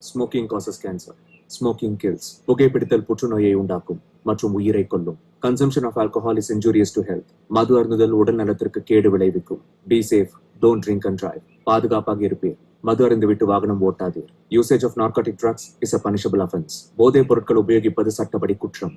Smoking causes cancer. Smoking kills. புகைப்பிடித்தல் புற்றுநோயை உண்டாக்கும் மற்றும் உயிரை கொல்லும். Consumption of alcohol is injurious to health. மது அருந்துதல் உடல் நலத்திற்கு கேடு விளைவிக்கும். Be safe, don't drink and drive. பாதுகாப்பாக இருப்பீர். மது அருந்து விட்டு வாகனம் ஓட்டாதீர். Usage of narcotic drugs is a punishable offence. போதைப் பொருட்கள் உபயோகிப்பது சட்டப்படி குற்றம்.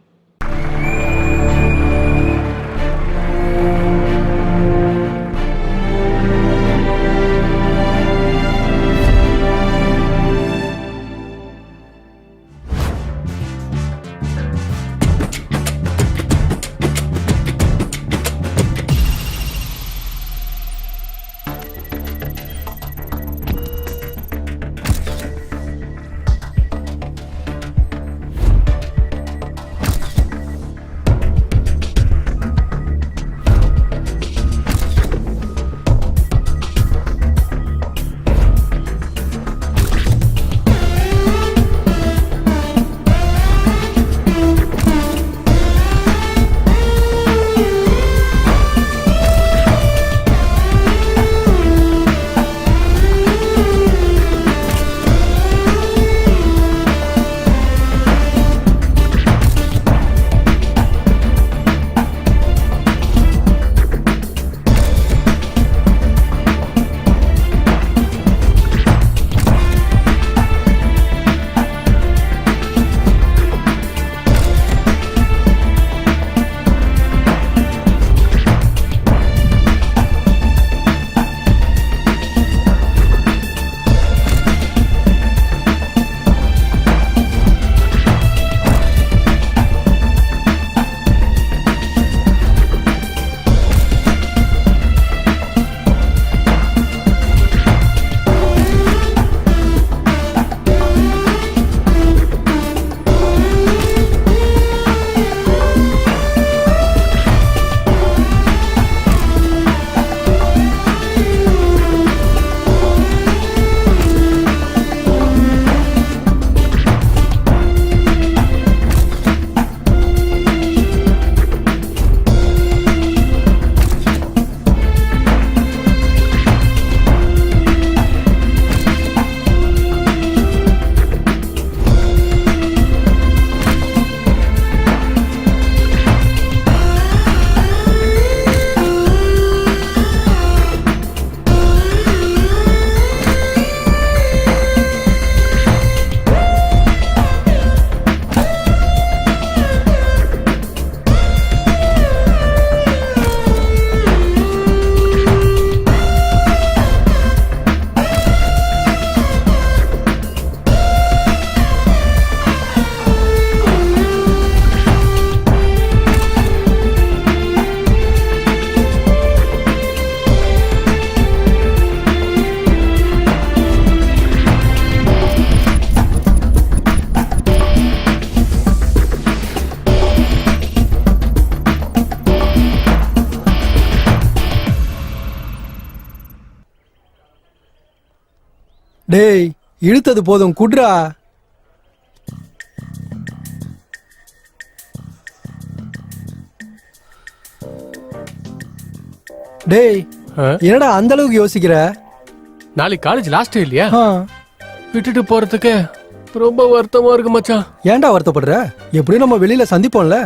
டேய் இழுத்தது போதும் குட்ரா. டேய் என்னடா அந்த அளவுக்கு யோசிக்கிற? நாளைக்கு காலேஜ் லாஸ்ட் இல்லையா? விட்டுட்டு போறதுக்கு ரொம்ப வருத்தமா இருக்கு மச்சான். ஏன்டா வருத்தப்படுற? எப்படியும் நம்ம வெளியில சந்திப்போம்ல.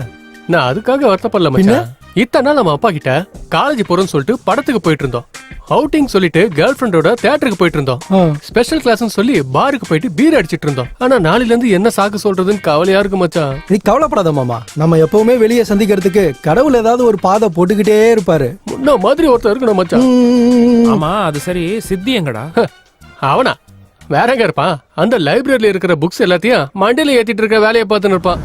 நான் அதுக்காக வருத்தப்படல மச்சான். இத்தனை நாள் நம்ம அப்பா கிட்ட காலேஜ் போறோம்னு சொல்லிட்டு படத்துக்கு போயிட்டு இருந்தோம். அவுட்டிங் சொல்லிட்டு கேர்ள் ஃப்ரெண்டோட தியேட்டருக்கு போயிட்டு இருந்தோம். ஸ்பெஷல் கிளாஸ்னு சொல்லி பாருக்கு போயிட்டு பீர் அடிச்சிட்டு இருந்தோம். ஆனா நாளைல இருந்து என்ன சாக்கு சொல்றதுன்னு கவலையா இருக்கு மச்சான். நீ கவலைப்படாத மாமா, நம்ம எப்பவுமே வெளியே சந்திக்கிறதுக்கு கடவுள் ஏதாவது ஒரு பாதை போட்டுக்கிட்டே இருப்பாரு. முன்ன மாதிரி ஒருத்தர் இருக்கணும் மச்சான். ஆமா அது சரி, சித்தி எங்கடா? அவனா வேற எங்க இருப்பான்? அந்த லைப்ரரியில இருக்கிற புக்ஸ் எல்லாத்தையும் மண்டியில ஏத்திட்டு இருக்க வேலையை பார்த்துன்னு இருப்பான்.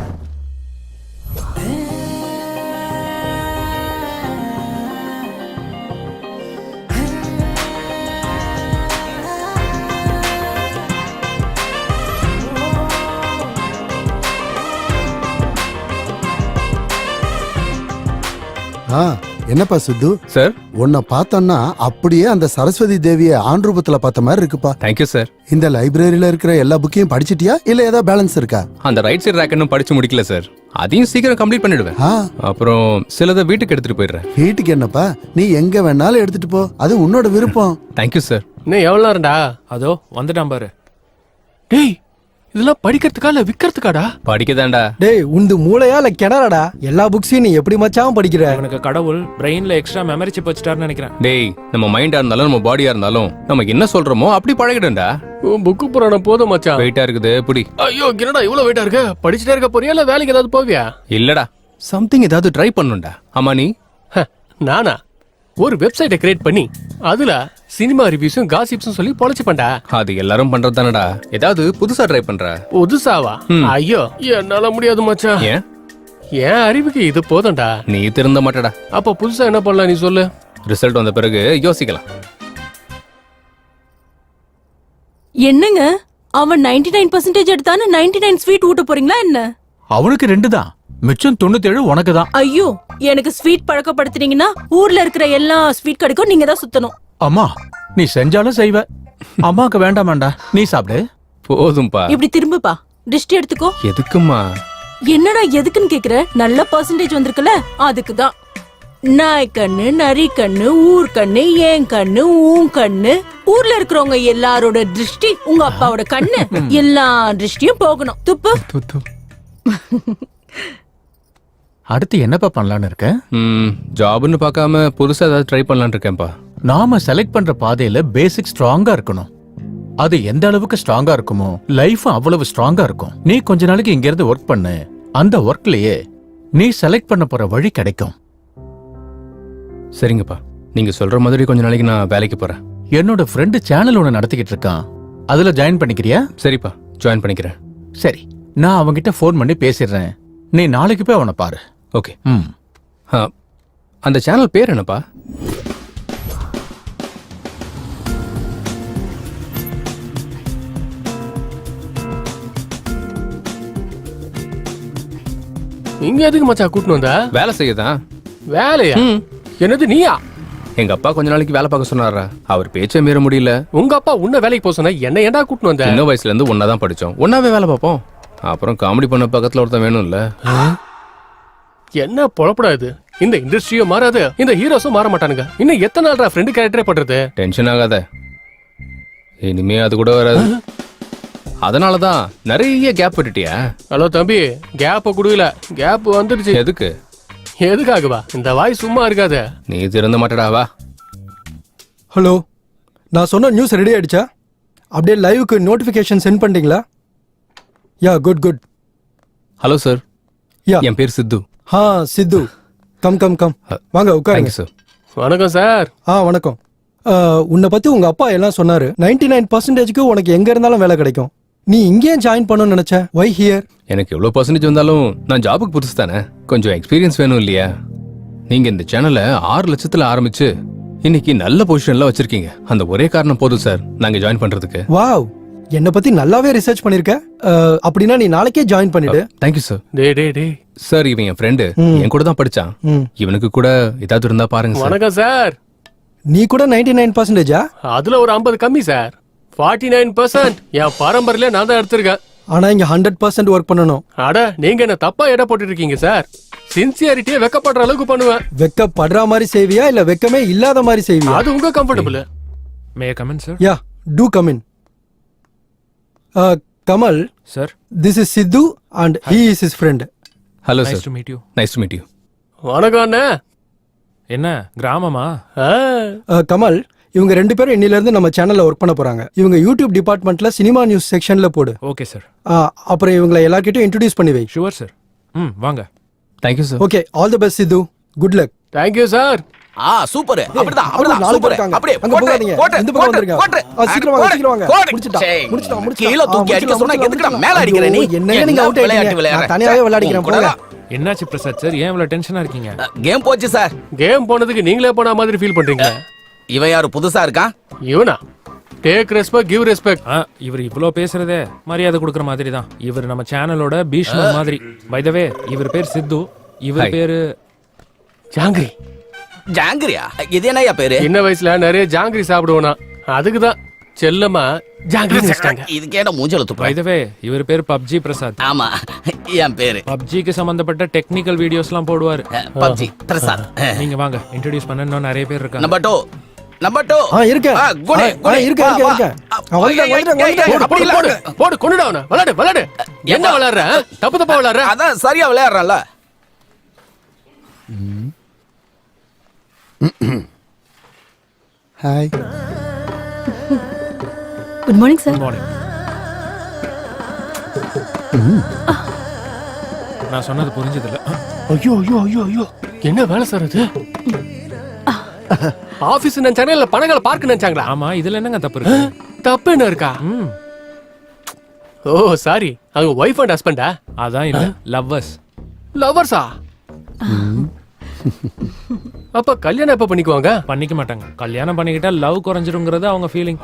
என்னப்பா சித்து சார், உன்னை பார்த்தோன்னா அப்படியே அந்த சரஸ்வதி தேவியை ஆண் ரூபத்துல பார்த்த மாதிரி இருக்குப்பா. Thank you sir. இந்த லைப்ரரியில இருக்கிற எல்லா புக்கையும் படிச்சிட்டியா இல்ல ஏதோ பேலன்ஸ் இருக்கா? அந்த ரைட் சைடு ரேக் இன்னும் படிச்சு முடிக்கல சார். அதையும் சீக்கிரம் கம்ப்ளீட் பண்ணிடுவேன். அப்புறம் சிலதை வீட்டுக்கு எடுத்துட்டு போயிடுறேன். வீட்டுக்கு என்னப்பா, நீ எங்க வேணாலும் எடுத்துட்டு போ, அது உன்னோட விருப்பம். Thank you sir. இன்னும் எவ்வளோ நேரம்டா? அதோ வந்துட்டான் பாரு. டேய் இதெல்லாம் படிக்கிறதுக்கா இல்ல விக்கிறதுக்காடா? படிக்கதாண்டா. டேய் உந்து மூளையா இல்ல கிணறடா? எல்லா புக்ஸையும் நீ எப்படி மச்சான் படிக்கிற? இவனுக்கு கடவுள் பிரெயின்ல எக்ஸ்ட்ரா மெமரி சிப் வச்சிட்டாருன்னு நினைக்கிறேன். டேய் நம்ம மைண்டா இருந்தாலும் நம்ம பாடியா இருந்தாலும் நமக்கு என்ன சொல்றோமோ அப்படி பழகிடும்டா. புக்கு புராணம் போதும் மச்சான். வெயிட்டா இருக்குது புடி. ஐயோ என்னடா இவ்வளவு வெயிட்டா இருக்கு? படிச்சுட்டே இருக்க போறியா இல்ல வேலைக்கு ஏதாவது போவியா? இல்லடா சம்திங் ஏதாவது ட்ரை பண்ணுண்டா. ஆமா நீ? நானா ஒரு வெப்சைட்டை கிரியேட் பண்ணி அதுல சினிமா ரிவ்யூஸும் காசிப்ஸும் சொல்லி பொழைச்சு பண்ணா. அது எல்லாரும் பண்றதுதானடா. ஏதாவது புதுசா ட்ரை பண்ற? புதுசாவா? ஐயோ என்னால முடியாது மச்சான். ஏன்? ஏன் அறிவுக்கு இது போதும்டா. நீ திருந்த மாட்டடா. அப்ப புதுசா என்ன பண்ணலாம் நீ சொல்லு. ரிசல்ட் வந்த பிறகு யோசிக்கலாம். என்னங்க அவன் 99% எடுத்தானு 99 ஸ்வீட் ஊட்ட போறீங்களா என்ன? அவனுக்கு 2 தான், மிச்சம் 97 உனக்கு தான். ஐயோ எனக்கு ஸ்வீட் பழக்கப்படுத்துறீங்கன்னா ஊர்ல இருக்கிற எல்லா ஸ்வீட் கடைக்கும் நீங்க தான் சுத்தணும். அம்மா நீ செஞ்சாலும் செய்வ, அம்மாக்கு வேண்டாமாண்டா, நீ சாப்பிடு. போதும்பா. இப்படி திரும்புப்பா, டிஸ்ட் எடுத்துக்கோ. எதுக்குமா? என்னடா எதுக்குன்னு கேக்குற? நல்ல பர்சன்டேஜ் வந்திருக்குல அதுக்குதான். நாய் கண்ணு, நரி கண்ணு, ஊர் கண்ணு, ஏன் கண்ணு, ஊன் கண்ணு, ஊர்ல இருக்கிறவங்க எல்லாரோட திருஷ்டி உங்க அப்பாவோட கண்ணு, எல்லா திருஷ்டியும் போகணும். துப்பு. அடுத்து என்னப்பா பண்ணலான்னு இருக்க? ஜாப்னு பார்க்காம புதுசா ஏதாவது ட்ரை பண்ணலாம்னு இருக்கேன்ப்பா. நாம செலக்ட் பண்ற பாதையில பேசிக் ஸ்ட்ராங்கா இருக்கணும். அது எந்த அளவுக்கு ஸ்ட்ராங்கா இருக்குமோ லைஃபும் அவ்வளவு ஸ்ட்ராங்கா இருக்கும். நீ கொஞ்ச நாளைக்கு இங்க இருந்து ஒர்க் பண்ணு, அந்த ஒர்க்லயே நீ செலக்ட் பண்ண போற வழி கிடைக்கும். சரிங்கப்பா, நீங்க சொல்ற மாதிரி கொஞ்ச நாளைக்கு நான் வேலைக்கு போறேன். என்னோட ஃப்ரெண்டு சேனல் ஒன்று நடத்திக்கிட்டு இருக்கான், அதுல ஜாயின் பண்ணிக்கிறியா? சரிப்பா, ஜாயின் பண்ணிக்கிறேன். சரி, நான் அவன்கிட்ட ஃபோன் பண்ணி பேசிடுறேன், நீ நாளைக்கு போய் அவனை பாரு. ஓகே. அந்த சேனல் பேர் என்னப்பா? இங்க எதுக்கு மச்சான் கூட்டினு வந்த? வேலை செய்யதான். வேலையா? என்னது நீயா? எங்க அப்பா கொஞ்ச நாளைக்கு வேலை பார்க்க சொன்னாரா, அவர் பேச்சே மீற முடியல. உங்க அப்பா உன்ன வேலைக்கு போக சொன்னா என்ன ஏன்டா கூட்டினு வந்த? சின்ன வயசுல இருந்து ஒன்னாதான் படிச்சோம், ஒன்னாவே வேலை பார்ப்போம். அப்புறம் காமெடி பண்ண பக்கத்துல ஒருத்தன் வேணும்ல. என்ன பொழப்படாது? இந்த இண்டஸ்ட்ரியும் மாறாது, இந்த ஹீரோஸும் மாற மாட்டானுங்க. இன்னும் எத்தனை நாள்ரா ஃப்ரெண்டு கேரக்டரே பண்றது? டென்ஷன் ஆகாத, இனிமே அது கூட வராது. அதனாலதான் நிறைய கேப் விட்டுட்டியா? ஹலோ தம்பி, கேப்ப குடுக்கல, கேப் வந்துடுச்சு. எதுக்கு? எதுக்காகவா? இந்த வாய் சும்மா இருக்காது. நீ திறந்த மாட்டடாவா? ஹலோ, நான் சொன்ன நியூஸ் ரெடி ஆயிடுச்சா? அப்படியே லைவுக்கு நோட்டிஃபிகேஷன் சென்ட் பண்ணிட்டீங்களா? Yeah good good. Hello sir, yeah என் பேர் Sidhu. Sidhu, come come come, வாங்க உட்காருங்க. சார். வணக்கம் சார். வணக்கம். உன்னை பத்தி உங்க அப்பா எல்லாம் சொன்னாரு. 99%க்கு உனக்கு எங்க இருந்தாலும் வேலை கிடைக்கும். நீ இங்கே ஜாயின் பண்ணணும்னு நினைச்ச? வை ஹியர்? எனக்கு எவ்வளவு பர்சன்டேஜ் வந்தாலும் நான் ஜாபுக்கு புதுசு தானே, கொஞ்சம் எக்ஸ்பீரியன்ஸ் வேணும் இல்லையா? நீங்க இந்த சேனலை 6 லட்சத்துல ஆரம்பிச்சு இன்னைக்கு நல்ல பொசிஷன்ல வச்சிருக்கீங்க. அந்த ஒரே காரணம் போதும் சார் நாங்க ஜாயின் பண்றதுக்கு. வாவ், என்னை பத்தி நல்லாவே ரிசர்ச் பண்ணிருக்க. அப்படின்னா நீ நாளைக்கே ஜாயின் பண்ணிடு. Thank you sir. டே சார், இவன் என் ஃப்ரெண்டு, என் கூட தான் படிச்சான். இவனுக்கு கூட ஏதாவது இருந்தா பாருங்க சார். வணக்கம் சார். நீ கூட 99%? அதுல ஒரு 50 கம்மி சார். 49% என் பாரம்பரியல நான் தான் எடுத்திருக்கேன். ஆனா இங்க 100% ஒர்க் பண்ணணும். அட நீங்க என்ன தப்பா எடை போட்டு இருக்கீங்க சார். சின்சியாரிட்டியே வெக்கப்படுற அளவுக்கு பண்ணுவேன். வெக்கப்படுற மாதிரி செய்வியா இல்ல வெக்கமே இல்லாத மாதிரி செய்வியா? அது உங்க comfortable. May I come in sir? Yeah, do come in. Kamal sir, this is Siddhu and he is his friend. Hello nice sir. To meet you. Nice to meet you. வணக்கம் அண்ணா. என்ன கிராமமா? கமல், இவங்க 2 பேரும் இன்னில இருந்து நம்ம சேனல்ல ஒர்க் பண்ண போறாங்க. இவங்க யூடியூப் டிபார்ட்மெண்ட்ல சினிமா நியூஸ் செக்ஷன்ல போடு. Okay sir. அப்புறம் இவங்களை எல்லார்கிட்டயும் இன்ட்ரோடியூஸ் பண்ணி வை. Sure sir. வாங்க. Thank you sir. Okay, all the best Sidhu. Good luck. Thank you sir. Super. அப்படிதான் நாலு சூப்பர். இருக்காங்க. அப்படியே அங்க போகாதீங்க. இந்த பக்கம் வந்துருங்க. சீக்கிரம் வாங்க, சீக்கிரம் வாங்க. முடிச்சிட்டோம். கீழ தூக்கி அடிக்க சொன்னா எதுக்குடா மேல அடிக்கிற நீ? என்னங்க நீங்க அவுட் ஆயிட்டீங்க. நான் தனியாவே விளையாடிக்கிறேன் போங்க. என்னாச்சு பிரசாத் சார், ஏன் இவ்வளவு டென்ஷனா இருக்கீங்க? கேம் போச்சு சார். கேம் போனதுக்கு நீங்களே போன மாதிரி ஃபீல் பண்றீங்க. இவன் யாரு புதுசா இருக்கான்? இவனா? Take respect, give respect. இவர் இவ்ளோ பேசுறதே மரியாதை கொடுக்கற மாதிரி தான். இவர் நம்ம சேனலோட பீஷ்மர் மாதிரி. பை தி வே, இவர் பேர் சித்து, இவர் பேரு ஜாங்கிரி. ஜாங்கிரியா? இது என்னையா பேரு? சின்ன வயசுல நிறைய ஜாங்கிரி சாப்பிடுவோனா, அதுக்குதான் செல்லமா ஜாங்கிரி வச்சிட்டாங்க. இதுக்கேட மூஞ்சல பை துப்பு. தி வே, இவர் பேர் பப்ஜி பிரசாத். ஆமா, என் பேரு பப்ஜிக்கு சம்பந்தப்பட்ட டெக்னிக்கல் வீடியோஸ்லாம் போடுவாரு. பப்ஜி பிரசாத். நீங்க வாங்க, இன்ட்ரோடியூஸ் பண்ண இன்னும் நிறைய பேர் இருக்காங்க. நம்பர் 2 நம்பர் 2 இருக்கேன் குட் இருக்கேன் போடு போடு போடு கொண்டுடா அவன விளையாடு என்ன விளையாடுற தப்பு தப்பா விளையாடுற அதான் சரியா விளையாடுறல. Hi. Good morning sir. Morning. நான் சொன்னது புரிஞ்சதில்ல. ஐயோ ஐயோ ஐயோ ஐயோ என்ன வேலை சார் அது? ஆபீஸ் நினைச்சாங்க இல்ல பணங்களை பார்க்க நினைச்சாங்களா? ஆமா, இதுல என்னங்க தப்பு இருக்கு? தப்பு என்ன இருக்கா? ஓ சாரி, அவங்க ஒய்ஃப் அண்ட் ஹஸ்பண்டா? அதான் இல்ல, லவ்வர்ஸ். லவர்ஸா? அப்ப கல்யாணம் எப்ப பண்ணிக்குவாங்க? பண்ணிக்க மாட்டாங்க. கல்யாணம் பண்ணிக்கிட்டா லவ் குறைஞ்சிருங்கிறது அவங்க ஃபீலிங்.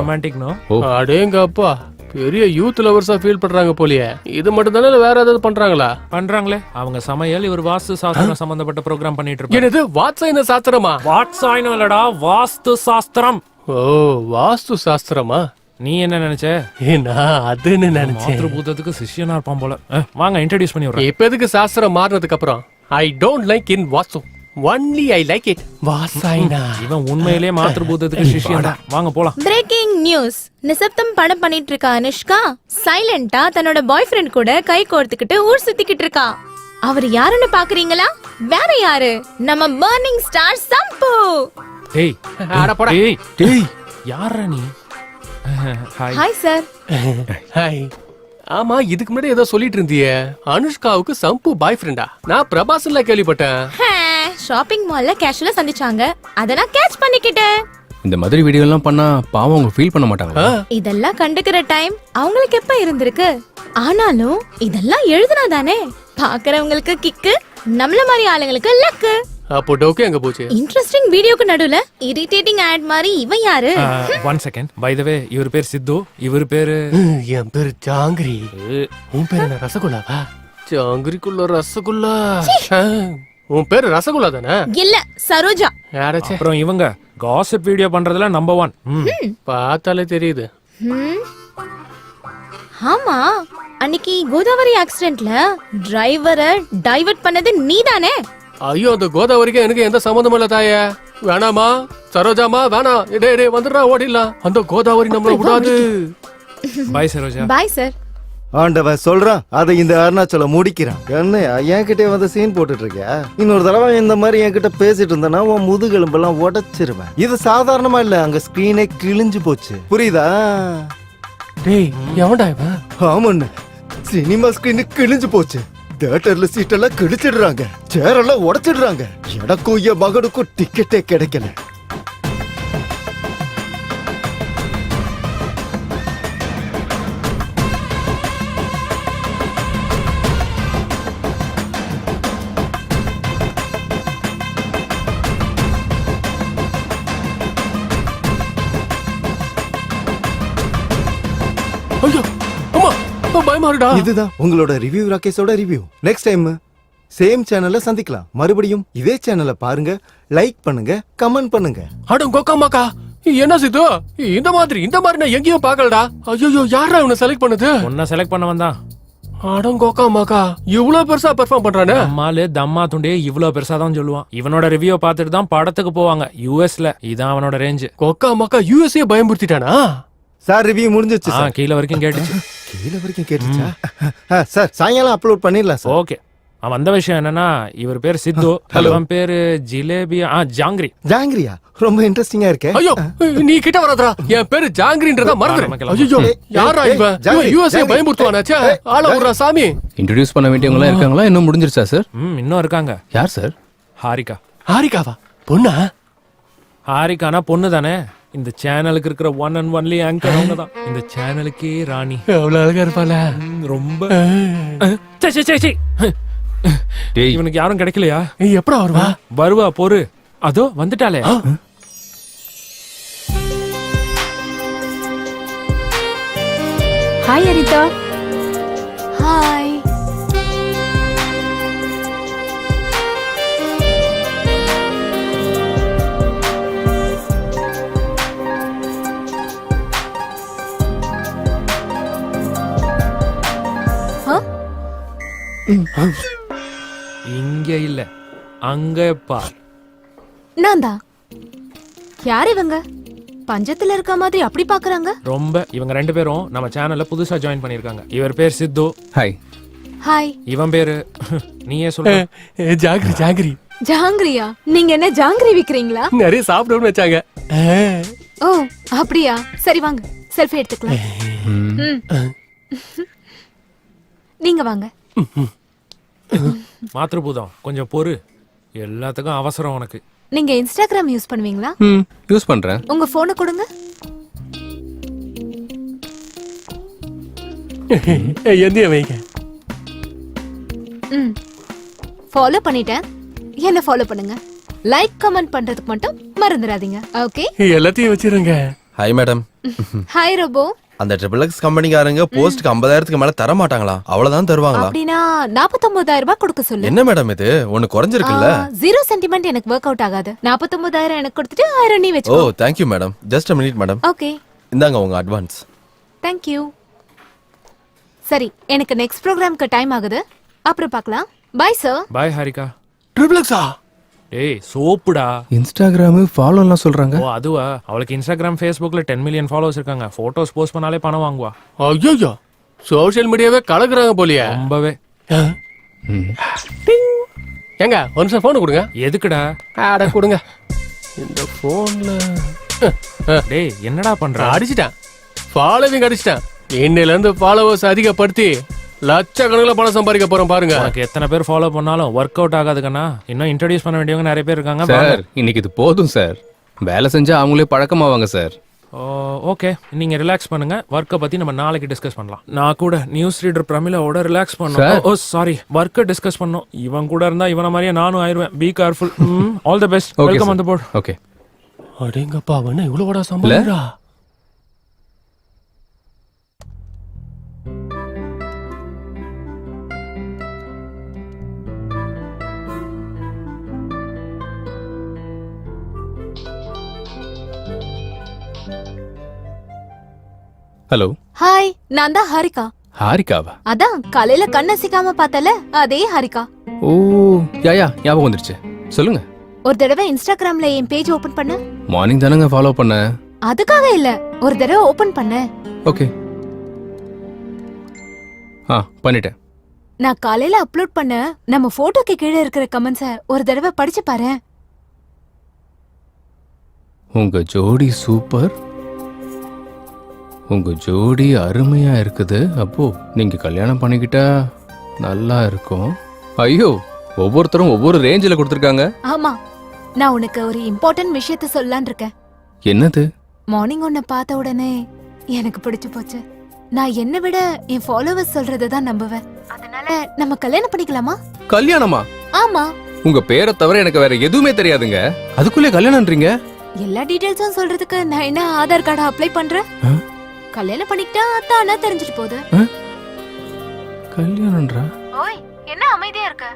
Romantic no? அடேங்கப்பா, பெரிய யூத் லவர்ஸா ஃபீல் பண்றாங்க போலியே. இது மட்டும் தானே இல்ல வேற ஏதாவது பண்றாங்களா? பண்றாங்களே. அவங்க சமையல், இவர் வாஸ்து சாஸ்திரம் சம்பந்தப்பட்ட ப்ரோக்ராம் பண்ணிட்டு இருப்பாங்க. என்னது வாட்சாயின சாஸ்திரமா? வாட்சாயினம் இல்லடா, வாஸ்து சாஸ்திரம். ஓ வாஸ்து சாஸ்திரமா? நீ என்ன நினைச்ச? நான் அதுன்னு நினைச்சேன். மாத்ருபூதத்துக்கு சிஷ்யனா இருப்பான் போல. வாங்க இன்ட்ரோடியூஸ் பண்ணி விடுறேன். இப்ப எதுக்கு சாஸ்திரம் மாறினதுக்கு அப்புறம் I don't like in vastu, only I like it வாசாயினா. இவன் உண்மையிலேயே மாத்ருபூதத்துக்கு சிஷ்யன் தான். வாங்க போலாம். Breaking news. நிசப்தம் படம் பண்ணிட்டு இருக்கா அனுஷ்கா சைலண்டா தன்னோட பாய் ஃப்ரெண்ட் கூட கை கோர்த்துக்கிட்டு ஊர் சுத்திக்கிட்டு இருக்கா. அவர் யாருன்னு பாக்குறீங்களா? வேற யாரு, நம்ம பர்னிங் ஸ்டார் சம்பு. டேய் அட போடா. டேய் யாரா நீ? ஹாய். Hi sir. ஹாய். ஆமா, இதுக்கு முன்னாடி ஏதோ சொல்லிட்டு இருந்தியே, அனுஷ்காவுக்கு சம்பு பாய் ஃப்ரெண்டா? நான் பிரபாஸ்ல கேள்விப்பட்டேன். ஷாப்பிங் மால்ல கேஷுவலா சந்திச்சாங்க, அத நான் கேட்ச் பண்ணிக்கிட்டேன். இந்த மாதிரி வீடியோ எல்லாம் பண்ணா பாவம் அவங்க ஃபீல் பண்ண மாட்டாங்க. இதெல்லாம் கண்டுக்கிற டைம் அவங்களுக்கு எப்ப இருந்திருக்கு? ஆனாலும் இதெல்லாம் எழுதுனாதானே பாக்குறவங்களுக்கு கிக்கு, நம்மள மாதிரி ஆளுங்களுக்கு லக்கு. அப்போ டோக்கே எங்க போச்சு? இன்ட்ரெஸ்டிங் வீடியோக்கு நடுவுல இரிட்டேட்டிங் ஆட் மாதிரி இவன் யாரு? 1 செகண்ட். பை தி வே, இவர் பேர் சித்து, இவர் பேரு என் பேரு ஜாங்கிரி. உன் பேரு என்ன ரசகுல்லாவா? ஜாங்கிரிக்குள்ள ரசகுல்லா. உன் பேரு ரசகுல்லா தானே? இல்ல, சரோஜா. யாராச்சே? அப்புறம் இவங்க காசிப் வீடியோ பண்றதுல நம்பர் 1. பார்த்தாலே தெரியுது. ஆமா, அன்னைக்கு கோதாவரி ஆக்சிடென்ட்ல டிரைவரை டைவர்ட் பண்ணது நீதானே? ஐயோ, அந்த கோதாவரிக்கு எனக்கு எந்த சம்பந்தமும் இல்ல தாயே. வேணாமா சரோஜாமா, வேணாம். டே வந்துடுறா, ஓடிடலாம். அந்த கோதாவரி நம்மள விடாது. பை சரோஜா. Bye sir. ஆண்டவன் சொல்றான், அதை இந்த அருணாச்சலம் முடிக்கிறான். என்ன என்கிட்ட வந்து சீன் போட்டுட்டு இருக்கியா? இன்னொரு தடவை இந்த மாதிரி என்கிட்ட பேசிட்டு இருந்தனா உன் முதுகெலும்பெல்லாம் உடைச்சிருவேன். இது சாதாரணமா இல்ல, அங்க ஸ்கிரீனே கிழிஞ்சு போச்சு. புரியுதா? டேய் எவன்டா இவன்? ஆமாண்ண, சினிமா ஸ்கிரீனு கிழிஞ்சு போச்சு. தியேட்டர்ல சீட்டெல்லாம் கிழிச்சிடுறாங்க, சேரெல்லாம் உடைச்சிடுறாங்க. எனக்கும் என் மகனுக்கும் டிக்கெட்டே கிடைக்கல. ஐயோ அம்மா, பயமா இருக்குடா. இதுதான் உங்களோட ரிவ்யூ, ராகேஷோட ரிவ்யூ. நெக்ஸ்ட் டைம் சேம் சேனல்ல சந்திக்கலாம். மறுபடியும் இதே சேனலை பாருங்க, லைக் பண்ணுங்க, கமெண்ட் பண்ணுங்க. அடம் கோக்காமாக்கா, என்ன சித்து இந்த மாதிரி நான் எங்கேயும் பார்க்கலடா. ஐயோ, யாரா இவனை செலக்ட் பண்ணது? உன்னை செலக்ட் பண்ண வந்தான். அடம் கோக்காமாக்கா, இவ்வளவு பெருசா பெர்ஃபார்ம் பண்றானே. அம்மாலு தம்மா துண்டே இவ்வளவு பெருசா தான் சொல்லுவான். இவனோட ரிவ்யூ பார்த்துட்டு தான் படத்துக்கு போவாங்க யுஎஸ்ல. இதான் அவனோட ரேஞ்ச். கோக்காமாக்கா யுஎஸ்ஏ பயமுறுத்திட்டானா? சார் ரிவ்யூ முடிஞ்சிச்சு சார். கீழ வரைக்கும் கேட்டுச்சு. கீழ வரைக்கும் கேட்டுச்சா? சார் சாயங்காலம் அப்லோட் பண்ணிடலாம் சார். ஓகே. வந்த விஷயம் என்னன்னா, இவர் பேர் சித்து, அவன் பேரு ஜிலேபியா, ஜாங்கிரி. ஜாங்கிரியா? ரொம்ப இன்ட்ரெஸ்டிங்கா இருக்கே. ஐயோ, நீ கிட்ட வராதடா. என் பேரு ஜாங்கிரின்றத மறந்துரு. ஐயோ, யாரா இவன்? யுஎஸ்ஏ பயமுறுத்துவானாச்சே. ஆள விடுறா சாமி. இன்ட்ரோடியூஸ் பண்ண வேண்டியவங்க எல்லாம் இருக்காங்களா? இன்னும் முடிஞ்சிருச்சா சார்? இன்னும் இருக்காங்க. யார் சார்? ஹாரிகா. ஹாரிகாவா? பொண்ணா? ஹாரிகானா பொண்ணு தானே. இந்த சேனலுக்கு இருக்கிற ஒன் அண்ட் ஒன்லி ஆங்கர் அவங்க தான். இந்த சேனலுக்கே ராணி. அவ்வளவு அழகா இருப்பாள. ரொம்ப இவனுக்கு யாரும் கிடைக்கலையா? எப்படா வருவா? வருவா பொறு. அதோ வந்துட்டாலே. ஹாய் அரிதா. ஹாய். இங்க இல்ல, அங்க பார். நான்தா. யார் இவங்க பஞ்சத்துல இருக்க மாதிரி அப்படி பாக்குறாங்க? ரொம்ப இவங்க 2 பேரும் நம்ம சேனல்ல புதுசா ஜாயின் பண்ணிருக்காங்க. இவர் பேர் சித்து, ஹாய். ஹாய். இவன் பேரு நீயே சொல்லு. ஜாங்கிரி ஜாங்கிரி ஜாங்கிரியா? நீங்க என்ன ஜாங்கிரி விக்கிறீங்களா? நிறைய சாப்பிடணும்னு வச்சாங்க. ஓ அப்படியா? சரி வாங்க செல்ஃபி எடுத்துக்கலாம். ம். நீங்க வாங்க. மாத்ருபூதம் கொஞ்சம் பொறு, எல்லாத்துக்கும் அவசரம் உனக்கு. நீங்க இன்ஸ்டாகிராம் யூஸ் பண்ணுவீங்களா? யூஸ் பண்றேன். உங்க போனை கொடுங்க. எந்திய வைங்க. ம். ஃபாலோ பண்ணிட்டேன். என்ன ஃபாலோ பண்ணுங்க. லைக் கமெண்ட் பண்றதுக்கு மட்டும் மறந்துடாதீங்க. ஓகே? எல்லாத்தையும் வச்சிருங்க. Hi madam. Hi robo. அந்த XXX கம்பெனிக்காரங்க போஸ்ட்க்கு 50,000க்கு மேல தர மாட்டாங்களா? அவ்வளவுதான் தருவாங்களா? அப்படினா 49,000 ரூபாய் கொடுக்க சொல்லு. என்ன மேடம் இது? ஒன்னு குறைஞ்சிருக்குல்ல? 0 சென்டிமெண்ட் எனக்கு வொர்க் அவுட் ஆகாது. 49,000 எனக்கு கொடுத்துட்டு 1000 நீ ஓ வெச்சுக்கோ. Thank you madam. Just a minute madam. Okay. இந்தாங்க உங்க அட்வான்ஸ். Thank you. சரி, எனக்கு நெக்ஸ்ட் ப்ரோகிராம்க்கு டைம் ஆகுது. அப்புறம் பார்க்கலாம். Bye sir. பை ஹாரிகா. ட்ரிபிள்எக்ஸா? ஏய் சோப்புடா. இன்ஸ்டாகிராம் ஃபாலோ எல்லாம் சொல்றாங்க. ஓ அதுவா? அவளுக்கு இன்ஸ்டாகிராம் ஃபேஸ்புக்ல 10 மில்லியன் ஃபாலோவர்ஸ் இருக்காங்க. போட்டோஸ் போஸ்ட் பண்ணாலே பணம் வாங்குவா. ஐயோ சோஷியல் மீடியாவே கலக்குறாங்க போலியே. ரொம்பவே. ஏங்க ஒரு நிமிஷம் போன் கொடுங்க. எதுக்குடா? அட கொடுங்க. இந்த போன்ல டேய் என்னடா பண்ற? அடிச்சிட்டேன். ஃபாலோவிங் அடிச்சிட்டேன். இன்னையில இருந்து ஃபாலோவர்ஸ் அதிகப்படுத்தி லட்சக்கணக்கில் பணம் சம்பாதிக்க போறோம் பாருங்க. உனக்கு எத்தனை பேர் ஃபாலோ பண்ணாலும் ஒர்க் அவுட் ஆகாதுக்கண்ணா. இன்னும் இன்ட்ரோடியூஸ் பண்ண வேண்டியவங்க நிறைய பேர் இருக்காங்க. சார் இன்னைக்கு இது போதும் சார். வேலை செஞ்சா அவங்களே பழக்கமாவாங்க சார். ஓகே நீங்க ரிலாக்ஸ் பண்ணுங்க. ஒர்க்கை பத்தி நம்ம நாளைக்கு டிஸ்கஸ் பண்ணலாம். நான் கூட நியூஸ் ரீடர் பிரமிளாவோட ரிலாக்ஸ் பண்ணோம். ஓ சாரி ஒர்க்கை டிஸ்கஸ் பண்ணோம். இவன் கூட இருந்தா இவன மாதிரியே நானும் ஆயிருவேன். Be careful. All the best. Welcome on the board. Okay. அடேங்கப்பா அவன இவ்வளவு வடா சம்பாதிக்கிறா. ஹலோ. ஹாய், நான் தான் ஹாரிகா. ஹாரிகாவா? அதான் காலையில கண்ணசிக்காம பார்த்தல அதே ஹாரிகா. ஓ யா ஞாபகம் வந்துருச்சு. சொல்லுங்க. ஒரு தடவை இன்ஸ்டாகிராம்ல என் பேஜ் ஓபன் பண்ணு. மார்னிங் தானங்க ஃபாலோ பண்ண. அதுக்காக இல்ல, ஒரு தடவை ஓபன் பண்ணு. ஓகே. பண்ணிட்டேன். நான் காலையில அப்லோட் பண்ண நம்ம போட்டோக்கு கீழே இருக்கிற கமெண்ட்ஸ ஒரு தடவை படிச்சு பாரு. உங்க ஜோடி சூப்பர். உங்க ஜோடி அருமையா இருக்குது. அப்போ நீங்க கல்யாணம் பண்ணிக்கிட்டா நல்லா இருக்கும். ஐயோ ஒவ்வொருத்தரும் ஒவ்வொரு ரேஞ்சில கொடுத்துருக்காங்க. ஆமா, நான் உனக்கு ஒரு இம்பார்ட்டன்ட் விஷயத்த சொல்லலாம்னு இருக்கேன். என்னது? மார்னிங் உன்னை பார்த்த உடனே எனக்கு பிடிச்சு போச்சு. நான் என்னை விட என் ஃபாலோவர்ஸ் சொல்றதான் நம்புவேன். அதனால நம்ம கல்யாணம் பண்ணிக்கலாமா? கல்யாணமா? ஆமா. உங்க பேரை தவிர எனக்கு வேற எதுவுமே தெரியாதுங்க. அதுக்குள்ளே கல்யாணம்ன்றீங்க? எல்லா டீடைல்ஸும் சொல்றதுக்கு நான் என்ன ஆதார் கார்டு அப்ளை பண்றேன்? கல்யாணம் பண்ணிக்கிட்டா தானா தெரிஞ்சிட்டு போகுது. கல்யாணம்ன்றா? ஓய் என்ன அமைதியா இருக்க?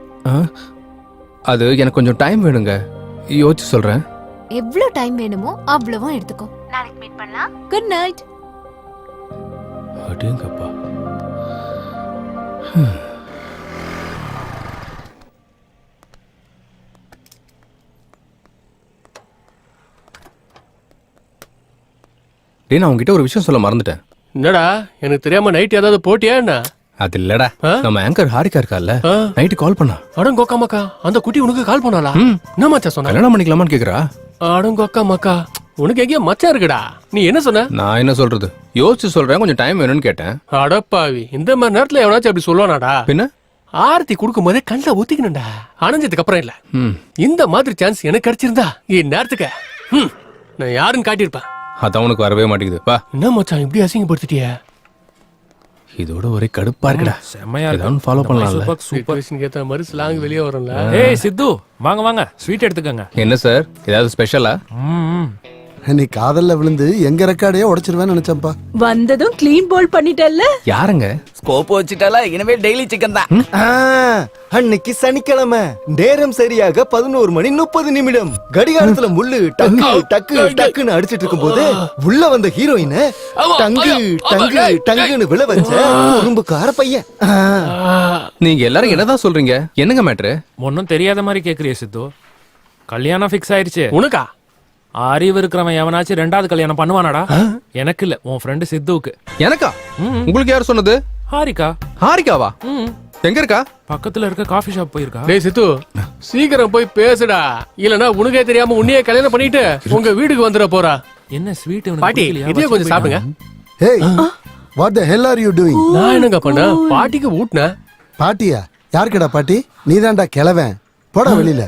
அது எனக்கு கொஞ்சம் டைம் வேணுங்க. யோசிச்சு சொல்றேன். எவ்வளவு டைம் வேணுமோ அவ்வளவும் எடுத்துக்கோ. நாளைக்கு மீட் பண்ணலாம். Good night. அடேங்கப்பா. நான் உங்ககிட்ட ஒரு விஷயம் சொல்ல மறந்துட்டேன். என்னடா எனக்கு தெரியாம நைட் ஏதாவது போட்டியா என்ன? அது இல்லடா, நம்ம ஆங்கர் ஹாரிகா இருக்கால, நைட் கால் பண்ணா. அடங்கொக்கா மக்கா, அந்த குட்டி உனக்கு கால் பண்ணாளா? என்ன மச்சான் சொன்ன? கல்யாணம் பண்ணிக்கலாமான்னு கேக்குறா. அடங்கொக்கா மக்கா, உனக்கு எங்கேயோ மச்சான் இருக்குடா. நீ என்ன சொன்ன? நான் என்ன சொல்றது, யோசிச்சு சொல்றேன், கொஞ்சம் டைம் வேணும்னு கேட்டேன். அடப்பாவி, இந்த மாதிரி நேரத்துல எவனாச்சும் அப்படி சொல்லுவானாடா? பின்ன ஆரத்தி கொடுக்கும் போதே கண்ணில் ஊத்திக்கணும்டா, அணைஞ்சதுக்கு அப்புறம் இல்ல. இந்த மாதிரி சான்ஸ் எனக்கு கிடைச்சிருந்தா இந்நேரத்துக்கு நான் யாருன்னு காட்டியிருப்பேன். அதான் உனக்கு வரவே மாட்டேங்குது. வா. என்ன மச்சான் இப்படி அசிங்கப்படுத்திட்டிய? இதோட ஒரே கடுப்பா இருக்குடா. செமையா இருக்கு. ஃபாலோ பண்ணலாம்ல. சூப்பர் ஏத்த மாதிரி ஸ்லாங் வெளியே வரும்ல. ஏய் சித்து, வாங்க வாங்க, ஸ்வீட் எடுத்துக்கங்க. என்ன சார், ஏதாவது ஸ்பெஷலா? நீ காதல்ல விழுந்து எங்க ரெக்கார்டையே உடைச்சிருவேன்னு நினைச்சப்பா. வந்ததும் க்ளீன் போல் பண்ணிட்டல்ல. யாருங்க? ஸ்கோப் வச்சிட்டால, இனிமே டெய்லி சிக்கன் தான். அன்னைக்கு சனிக்கிழமை நேரம் சரியாக 11:30 கடிகாரத்துல முள்ளு டக்கு டக்கு டக்குன்னு அடிச்சிட்டு இருக்கும் போது உள்ள வந்த ஹீரோயின் டங்கு டங்கு டங்குன்னு விழ வச்ச குறும்புக்கார பையன். நீங்க எல்லாரும் என்னதான் சொல்றீங்க? என்னங்க மேட்ரு? ஒன்னும் தெரியாத மாதிரி கேக்குறிய சித்து. கல்யாணம் ஃபிக்ஸ் ஆயிருச்சு. உனக்கா? அறிவு இருக்கிறவன் எவனாச்சும் 2வது கல்யாணம் பண்ணுவானாடா? எனக்கு இல்ல, உன் ஃப்ரெண்டு சித்துவுக்கு. எனக்கா? உங்களுக்கு யார் சொன்னது? ஹாரிகா. ஹாரிகாவா? எங்க இருக்கா? பக்கத்துல இருக்க காஃபி ஷாப் போயிருக்கா. டேய் சித்து, சீக்கிரம் போய் பேசுடா, இல்லனா உனக்கே தெரியாம உன்னையே கல்யாணம் பண்ணிட்டு உங்க வீட்டுக்கு வந்துட போறா. என்ன ஸ்வீட் பாட்டி, இதே கொஞ்சம் சாப்பிடுங்க. Hey, what the hell are you doing? நான் என்னங்க பண்ண? பாட்டிக்கு ஊட்டினேன். பாட்டியா? யாருக்குடா பாட்டி? நீதான்டா கிழவன், போடா வெளியில.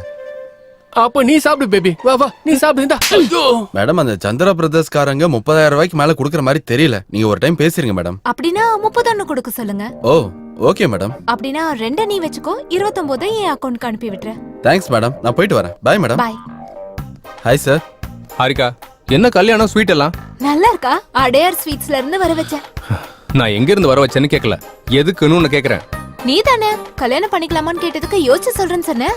அப்ப நீ சாப்பிடு பேபி, வா வா நீ சாப்பிடு. ஐயோ மேடம், அந்த சந்திரா பிரதர்ஸ் காரங்க 30,000 ரூபாய்க்கு மேல குடுக்கற மாதிரி தெரியல. நீங்க ஒரு டைம் பேசிருங்க மேடம். அப்படின்னா 31 கொடுக்க சொல்லுங்க. ஓ ஓகே மேடம். அப்படின்னா 2 நீ வெச்சுக்கோ, 29 என் அக்கவுண்ட்க்கு அனுப்பி விட்டுறேன். தேங்க்ஸ் மேடம், நான் போயிட்டு வரேன். Bye madam. Bye. Hi sir. Harika, என்ன கல்யாணம் ஸ்வீட் எல்லாம்? நல்லா இருக்கா? அடையார் ஸ்வீட்ஸ்ல இருந்து வர வச்சேன். நான் எங்க இருந்து வர வச்சேன்னு கேட்கல, எதுக்குன்னு உன்னை கேக்குறேன். நீ தானே கல்யாணம் பண்ணிக்கலாமான்னு கேட்டதுக்கு யோசிச்சு சொல்றேன்னு சொன்ன.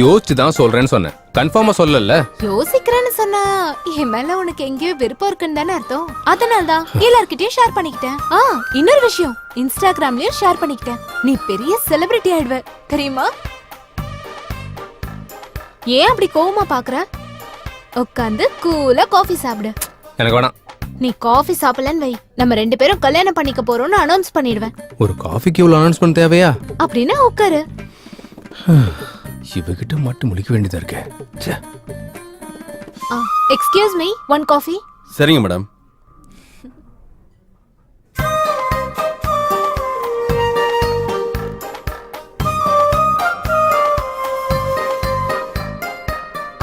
யோசிச்சு தான் சொல்றேன்னு சொன்னேன், கன்ஃபார்மா சொல்லல. யோசிக்கிறேன்னு சொன்னா என் மேல உனக்கு எங்கேயோ விருப்பம் இருக்குன்னு தானே அர்த்தம். அதனால்தான் எல்லார்கிட்டயும் ஷேர் பண்ணிக்கிட்டேன். இன்னொரு விஷயம், இன்ஸ்டாகிராம்லயும் ஷேர் பண்ணிக்கிட்டேன். நீ பெரிய செலிபிரிட்டி ஆயிடுவ தெரியுமா? ஏன் அப்படி கோவமா பாக்குற? உட்காந்து கூலா காஃபி சாப்பிடு. எனக்கு வேணாம். நீ காஃபி சாப்பிடலன்னு வை, நம்ம 2 பேரும் கல்யாணம் பண்ணிக்க போறோம்னு அனௌன்ஸ் பண்ணிடுவேன். ஒரு காஃபிக்கு இவ்வளவு அனௌன்ஸ்மெண்ட் தேவையா? அப்படின்னா உட்காரு. இவகிட்ட மட்டும் முழிக்க வேண்டியதா இருக்கு. Excuse me, 1 coffee. சரிங்க மேடம்.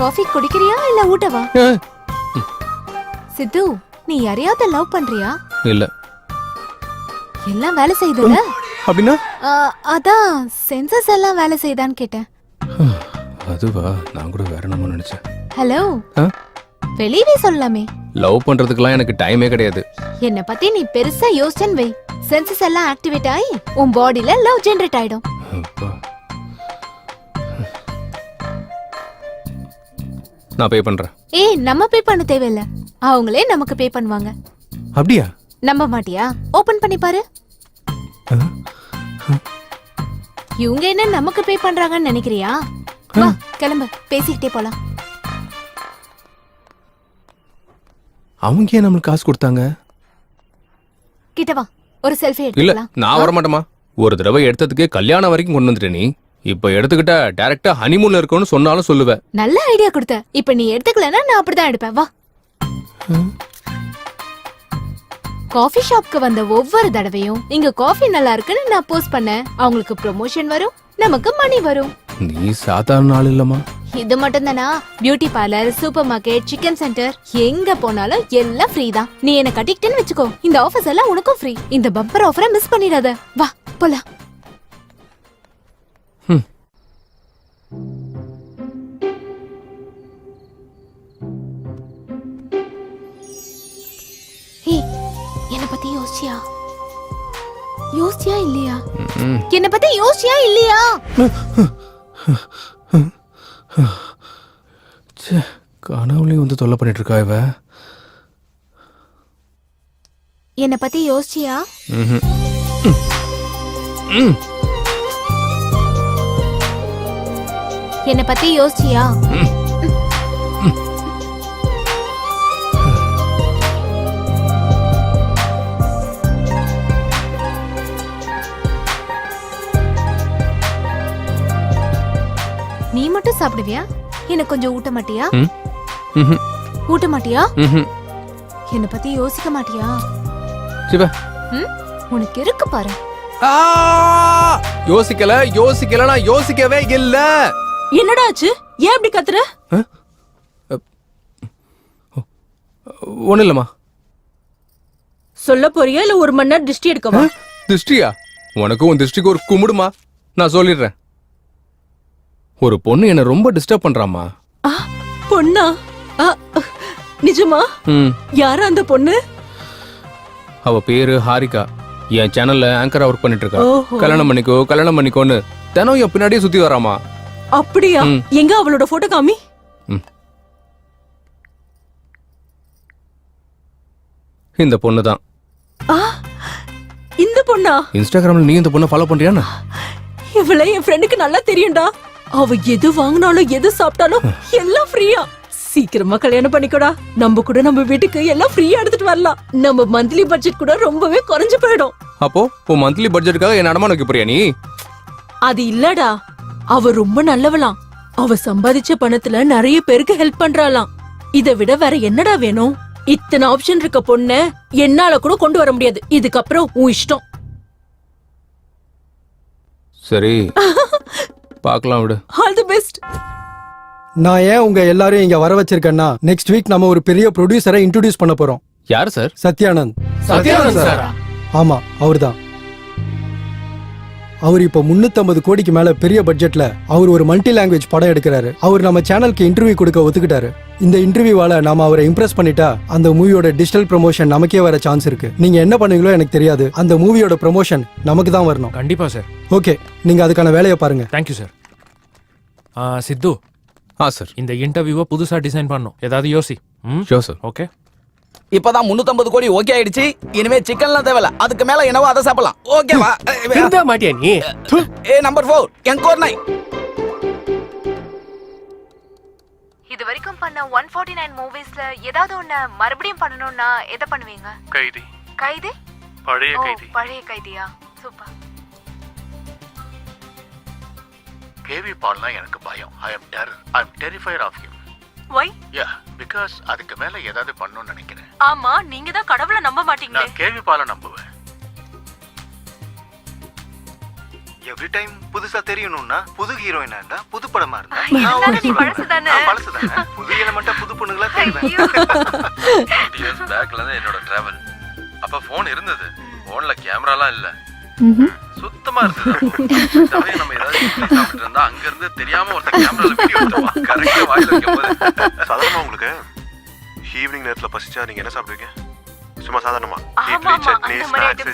காஃபி குடிக்கிறியா இல்ல ஊட்டவா? சித்து, நீ யாரையாவது லவ் பண்றியா? இல்ல. எல்லாம் வேலை செய்யுதுல? அப்படின்னா? அதான் சென்சஸ் எல்லாம் வேலை செய்தான்னு கேட்டேன். அதுவா, நான் கூட வேற நம்ம நினைச்சேன். ஹலோ, வெளியவே சொல்லலாமே. லவ் பண்றதுக்குலாம் எனக்கு டைமே கிடையாது. என்ன பத்தி நீ பெருசா யோசிச்சேன்னு வை, சென்சஸ் எல்லாம் ஆக்டிவேட் ஆகி உன் பாடியில லவ் ஜெனரேட் ஆயிடும். நான் பே பண்றேன். ஏய், நம்ம பே பண்ண தேவையில்ல, அவங்களே நமக்கு பே பண்ணுவாங்க. அப்படியா? நம்ப மாட்டியா? ஓபன் பண்ணி பாரு. இவங்க என்ன நமக்கு பே பண்றாங்கன்னு நினைக்கிறியா? வா கிளம்பு, பேசிக்கிட்டே போலாம். அவங்க ஏன் நம்மளுக்கு காசு கொடுத்தாங்க? கிட்ட வா, ஒரு செல்ஃபி இல்ல, எடுத்துக்கலாம். நான் வர மாட்டேமா. ஒரு தடவை எடுத்ததுக்கே கல்யாணம் வரைக்கும் கொண்டு வந்துட்ட நீ. இப்ப எடுத்துக்கிட்ட டைரக்டா ஹனிமூன்ல இருக்கணும்னு சொன்னாலும் சொல்லுவேன். நல்ல ஐடியா கொடுத்த. இப்ப நீ எடுத்துக்கலன்னா நான் அப்படிதான் எடுப்பேன். வா. காஃபி ஷாப்க்கு வந்த ஒவ்வொரு தடவையும் இங்க காஃபி நல்லா இருக்குன்னு நான் போஸ்ட் பண்ணேன். அவங்களுக்கு ப்ரமோஷன் வரும், நமக்கு மணி வரும். நீ சாதாரண ஆள் இல்லம்மா. இது மட்டும் தானா? Beauty parlour, super market, chicken centre, எங்க போனாலும் எல்லாம் ஃப்ரீ தான். நீ என்ன கட்டிக்கிட்டேன்னு வச்சுக்கோ, இந்த ஆஃபர்ஸ் எல்லாம் உனக்கும் ஃப்ரீ. இந்த பம்பர் ஆஃபரை மிஸ் பண்ணிடாத. வா போலாம். என்ன பத்தி யோசிச்சியா? யோசிச்சியா இல்லையா? என்ன பத்தி யோசிச்சியா இல்லையா? கனவுலயும் வந்து தொல்லை பண்ணிட்டு இருக்கா இவ. என்ன பத்தி யோசிச்சியா? என்ன பத்தி யோசிச்சியா? நீ மட்டும் சாப்பிடுவியா? எனக்கு கொஞ்சம் ஊட்ட மாட்டியா? ஊட்ட மாட்டியா? என்ன பத்தி யோசிக்க மாட்டியா? உனக்கு இருக்கு பாரு. யோசிக்கல நான் யோசிக்கவே இல்ல. என்னடா ஆச்சு? ஏன் இப்படி கத்துற? ஒண்ணு இல்லம்மா. சொல்ல போறியா இல்ல 1 மணி நேரம் திருஷ்டி எடுக்கவா? திருஷ்டியா? உனக்கு உன் திருஷ்டிக்கு ஒரு கும்பிடுமா, நான் சொல்லிடுறேன். ஒரு பொண்ணு என்ன ரொம்ப டிஸ்டர்ப் பண்றாமா. பொண்ணா? நிஜமா? யாரா அந்த பொண்ணு? அவ பேரு ஹாரிகா. என் சேனல்ல ஆங்கரா ஒர்க் பண்ணிட்டு இருக்கா. கல்யாணம் பண்ணிக்கோன்னு தினம் என் பின்னாடியே சுத்தி வராமா. அப்படியா? எங்க அவளோட போட்டோ காமி. இந்த பொண்ணு தான். இந்த பொண்ணா? இன்ஸ்டாகிராம்ல நீ இந்த பொண்ணை ஃபாலோ பண்றியா? இவளை என் ஃப்ரெண்டுக்கு நல்லா தெரியும்டா. அவ எது வாங்கினாலும் எது சாப்பிட்டாலும் எல்லாம் ஃப்ரீயா. சீக்கிரமா கல்யாணம் பண்ணிக்கோடா. நம்ம கூட நம்ம வீட்டுக்கு எல்லாம் ஃப்ரீயா எடுத்துட்டு வரலாம். நம்ம மந்த்லி பட்ஜெட் கூட ரொம்பவே குறைஞ்சு போயிடும். அப்போ உன் மந்த்லி பட்ஜெட்டுக்காக என்ன அடமான வைக்க போறியா நீ? அது இல்லடா, அவ ரொம்ப நல்லவளாம். அவ சம்பாதிச்ச பணத்துல நிறைய பேருக்கு ஹெல்ப் பண்றாளாம். இதை விட வேற என்னடா வேணும்? இத்தனை ஆப்ஷன் இருக்க பொண்ண என்னால கூட கொண்டு வர முடியாது. இதுக்கப்புறம் உன் இஷ்டம். சரி பார்க்கலாம் விடு. All the best. நான் ஏன் உங்க எல்லாரையும் இங்க வர வச்சிருக்கேன்னா, நெக்ஸ்ட் வீக் நம்ம ஒரு பெரிய ப்ரொடியூசரை இன்ட்ரோடியூஸ் பண்ண போறோம். யார் சார்? சத்யானந்த். சத்யானந்த் சாரா? ஆமா, அவர்தான். அவர் இப்ப 350 கோடிக்கு மேல பெரிய பட்ஜெட்ல அவர் ஒரு மல்டி லாங்குவேஜ் படம் எடுக்கிறாரு. அவர் நம்ம சேனலுக்கு இன்டர்வியூ கொடுக்க ஒத்துக்கிட்டாரு. இந்த இன்டர்வியூவால நாம அவரை இம்ப்ரெஸ் பண்ணிட்டா அந்த மூவியோட டிஜிட்டல் ப்ரமோஷன் நமக்கே வர சான்ஸ் இருக்கு. நீங்க என்ன பண்ணுவீங்களோ எனக்கு தெரியாது. அந்த மூவியோட ப்ரமோஷன் நமக்கு தான் வரணும். கண்டிப்பா சார். ஓகே, நீங்க அதுக்கான வேலையை பாருங்க. Thank you sir. சித்து, சார் இந்த இன்டர்வியூவை புதுசா டிசைன் பண்ணும். ஏதாவது யோசி. Sure sir. ஓகே. இப்பதான் 350 கோடி ஓகே ஆயிடுச்சு. இனிமே சிக்கன்லாம் தேவையில்ல. அதுக்கு மேல என்னவோ அதை சாப்பிடலாம். ஓகேவா? திருந்த மாட்டியா நீ? Number 4 Encore 9. இது வரைக்கும் பண்ண 149 மூவிஸ்ல ஏதாவது ஒண்ணு மறுபடியும் பண்ணனும்னா எதை பண்ணுவீங்க? கைதி. கைதி? பழைய கைதி. பழைய கைதியா? சூப்பர். கேவி பால்னா எனக்கு பயம். I am terrified of him. Why? Yeah, because அதுக்கு மேல ஏதாவது பண்ணணும்னு நினைக்கிறேன். ஆமா, நீங்க தான் கடவுளை நம்ப மாட்டீங்களே. நான் கேவி பாலை நம்புவேன். எவ்ரி டைம் புதுசா தெரியணும்னா புது ஹீரோயினா இருந்தா புது படமா இருந்தா பழசுதானே. புது எலமெண்டா புது பொண்ணுங்களா தெரியும். இயர்ஸ் பேக்ல தான் என்னோட டிராவல். அப்ப போன் இருந்தது. போன்ல கேமராலாம் இல்ல. சுத்தமா இருந்தது. நம்ம ஏதாவது சாப்பிட்டு இருந்தா அங்க இருந்து தெரியாம ஒருத்தர் கேமரால வீடியோ எடுத்துவான். கரெக்ட்டா வாயில வைக்கும்போது. சாதாரணமா உங்களுக்கு ஈவினிங் நேரத்துல பசிச்சா நீங்க என்ன சாப்பிடுவீங்க? சும்மா சாதாரணமா இட்லி, சட்னி,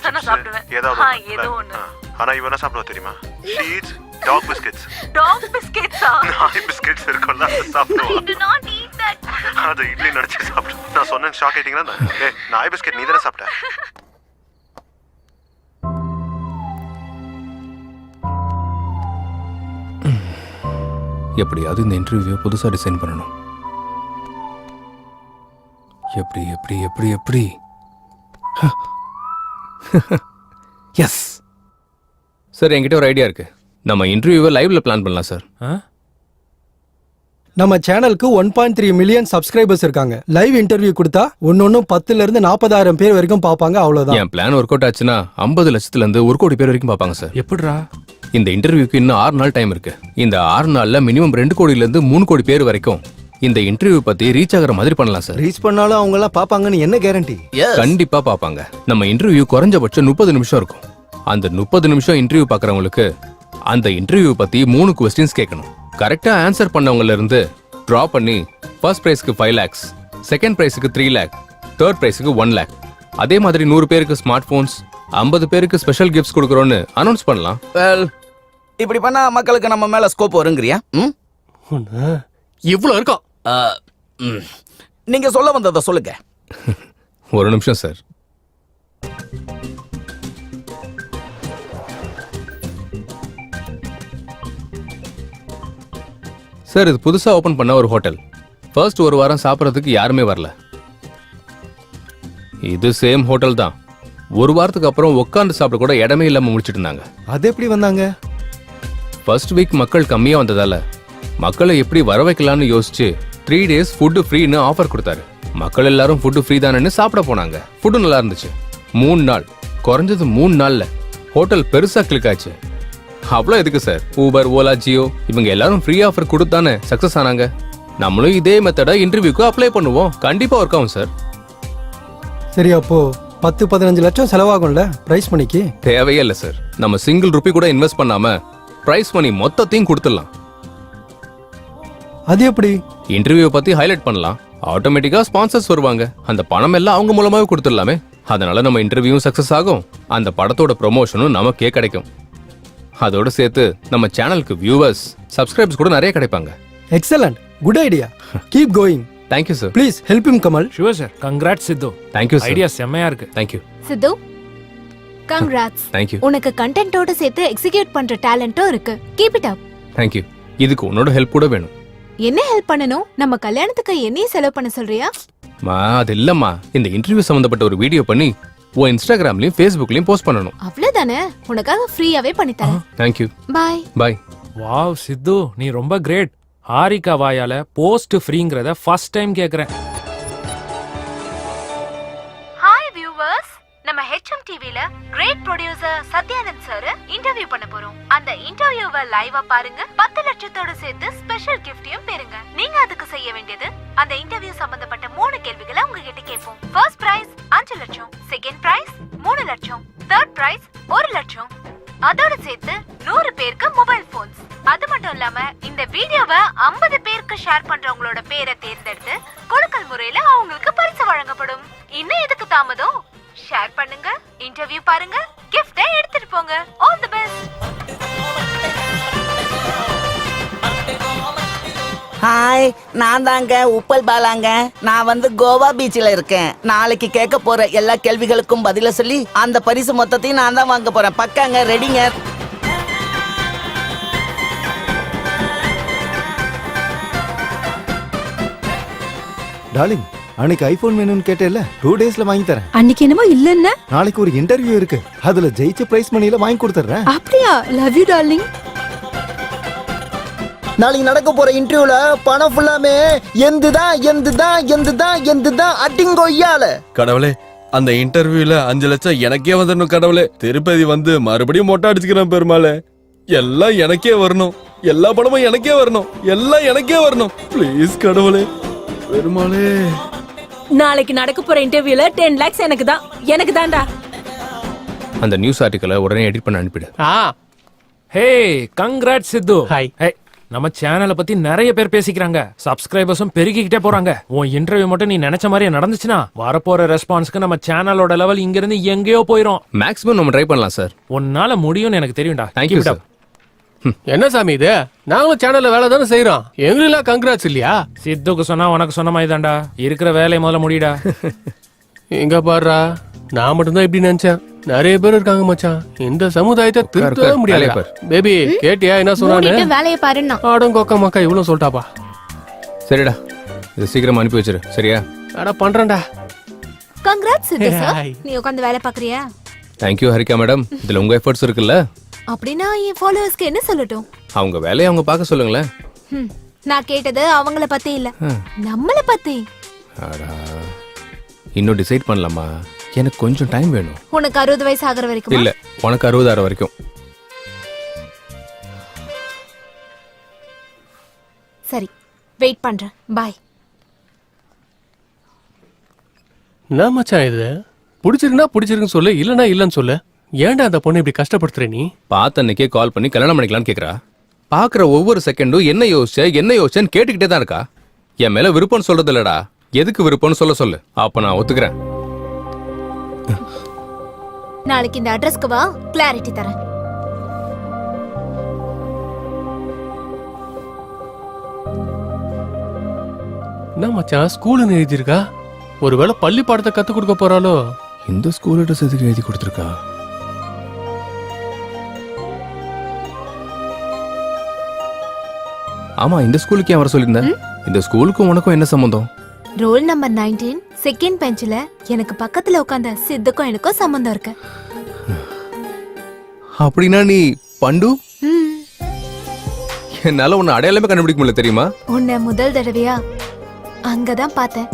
ஸ்நாக்ஸ் ஏதாவது ஒண்ணு. ஆனா இவ என்ன சாப்பிடுவா தெரியுமா? ஷீட்ஸ், டாக் பிஸ்கட்ஸ். டாக் பிஸ்கட்ஸா? நாய் பிஸ்கட்ஸ் இருக்கும்ல, அதை சாப்பிடுவா. அது இட்லி நடிச்சு சாப்பிடு. நான் சொன்னேன் ஷாக் ஆயிட்டீங்களா? நாய் பிஸ்கட் நீ தானே சாப்பிட்ட? எப்படியாவது இந்த இன்டர்வியூவை புதுசா டிசைன் பண்ணணும். எப்படி எப்படி எப்படி எப்படி எஸ் சார், என்கிட்ட ஒரு ஐடியா இருக்கு. நம்ம இன்டர்வியூவை லைவ்ல பிளான் பண்ணலாம் சார். நம்ம சேனலுக்கு 1.3 மில்லியன் சப்ஸ்கிரைபர்ஸ் இருக்காங்க. லைவ் இன்டர்வியூ கொடுத்தா ஒன்னொன்னும் 10,000 இருந்து 40,000 பேர் வரைக்கும் பாப்பாங்க. அவ்வளவுதான். என் பிளான் ஒர்க் அவுட் ஆச்சுன்னா 50 லட்சத்துல இருந்து 1 கோடி பேர் வரைக்கும் பாப்பாங்க சார். எப்படிடா? இந்த இன்டர்வியூக்கு இன்னும் 6 நாள் டைம் இருக்கு. இந்த 6 நாள்ல மினிமம் 2 கோடியில இருந்து 3 கோடி பேர் வரைக்கும் இந்த இன்டர்வியூ பத்தி ரீச் ஆகிற மாதிரி பண்ணலாம் சார். ரீச் பண்ணாலும் அவங்க எல்லாம் பாப்பாங்கன்னு என்ன கேரண்டி? கண்டிப்பா பாப்பாங்க. நம்ம இன்டர்வியூ குறைஞ்சபட்சம் 30 நிமிஷம் இருக்கும். அந்த 30 நிமிஷம் இன்டர்வியூ பாக்குறவங்களுக்கு அந்த இன்டர்வியூ பத்தி 3 கொஸ்டின்ஸ் கேட்கணும். கரெக்டா ஆன்சர் பண்ணவங்கள இருந்து டிரா பண்ணி ஃபர்ஸ்ட் பிரைஸ்க்கு 5 lakhs, செகண்ட் பிரைஸ்க்கு 3 lakh, தேர்ட் பிரைஸ்க்கு 1 lakh. அதே மாதிரி 100 பேருக்கு ஸ்மார்ட் போன்ஸ், 50 பேருக்கு ஸ்பெஷல் கிஃப்ட்ஸ் கொடுக்கறோம்னு அனௌன்ஸ் பண்ணலாம். வெல், இப்படி பண்ணா மக்களுக்கு நம்ம மேல ஸ்கோப் வருங்கறியா? இவ்ளோ இருக்கும். நீங்க சொல்ல வந்ததை சொல்லுங்க. ஒரு நிமிஷம் சார். சார், இது புதுசா ஓபன் பண்ண ஒரு ஹோட்டல். ஃபர்ஸ்ட் ஒரு வாரம் சாப்பிட்றதுக்கு யாருமே வரல. இது சேம் ஹோட்டல் தான். ஒரு வாரத்துக்கு அப்புறம் உட்காந்து சாப்பிட கூட இடமே இல்லாம முடிச்சிட்டு இருந்தாங்க. அது எப்படி வந்தாங்க? ஃபர்ஸ்ட் வீக் மக்கள் கம்மியா வந்ததால மக்களை எப்படி வர வைக்கலாம்னு யோசிச்சு 3 days ஃபுட் ஃப்ரீன்னு ஆஃபர் கொடுத்தாரு. மக்கள் எல்லாரும் ஃபுட் ஃப்ரீ தானேன்னு சாப்பிட போனாங்க. ஃபுட்டு நல்லா இருந்துச்சு. 3 நாள், குறைஞ்சது 3 நாள்ல ஹோட்டல் பெருசா கிளிக் ஆச்சு. அவ்வளோ எதுக்கு சார்? ஊபர், ஓலா, ஜியோ இவங்க எல்லாரும் ஃப்ரீ ஆஃபர் கொடுத்தானே சக்சஸ் ஆனாங்க. நம்மளும் இதே மெத்தடை இன்டர்வியூக்கு அப்ளை பண்ணுவோம். கண்டிப்பா ஒர்க் ஆகும் சார். சரி, அப்போ 10-15 லட்சம் செலவாகும்ல பிரைஸ் மணிக்கு? தேவையே இல்லை சார். நம்ம சிங்கிள் ரூபி கூட இன்வெஸ்ட் பண்ணாம பிரைஸ் மணி மொத்தத்தையும் கொடுத்துடலாம். அது எப்படி? இன்டர்வியூ பத்தி ஹைலைட் பண்ணலாம். ஆட்டோமேட்டிக்கா ஸ்பான்சர்ஸ் வருவாங்க. அந்த பணம் எல்லாம் அவங்க மூலமாவே கொடுத்துடலாமே. அதனால நம்ம இன்டர்வியூவும் சக்சஸ் ஆகும். அந்த படத்தோட ப்ரொமோஷனும் நமக்கே கிடைக்கும். அதோட சேர்த்து நம்ம சேனலுக்கு வியூவர்ஸ், சப்ஸ்கிரைபர்ஸ் கூட நிறைய கிடைப்பாங்க. Excellent, good idea. Keep going. Thank you sir. Please help him Kamal. Sure sir. Congrats Siddhu. Thank you sir. Idea செம்மையா இருக்கு. தேங்க்யூ. சித்து, கங்க்ராட்ஸ். தேங்க்யூ. உனக்கு கண்டென்ட்டோட சேர்த்து எக்ஸிக்யூட் பண்ற டேலண்ட்டும் இருக்கு. Keep it up. தேங்க்யூ. இதுக்கு உன்னோட ஹெல்ப் கூட வேணும். என்ன ஹெல்ப் பண்ணணும்? நம்ம கல்யாணத்துக்கு என்னையும் செலவு பண்ண சொல்றியா? மா அது இல்லம்மா, இந்த இன்டர்வியூ சம்பந்தப்பட்ட ஒரு வீடியோ பண்ணி உன் இன்ஸ்டாகிராம்லயும் ஃபேஸ்புக்லயும் போஸ்ட் பண்ணணும். அவ்வளவுதானே, உனக்காக ஃப்ரீயாவே பண்ணி தரேன். தேங்க்யூ. பாய். பாய். வாவ் சித்து, நீ ரொம்ப கிரேட். ஹாரிகா வாயால போஸ்ட் ஃப்ரீங்கிறத ஃபர்ஸ்ட் டைம் கேக்குறேன். ஹாய் வியூவர்ஸ், நம்ம HM டிவில great producer Sathyanand sir interview பண்ண போறோம். அந்த இன்டர்வியூவை லைவா பாருங்க. 10 லட்சத்தோட சேர்த்து ஸ்பெஷல் கிஃப்டையும் பெறுங்க. நீங்க அதுக்கு செய்ய வேண்டியது, அந்த இன்டர்வியூ சம்பந்தப்பட்ட 3 கேள்விகளை உங்ககிட்ட கேட்போம். ஃபர்ஸ்ட் பிரைஸ் 5 லட்சம், செகண்ட் பிரைஸ் 3 லட்சம், தேர்ட் பிரைஸ் 1 லட்சம். அதோட சேர்த்து 100 பேருக்கு மொபைல் போன்ஸ். அது மட்டும் இல்லாம இந்த வீடியோவை 50 பேருக்கு ஷேர் பண்றவங்களோட பேரை தேர்ந்தெடுத்து கொடுக்கல் முறையில அவங்களுக்கு பரிசு வழங்கப்படும். இன்னும் எதுக்கு தாமதம்? ஷேர் பண்ணுங்க, இன்டர்வியூ பாருங்க, கிஃப்டை எடுத்துட்டு போங்க. All the best. ஹாய், நான் தாங்க உப்பல் பாலாங்க. நான் வந்து கோவா பீச்சில் இருக்கேன். நாளைக்கு கேட்க போற எல்லா கேள்விகளுக்கும் பதில சொல்லி அந்த பரிசு மொத்தத்தையும் நான் தான் வாங்க போறேன். பக்காங்க, ரெடிங்க. டார்லிங், அன்னைக்கு ஐபோன் வேணும்னு கேட்டேல்ல, 2 டேஸ்ல வாங்கி தரேன். அன்னைக்கு என்னமோ இல்லன்னா? நாளைக்கு ஒரு இன்டர்வியூ இருக்கு, அதுல ஜெயிச்ச பிரைஸ் மணியில வாங்கி கொடுத்துறேன். அப்படியா? Love you darling. நாளைக்கு நடக்க போற இன்டர்வியூல பணம் ஃபுல்லாமே எந்துதான் அட்டிங்கொய்யால. கடவுளே, அந்த இன்டர்வியூல 5 லட்சம் எனக்கே வந்துடணும் கடவுளே. திருப்பதி வந்து மறுபடியும் மொட்டை அடிச்சுக்கிறேன் பெருமாளே. எல்லாம் எனக்கே வரணும், எல்லா பணமும் எனக்கே வரணும், எல்லாம் எனக்கே வரணும். ப்ளீஸ் கடவுளே, பெருமாளே. நாளைக்கு நடக்க போற இன்டர்வியூல 10 lakhs எனக்கு தான்டா. அந்த நியூஸ் ஆர்டிக்கலை உடனே எடிட் பண்ண அனுப்பிடு. ஹே, கங்க்ராட்ஸ் சித்து. ஹாய். ஹே, நம்ம சேனலை பத்தி நிறைய பேர் பேசிக்கிறாங்க. சப்ஸ்கிரைபர்ஸும் பெருகிக்கிட்டே போறாங்க. உன் இன்டர்வியூ மட்டும் நீ நினைச்ச மாதிரியே நடந்துச்சுன்னா வரப்போற ரெஸ்பான்ஸ்க்கு நம்ம சேனலோட லெவல் இங்க இருந்து எங்கேயோ போயிரும். மேக்ஸிமம் நம்ம ட்ரை பண்ணலாம் சார். உன்னால முடியும்னு எனக்கு தெரியும்டா. Thank you sir. என்ன சாமி இது? நாங்களும் சேனல்ல வேலை தானே செய்யறோம், எங்களுக்கெல்லாம் கங்க்ராட்ஸ் இல்லையா? சித்துக்கு சொன்னா உனக்கு சொன்ன மாதிரி தான்டா. இருக்கிற வேலையை முதல்ல முடிடா. எங்க பாடுறா, நான் மட்டும்தான் இப்படி நினைச்சேன். நிறைய பேர் இருக்காங்க மச்சான். இந்த சமுதாயத்தை திருத்தவே முடியாது. பேபி கேட்டியா என்ன சொன்னானு? வேலையை பாருன்னா ஆடங்கொக்க மக்கா இவ்வளவு சொல்லிட்டாப்பா. சரிடா, இது சீக்கிரம் அனுப்பி வச்சிரு. சரியா? அட பண்றேன்டா. கங்க்ராட்ஸ் சித்து சார். நீ உட்கார்ந்து வேலை பாக்குறியா? Thank you Harika madam. இதுல உங்க எஃபர்ட்ஸ் இருக்குல்ல. அப்படின்னா என் ஃபாலோவர்ஸ்க்கு என்ன சொல்லட்டும்? அவங்க வேலையை அவங்க பார்க்க சொல்லுங்களேன். நான் கேட்டது அவங்கள பத்தி இல்ல, நம்மள பத்தி. இன்னும் டிசைட் பண்ணலாமா? எனக்கு கொஞ்சம் டைம் வேணும். உனக்கு 60 வயசு ஆகுற வரைக்கும்? இல்ல, உனக்கு 60 வரைக்கும். சரி, வெயிட் பண்றேன். பாய். என்ன மச்சான் இது? பிடிச்சிருந்தா பிடிச்சிருக்குன்னு சொல்லு, இல்லனா இல்லன்னு சொல்லு. ஏன்டா அந்த பொண்ணு இப்படி கஷ்டப்படுத்துற நீ? பார்த்த அன்னைக்கே கால் பண்ணி கல்யாணம் பண்ணிக்கலாம்னு கேக்குறா. பாக்குற ஒவ்வொரு செகண்டும் என்ன யோசிச்சேன்னு கேட்டுக்கிட்டே தான் இருக்கா. என் மேல விருப்பம் சொல்றது இல்லடா, எதுக்கு விருப்பம்னு சொல்லு. அப்ப நான் ஒத்துக்கிறேன். நாளைக்கு இந்த அட்ரஸ்க்கு வா, கிளாரிட்டி தரேன். என்ன மச்சான் ஸ்கூல்னு எழுதியிருக்கா? ஒருவேளை பள்ளி பாடத்தை கத்து கொடுக்க போறாளோ? இந்த ஸ்கூல் அட்ரஸ் எதுக்கு எழுதி கொடுத்துருக்கா? ஆமா, இந்த ஸ்கூலுக்கு ஏன் வர சொல்லியிருந்தேன்? இந்த ஸ்கூலுக்கும் உனக்கும் என்ன சம்பந்தம்? ரோல் நம்பர் 19 செகண்ட் பெஞ்சில எனக்கு பக்கத்துல உட்கார்ந்த சித்துக்கும் எனக்கும் சம்பந்தம் இருக்கு. அப்படின்னா நீ பண்டு? என்னால உன்னை அடையாளமே கண்டுபிடிக்க முடியல தெரியுமா? உன்னை முதல் தடவையா அங்கதான் பார்த்தேன்.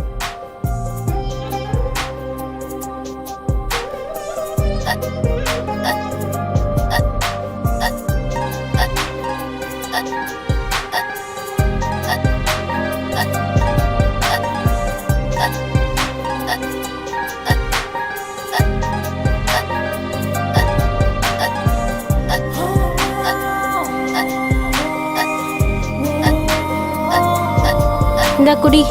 இந்த குடி.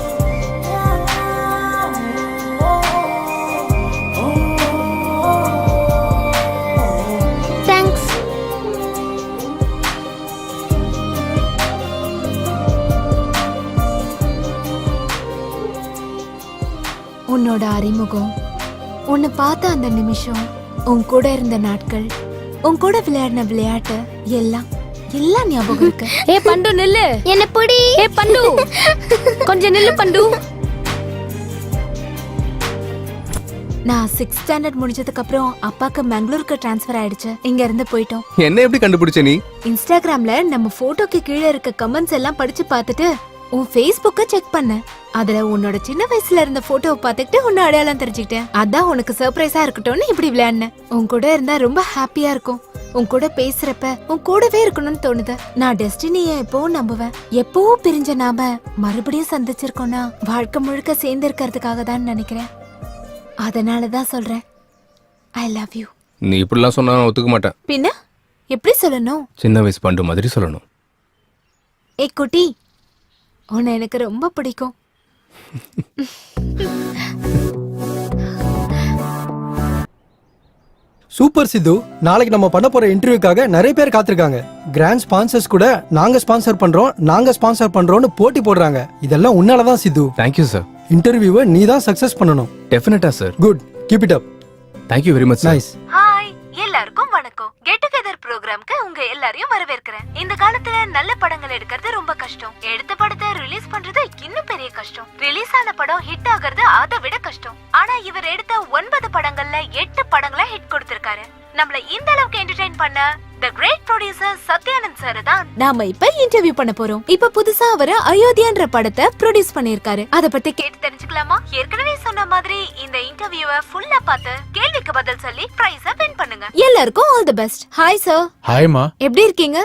தேங்க்ஸ். உன்னோட அறிமுகம், உன்னை பார்த்த அந்த நிமிஷம், உன் கூட இருந்த நாட்கள், உன் கூட விளையாடின விளையாட்டு எல்லாம் எல்லாம் ஞாபகம் இருக்கு. ஏ பண்டு நில்லு. என்ன புடி. ஏ பண்டு கொஞ்சம் நில்லு பண்டு. நான் 6th ஸ்டாண்டர்ட் முடிஞ்சதுக்கு அப்புறம் அப்பாக்கு பெங்களூருக்கு ட்ரான்ஸ்ஃபர் ஆயிடுச்சு. இங்க இருந்து போயிட்டோம். என்ன எப்படி கண்டுபிடிச்ச நீ? இன்ஸ்டாகிராம்ல நம்ம போட்டோக்கு கீழே இருக்க கமெண்ட்ஸ் எல்லாம் படிச்சு பார்த்துட்டு உன் Facebook'ை செக் பண்ணேன். அதுல உன்னோட சின்ன வயசுல இருந்த போட்டோவை பார்த்துட்டு உன்ன அடையாளம் தெரிஞ்சுக்கிட்டேன். அதான் உனக்கு சர்ப்ரைஸா இருக்கட்டும்னு இப்படி விளையாடினேன். உன் கூட இருந்தா ரொம்ப ஹாப்பியா இருக்கும். உன் கூட பேசுறப்ப உன் கூடவே இருக்கணும்னு தோணுது. நான் டெஸ்டினிய எப்பவும் நம்புவேன். எப்பவும் பிரிஞ்ச நாம மறுபடியும் சந்திச்சிருக்கோம்னா வாழ்க்கை முழுக்க சேர்ந்து இருக்கிறதுக்காக தான் நினைக்கிறேன். அதனாலதான் சொல்றேன் ஐ லவ் யூ. நீ இப்படிலாம் சொன்னா நான் ஒத்துக்க மாட்டேன். பின்ன எப்படி சொல்லணும்? சின்ன வயசு பண்டு மாதிரி சொல்லணும். ஏ குட்டி, உன்னை எனக்கு ரொம்ப பிடிக்கும். சூப்பர் சித்து, நாளைக்கு நம்ம பண்ண போற இன்டர்வியூக்காக நிறைய பேர் காத்திருக்காங்க. கிராண்ட் ஸ்பான்சர்ஸ் கூட நாங்க ஸ்பான்சர் பண்றோம்னு போட்டி போடுறாங்க. இதெல்லாம் உன்னாலதான் சித்து. Thank you sir. இன்டர்வியூவை நீ தான் சக்சஸ் பண்ணணும். டெஃபினட்டா sir. Good, keep it up. Thank you very much. Nice. Hi எல்லாருக்கும் வணக்கம். கெட் டுகெதர் ப்ரோக்ராம்க்கு உங்க எல்லாரையும் வரவேற்கிறேன். இந்த காலத்துல நல்ல படங்கள் எடுக்கிறது ரொம்ப கஷ்டம். எடுத்த படத்தை ரிலீஸ் பண்றது இன்னும் பெரிய கஷ்டம். ரிலீஸ் ஆன படம் ஹிட் ஆகிறது அதை விட கஷ்டம். ஆனா இவர் எடுத்த 9 படங்கள்ல 8 படங்களை ஹிட் கொடுத்திருக்காரு. நம்மள இந்த அளவுக்கு என்டர்டெயின் பண்ண the great producer Satyanand sir தான் நாம இப்ப இன்டர்வியூ பண்ண போறோம். இப்ப புதுசா அவர் அயோத்தியான்ற படத்தை ப்ரொடியூஸ் பண்ணிருக்காரு. அத பத்தி கேட்டு தெரிஞ்சுக்கலாமா? ஏற்கனவே சொன்ன மாதிரி இந்த இன்டர்வியூவை ஃபுல்லா பார்த்து கேள்விக்கு பதில் சொல்லி பிரைஸ வின் பண்ணுங்க. எல்லாருக்கும் all the best. Hi sir. ஹாய்மா. எப்படி இருக்கீங்க?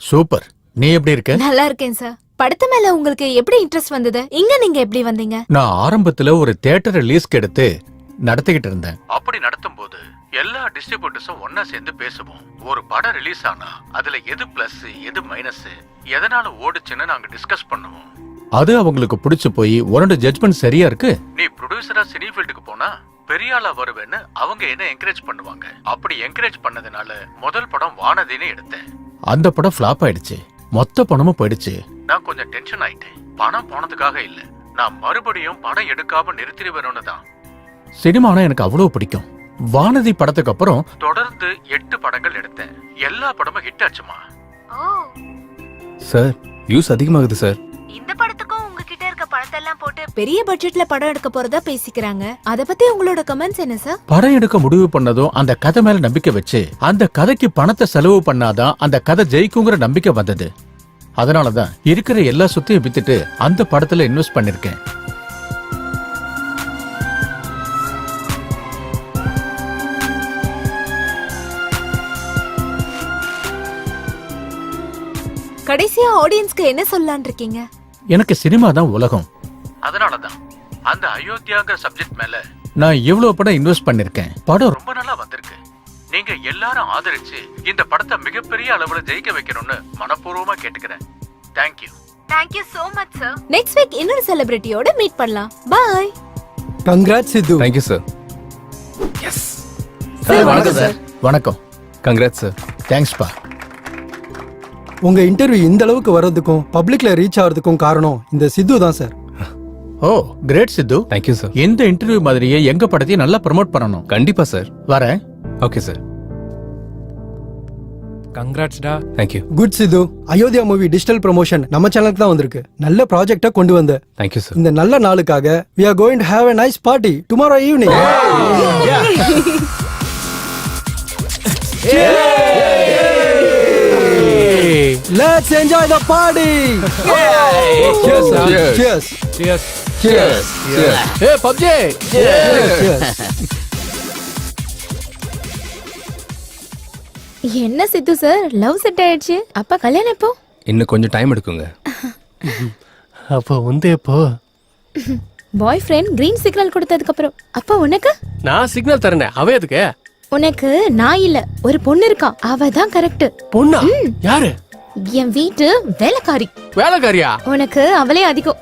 சூப்பர். நீ எப்படி இருக்க? நல்லா இருக்கேன் சார். படத்து மேல உங்களுக்கு எப்படி இன்ட்ரெஸ்ட் வந்தது? இங்க நீங்க எப்படி வந்தீங்க? நான் ஆரம்பத்துல ஒரு தியேட்டர் ரிலீஸ்க்கு எடுத்து நடத்திக்கிட்டு இருந்தேன். அப்படி நடத்தும் போது எல்லா டிஸ்ட்ரிபியூட்டர்ஸும் ஒன்னா சேர்ந்து பேசுவோம். ஒரு படம் ரிலீஸ் ஆனா அதுல எது பிளஸ் எது மைனஸ், எதனால ஓடுச்சுன்னு நாங்க டிஸ்கஸ் பண்ணுவோம். அது அவங்களுக்கு பிடிச்சு போய் உன்னோட ஜட்ஜ்மெண்ட் சரியா இருக்கு, நீ ப்ரொடியூசரா சினி ஃபீல்டுக்கு போனா பெரிய ஆளா வருவேன்னு அவங்க என்ன என்கரேஜ் பண்ணுவாங்க. அப்படி என்கரேஜ் பண்ணதுனால முதல் படம் வானதின்னு எடுத்தேன். அந்த படம் ஃபிளாப் ஆயிடுச்சு. மொத்த பணமும் போயிடுச்சு. நான் கொஞ்சம் டென்ஷன் ஆயிட்டேன். பணம் போனதுக்காக இல்ல, நான் மறுபடியும் படம் எடுக்காம நிறுத்திடுவேன்னு தான். சினிமானா எனக்கு அவ்வளவு பிடிக்கும். வானதி படத்துக்கு அப்புறம் தொடர்ந்து 8 படங்கள் எடுத்தேன். எல்லா படமும் ஹிட் ஆச்சுமா. சார் வியூஸ் அதிகமாகுது சார். இந்த படத்துக்கும் உங்ககிட்ட இருக்க படத்தெல்லாம் போட்டு பெரிய பட்ஜெட்ல படம் எடுக்க போறதா பேசிக்கிறாங்க. அத பத்தி உங்களோட கமெண்ட்ஸ் என்ன சார்? படம் எடுக்க முடிவு பண்ணதும் அந்த கதை மேல நம்பிக்கை வச்சு அந்த கதைக்கு பணத்தை செலவு பண்ணாதான் அந்த கதை ஜெயிக்குங்கிற நம்பிக்கை வந்தது. அதனாலதான் இருக்கிற எல்லா சொத்தையும் வித்துட்டு அந்த படத்துல இன்வெஸ்ட் பண்ணிருக்கேன். கடைசியா ஆடியன்ஸ்க்கு என்ன சொல்லலாம்னு இருக்கீங்க? எனக்கு சினிமா தான் உலகம். அதனாலதான் அந்த அயோத்தியாங்கிற சப்ஜெக்ட் மேல நான் இவ்வளவு படம் இன்வெஸ்ட் பண்ணிருக்கேன். படம் ரொம்ப நல்லா வந்திருக்கு. நீங்க எல்லாரும் ஆதரிச்சு இந்த படத்தை மிகப்பெரிய அளவுல ஜெயிக்க வைக்கணும்னு மனப்பூர்வமா கேட்டுக்கிறேன். Thank you. Thank you so much sir. Next week இன்னொரு செலிபிரிட்டியோட மீட் பண்ணலாம். Bye. Congrats Siddhu. Thank you sir. Yes. வணக்கம் சார். வணக்கம். Congrats sir. தேங்க்ஸ் பா. உங்க இன்டர்வியூ இந்த அளவுக்கு வர்றதுக்கும் பப்ளிக்ல ரீச் ஆகிறதுக்கும் காரணம் இந்த சித்து தான் sir. Oh great Sidhu. Thank you sir. இந்த இன்டர்வியூ மாதிரியே எங்க படத்தையும் நல்லா ப்ரோமோட் பண்ணணும். கண்டிப்பா சார். வரேன். Okay sir. கங்க்ராட்ஸ் டா. Thank you. Good Sidhu. Ayodhya movie digital promotion நம்ம சேனலுக்கு தான் வந்திருக்கு. நல்ல ப்ராஜெக்ட்டை கொண்டு வந்த. Thank you sir. இந்த நல்ல நாளுக்காக we are going to have a nice party tomorrow evening. Let's enjoy the party. Cheers. Cheers. Cheers. Cheers. Hey PUBG. Cheers. என்ன சித்து சார், லவ் செட் ஆயிடுச்சு. அப்ப கல்யாணம் எப்போ? இன்னும் கொஞ்சம் டைம் எடுக்குங்க. அப்போ வந்து எப்போ? பாய் ஃப்ரெண்ட் கிரீன் சிக்னல் கொடுத்ததுக்கு அப்புறம். அப்ப உனக்கு? நான் சிக்னல் தரனே, அவ எதுக்கு? உனக்கு நான் இல்ல, ஒரு பொண்ணு இருக்கா, அவ தான் கரெக்ட். பொண்ணா? யாரு? என் வீட்டு வேலைக்காரி. வேலைக்காரியா? உனக்கு அவளே அதிகம்.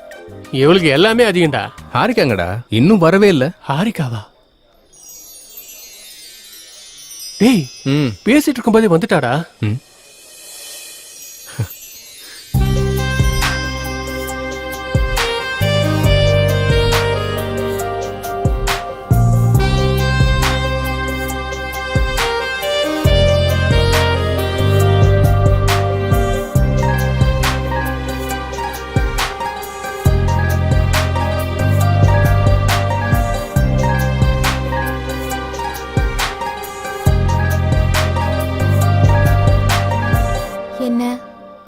இவளுக்கு எல்லாமே அதிகம்டா. ஹாரிக்காங்கடா, இன்னும் வரவே இல்ல. ஹாரிக்காவா? டேய், பேசிட்டு இருக்கும்போதே வந்துட்டாடா.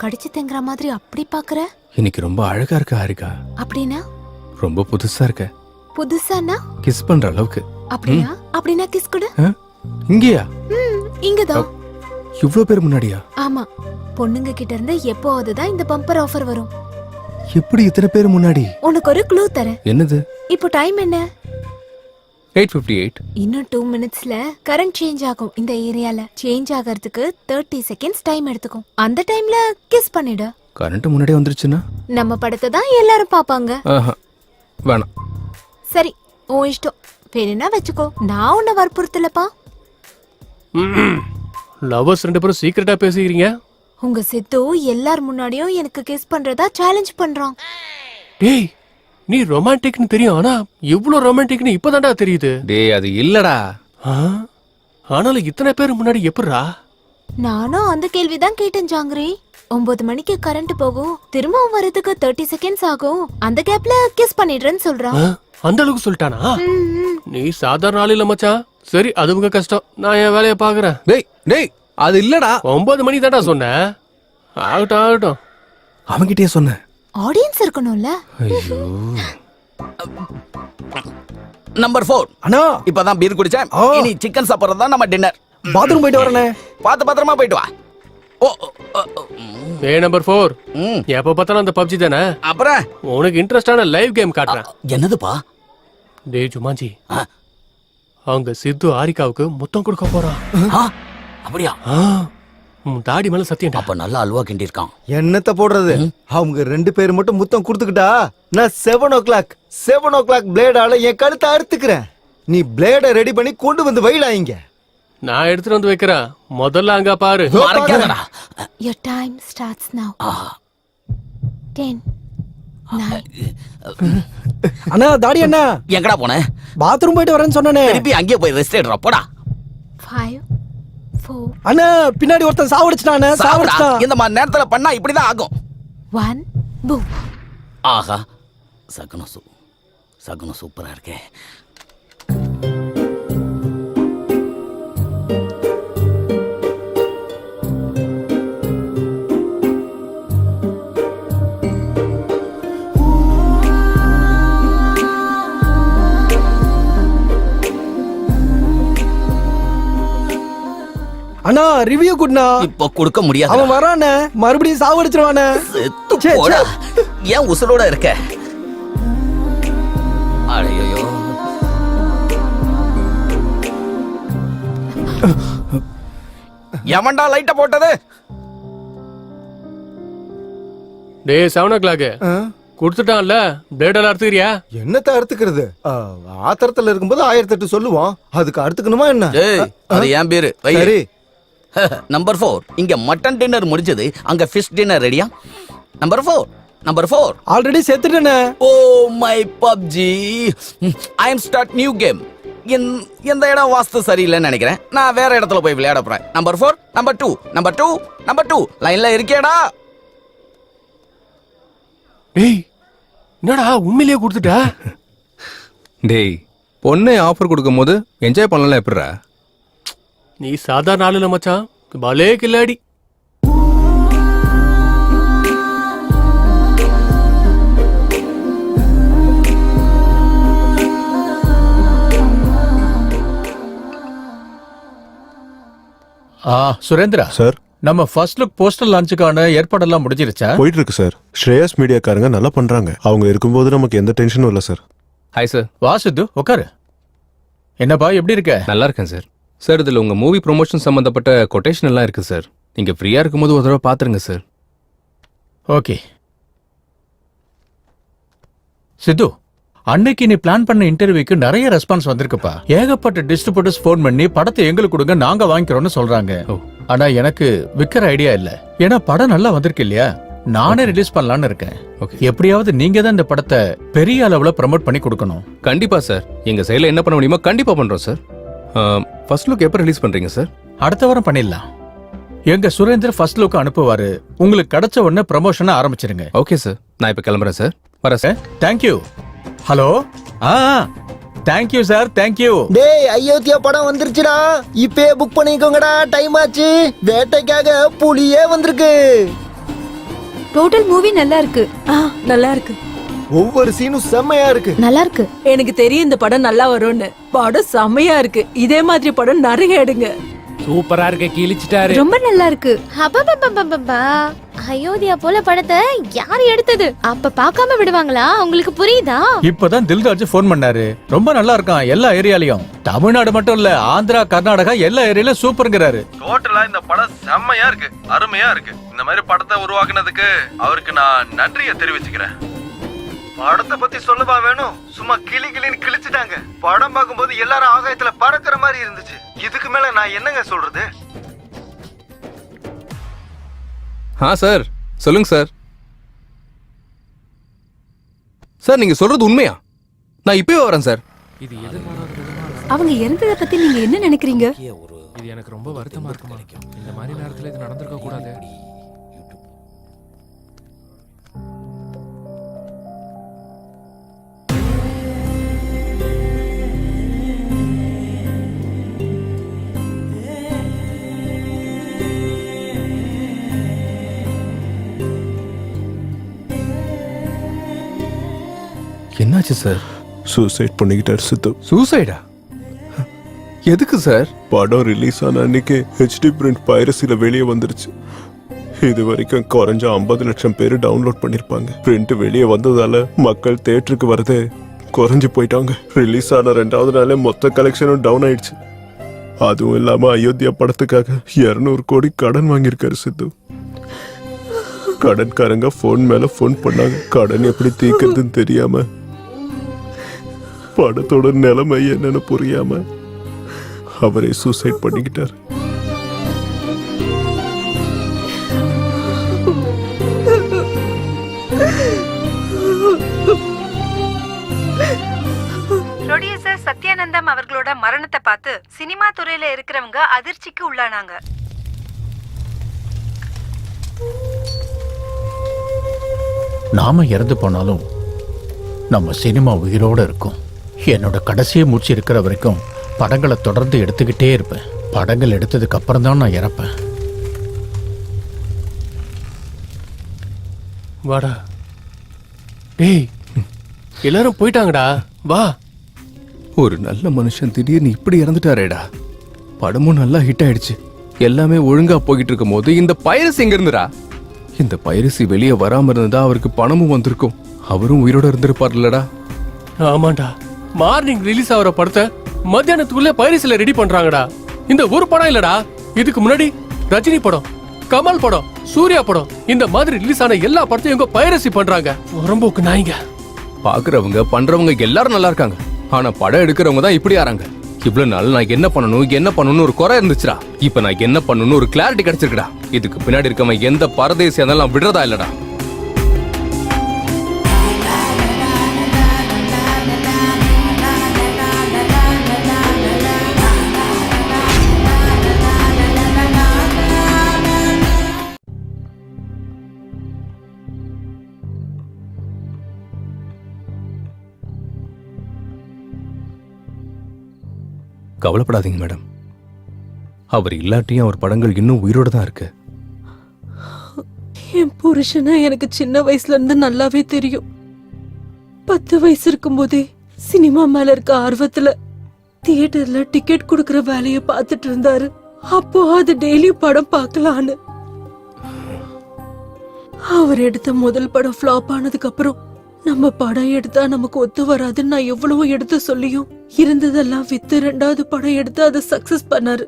கடிச்சு தெங்குற மாதிரி அப்படி பாக்குற? இன்னைக்கு ரொம்ப அழகா இருக்க ஹாரிகா. அப்படின்னா? ரொம்ப புதுசா இருக்க. புதுசானா? கிஸ் பண்ற அளவுக்கு. அப்படின்னா? அப்படின்னா கிஸ் கொடு. இங்கயா? இங்கதான். இவ்ளோ பேர் முன்னாடியா? ஆமா, பொண்ணுங்க கிட்ட இருந்து எப்போவாது தான் இந்த பம்பர் ஆஃபர் வரும். எப்படி இத்தனை பேர் முன்னாடி? உனக்கு ஒரு க்ளூ தரேன். என்னது? இப்போ டைம் என்ன? 8:58. இன்னும் 2 மினிட்ஸ்ல கரண்ட் சேஞ்ச் ஆகும். இந்த ஏரியால சேஞ்ச் ஆகிறதுக்கு 30 செகண்ட்ஸ் டைம் எடுத்துக்கும். அந்த டைம்ல கிஸ் பண்ணிடு. கரண்ட் முன்னாடியே வந்துருச்சுன்னா? நம்ம படத்தை தான் எல்லாரும் பாப்பாங்க. வேணாம். சரி, உன் இஷ்டம். வேணும்னா வச்சுக்கோ, நான் உன்னை வற்புறுத்தலப்பா. லவர்ஸ் 2 பேரும் சீக்கிரட்டா பேசிக்கிறீங்க. உங்க சித்து எல்லார் முன்னாடியும் எனக்கு கிஸ் பண்றதா சேலஞ்ச் பண்றான். டேய், நீ ரொமான்டிக்னு தெரியும், ஆனா இவ்வளவு ரொமான்டிக்னு இப்பதான்டா தெரியுது. டேய் அது இல்லடா. ஆனாலும் இத்தனை பேர் முன்னாடி எப்படிரா? நானும் அந்த கேள்விதான் கேட்டேன் ஜாங்கிரி. 9 மணிக்கு கரண்ட் போகும், திரும்பவும் வரதுக்கு 30 செகண்ட்ஸ் ஆகும். அந்த கேப்ல கிஸ் பண்ணிடுறேன்னு சொல்றான். அந்த அளவுக்கு சொல்லிட்டானா? நீ சாதாரண ஆள் இல்ல மச்சான். சரி, அது உங்க கஷ்டம், நான் என் வேலையை பாக்குறேன். டேய் டேய் அது இல்லடா. 9 மணி தான்டா சொன்னேன். ஆகட்டும் ஆகட்டும். அவன்கிட்டயே சொன்னேன். ஆடியன்ஸ் இருக்கணும்ல. ஐயோ. நம்பர் 4. அண்ணா இப்பதான் பீர் குடிச்சேன். இனி சிக்கன் சாப்பிடுறது தான் நம்ம டின்னர். பாத்ரூம் போயிட்டு வரனே. பார்த்து பத்திரமா போயிட்டு வா. ஏ நம்பர் 4, எப்ப பார்த்தாலும் அந்த பப்ஜி தானே? அப்புறம் உனக்கு இன்ட்ரெஸ்டான லைவ் கேம் காட்டுறேன். என்னதுப்பா? டேய் ஜுமாஞ்சி, அவங்க சித்து ஹாரிகாவுக்கு முத்தம் கொடுக்க போறான். அப்படியா? தாடி மேல சத்தியம். அப்ப நல்லா அல்வா கிண்டி இருக்கான். என்னத்த போடுறது, அவங்க 2 பேர் மட்டும் முத்தம் கொடுத்துக்கிட்டா நான் 7 o'clock பிளேடால என் கழுத்தை அறுத்துக்கிறேன். நீ பிளேட ரெடி பண்ணி கொண்டு வந்து வைடா இங்க. நான் எடுத்துட்டு வந்து வைக்கிறேன், முதல்ல அங்க பாரு. Your time starts now. 10 9. அண்ணா தாடி அண்ணா எங்கடா போன? பாத்ரூம் போயிட்டு வரேன்னு சொன்னனே. திருப்பி அங்கேயே போய் ரெஸ்ட் எடுறா போடா. 5 4. அண்ணா பின்னாடி ஒருத்தன் சாவடிச்சிட்டானே. சாவடிச்சிட்டான். இந்த மாதிரி நேரத்துல பண்ணா இப்படிதான் ஆகும். 1 boom. ஆஹா, சகுனம் சூப்பரா இருக்கே. அண்ணா ரிவ்யூ குட்னா. இப்போ கொடுக்க முடியாது. அவன் வரானே, மறுபடியும் சாவடிச்சிருவானே. செத்து போடா. ஏன் உசுரோட இருக்க? அடேயோ. எவன்டா லைட்ட போட்டது? டேய் 7 o'clock கொடுத்துட்டான்ல, பிளேடெல்லாம் அறுத்துக்கிறியா? என்னத்த அறுத்துக்கிறது? ஆத்திரத்துல இருக்கும்போது 1008 சொல்லுவோம். அதுக்கு அறுத்துக்கணுமா என்ன? அது ஏன் பேரு? சரி. நம்பர் 4, இங்க மட்டன் டின்னர் முடிஞ்சது, அங்க ஃபிஷ் டின்னர் ரெடியா? நம்பர் 4 ஆல்ரெடி செத்துட்டேனே. Oh my PUBG, I am start new game. இந்த இடம் வாஸ்து சரியில்லைன்னு நினைக்கிறேன். நான் வேற இடத்துல போய் விளையாட போறேன். நம்பர் 4, நம்பர் 2 லைன்ல இருக்கேடா. டேய் என்னடா உண்மையிலேயே கொடுத்துட்ட? டேய் பொண்ணை ஆஃபர் கொடுக்கும் போது என்ஜாய் பண்ணலாம் எப்படிரா? நீ சாதாரண ஆளு இல்ல மச்சான், பலே கில்லாடி. சுரேந்திரா சார், நம்ம ஃபர்ஸ்ட் லுக் போஸ்டர் லான்ச்சுக்கான ஏற்பாடெல்லாம் முடிஞ்சிருச்சா? போயிட்டு இருக்கு சார். ஸ்ரேயாஸ் மீடியாக்காரங்க நல்லா பண்றாங்க. அவங்க இருக்கும்போது நமக்கு எந்த டென்ஷனும் இல்லை சார். Hi sir. வா சித்து உட்காரு. என்னப்பா எப்படி இருக்க? நல்லா இருக்கேன் சார். சார் இதில் உங்கள் மூவி ப்ரொமோஷன் சம்மந்தப்பட்ட கொட்டேஷன் எல்லாம் இருக்குது சார். நீங்கள் ஃப்ரீயாக இருக்கும்போது ஒரு தடவை பார்த்துருங்க சார். ஓகே சித்து, அன்னைக்கு நீ பிளான் பண்ண இன்டர்வியூக்கு நிறைய ரெஸ்பான்ஸ் வந்திருக்குப்பா. ஏகப்பட்ட டிஸ்ட்ரிபியூட்டர்ஸ் ஃபோன் பண்ணி படத்தை எங்களுக்கு கொடுங்க, நாங்க வாங்கிக்கிறோம்னு சொல்றாங்க. ஆனா எனக்கு விற்கிற ஐடியா இல்ல. ஏன்னா படம் நல்லா வந்திருக்கு இல்லையா, நானே ரிலீஸ் பண்ணலான்னு இருக்கேன். எப்படியாவது நீங்க தான் இந்த படத்தை பெரிய அளவுல ப்ரமோட் பண்ணி கொடுக்கணும். கண்டிப்பா சார், எங்க சைடுல என்ன பண்ண முடியுமோ கண்டிப்பா பண்றோம் சார். ஃபர்ஸ்ட் லுக் எப்போ ரிலீஸ் பண்றீங்க சார்? அடுத்த வாரம் பண்ணிடலாம். எங்க சுரேந்தர் ஃபர்ஸ்ட் லுக் அனுப்புவாரு. உங்களுக்கு கிடைச்ச உடனே ப்ரமோஷனை ஆரம்பிச்சிருங்க. ஓகே சார், நான் இப்ப கிளம்புறேன் சார். வரேன் sir. Thank you. Hello. Thank you sir, thank you. டேய் அயோத்தியா படம் வந்துருச்சுடா, இப்பே புக் பண்ணிக்கோங்கடா. டைம் ஆச்சு. வேட்டைக்காக புலியே வந்திருக்கு. டோட்டல் மூவி நல்லா இருக்கு. நல்லா இருக்கு. ஒவ்வொரு சீனும் செம்மையா இருக்கு. நல்லா இருக்கு. எனக்கு தெரியும் இந்த படம் நல்லா வரும்னு. படம் செம்மையா இருக்கு. இதே மாதிரி படம் நிறைய எடுங்க. சூப்பரா இருக்க, கிழிச்சிட்டாரு. ரொம்ப நல்லா இருக்கு. அப்பப்பப்பப்பப்பா. அயோத்தியா போல படத்தை யார் எடுத்தது? அப்ப பார்க்காம விடுவாங்களா? உங்களுக்கு புரியுதா? இப்பதான் தில்ராஜ் ஃபோன் பண்ணாரு. ரொம்ப நல்லா இருக்கான் எல்லா ஏரியாலயும். தமிழ்நாடு மட்டும் இல்ல, ஆந்திரா, கர்நாடகா எல்லா ஏரியாலயும் சூப்பர்ங்கறாரு. டோட்டலா இந்த படம் செம்மையா இருக்கு, அருமையா இருக்கு. இந்த மாதிரி படத்தை உருவாக்குனதுக்கு அவருக்கு நான் நன்றியை தெரிவிச்சுக்கிறேன். படத்தை பத்தி சொல்லவா வேணும்? சும்மா கிளின்னு கிழிச்சிட்டாங்க. படம் பார்க்கும்போது எல்லாரும் ஆகாயத்துல பறக்கிற மாதிரி இருந்துச்சு. இதுக்கு மேல நான் என்னங்க சொல்றது? சார் சொல்லுங்க சார். சார் நீங்க சொல்றது உண்மையா? நான் இப்பவே வரேன் சார். இது எதிர்பாராத அவங்க இறந்ததை பத்தி நீங்க என்ன நினைக்கிறீங்க? இது எனக்கு ரொம்ப வருத்தமா இருக்குமா. இந்த மாதிரி நேரத்துல இது நடந்திருக்க கூடாது. என்னாச்சு சார்? சூசைட் பண்ணிக்கிட்டார் சித்து. சூசைடா? எதுக்கு சார்? படம் ரிலீஸ் ஆன அன்னைக்கு ஹெச்டி பிரிண்ட் பைரசில வெளியே வந்துருச்சு. இது வரைக்கும் குறைஞ்ச 50 லட்சம் பேர் டவுன்லோட் பண்ணிருப்பாங்க. பிரிண்ட் வெளியே வந்ததால மக்கள் தியேட்டருக்கு வரதே குறைஞ்சு போயிட்டாங்க. ரிலீஸ் ஆன 2வது நாளே மொத்த கலெக்ஷனும் டவுன் ஆயிடுச்சு. அதுவும் இல்லாம அயோத்தியா படத்துக்காக 200 கோடி கடன் வாங்கியிருக்காரு சித்து. கடன்காரங்க போன் மேல போன் பண்ணாங்க. கடன் எப்படி தீர்க்கிறதுன்னு தெரியாம, படத்தோட நிலைமை என்னன்னு புரியாம அவரே சூசைட் பண்ணிக்கிட்டார். ப்ரொடியூசர் சத்யானந்தம் அவர்களோட மரணத்தை பார்த்து சினிமா துறையில இருக்கிறவங்க அதிர்ச்சிக்கு உள்ளானாங்க. நாம இறந்து போனாலும் நம்ம சினிமா உயிரோட இருக்கும். என்னோட கடைசியை மூச்சு இருக்கிற வரைக்கும் படங்களை தொடர்ந்து எடுத்துக்கிட்டே இருப்பேன். படங்கள் எடுத்ததுக்கு அப்புறம் தான் நான் இறப்பேன். வாடா. டேய், எல்லாரும் போயிட்டாங்கடா. வா. ஒரு நல்ல மனுஷன் திடீர்னு இப்படி இறந்துட்டாரேடா. படமும் நல்லா ஹிட் ஆயிடுச்சு. எல்லாமே ஒழுங்கா போய்கிட்டு இருக்கும் போது இந்த பைரசி எங்க இருந்துடா? இந்த பைரசி வெளியே வராம இருந்தா அவருக்கு பணமும் வந்திருக்கும். அவரும் உயிரோட இருந்திருப்பார்லடா. ஆமாண்டா. மார்னிங் ரிலீஸ் ஆகிற படத்தை மத்தியானத்துக்குள்ள பைரசில ரெடி பண்றாங்கடா. இந்த ஒரு படம் இல்லடா, இதுக்கு முன்னாடி ரஜினி படம், கமல் படம், சூர்யா படம், இந்த மாதிரி ரிலீஸ் ஆன எல்லா படத்தையும் இவங்க பைரசி பண்றாங்க. உரம்போக்கு நாய்ங்க. பாக்குறவங்க பண்றவங்க எல்லாரும் நல்லா இருக்காங்க. ஆனா படம் எடுக்கிறவங்க தான் இப்படி ஆறாங்க. இவ்வளவு நாள் நான் என்ன பண்ணணும்னு ஒரு குறை இருந்துச்சுடா. இப்ப நான் என்ன பண்ணணும்னு ஒரு கிளாரிட்டி கிடைச்சிருக்குடா. இதுக்கு பின்னாடி இருக்கவன் எந்த பரதேசியா இருந்தாலும் விடுறதா இல்லடா. கவலைப்படாதீங்க மேடம். அவர் இல்லாட்டியும் அவர் படங்கள் இன்னும் உயிரோட தான் இருக்கு. என் புருஷனா எனக்கு சின்ன வயசுல இருந்து நல்லாவே தெரியும். 10 வயசு இருக்கும்போதே சினிமா மேல இருக்க ஆர்வத்துல தியேட்டர்ல டிக்கெட் கொடுக்கற வேலைய பார்த்துட்டு இருந்தாரு. அப்போ அது டெய்லி படம் பார்க்கலான்னு. அவர் எடுத்த முதல் படம் ஃபிளாப் ஆனதுக்கு அப்புறம் நம்ம படம் எடுத்தா நமக்கு ஒத்து வராதுன்னு நான் எவ்வளவோ எடுத்து சொல்லியும் இருந்ததெல்லாம் வித்து 2வது படம் எடுத்து அதை சக்சஸ் பண்ணாரு.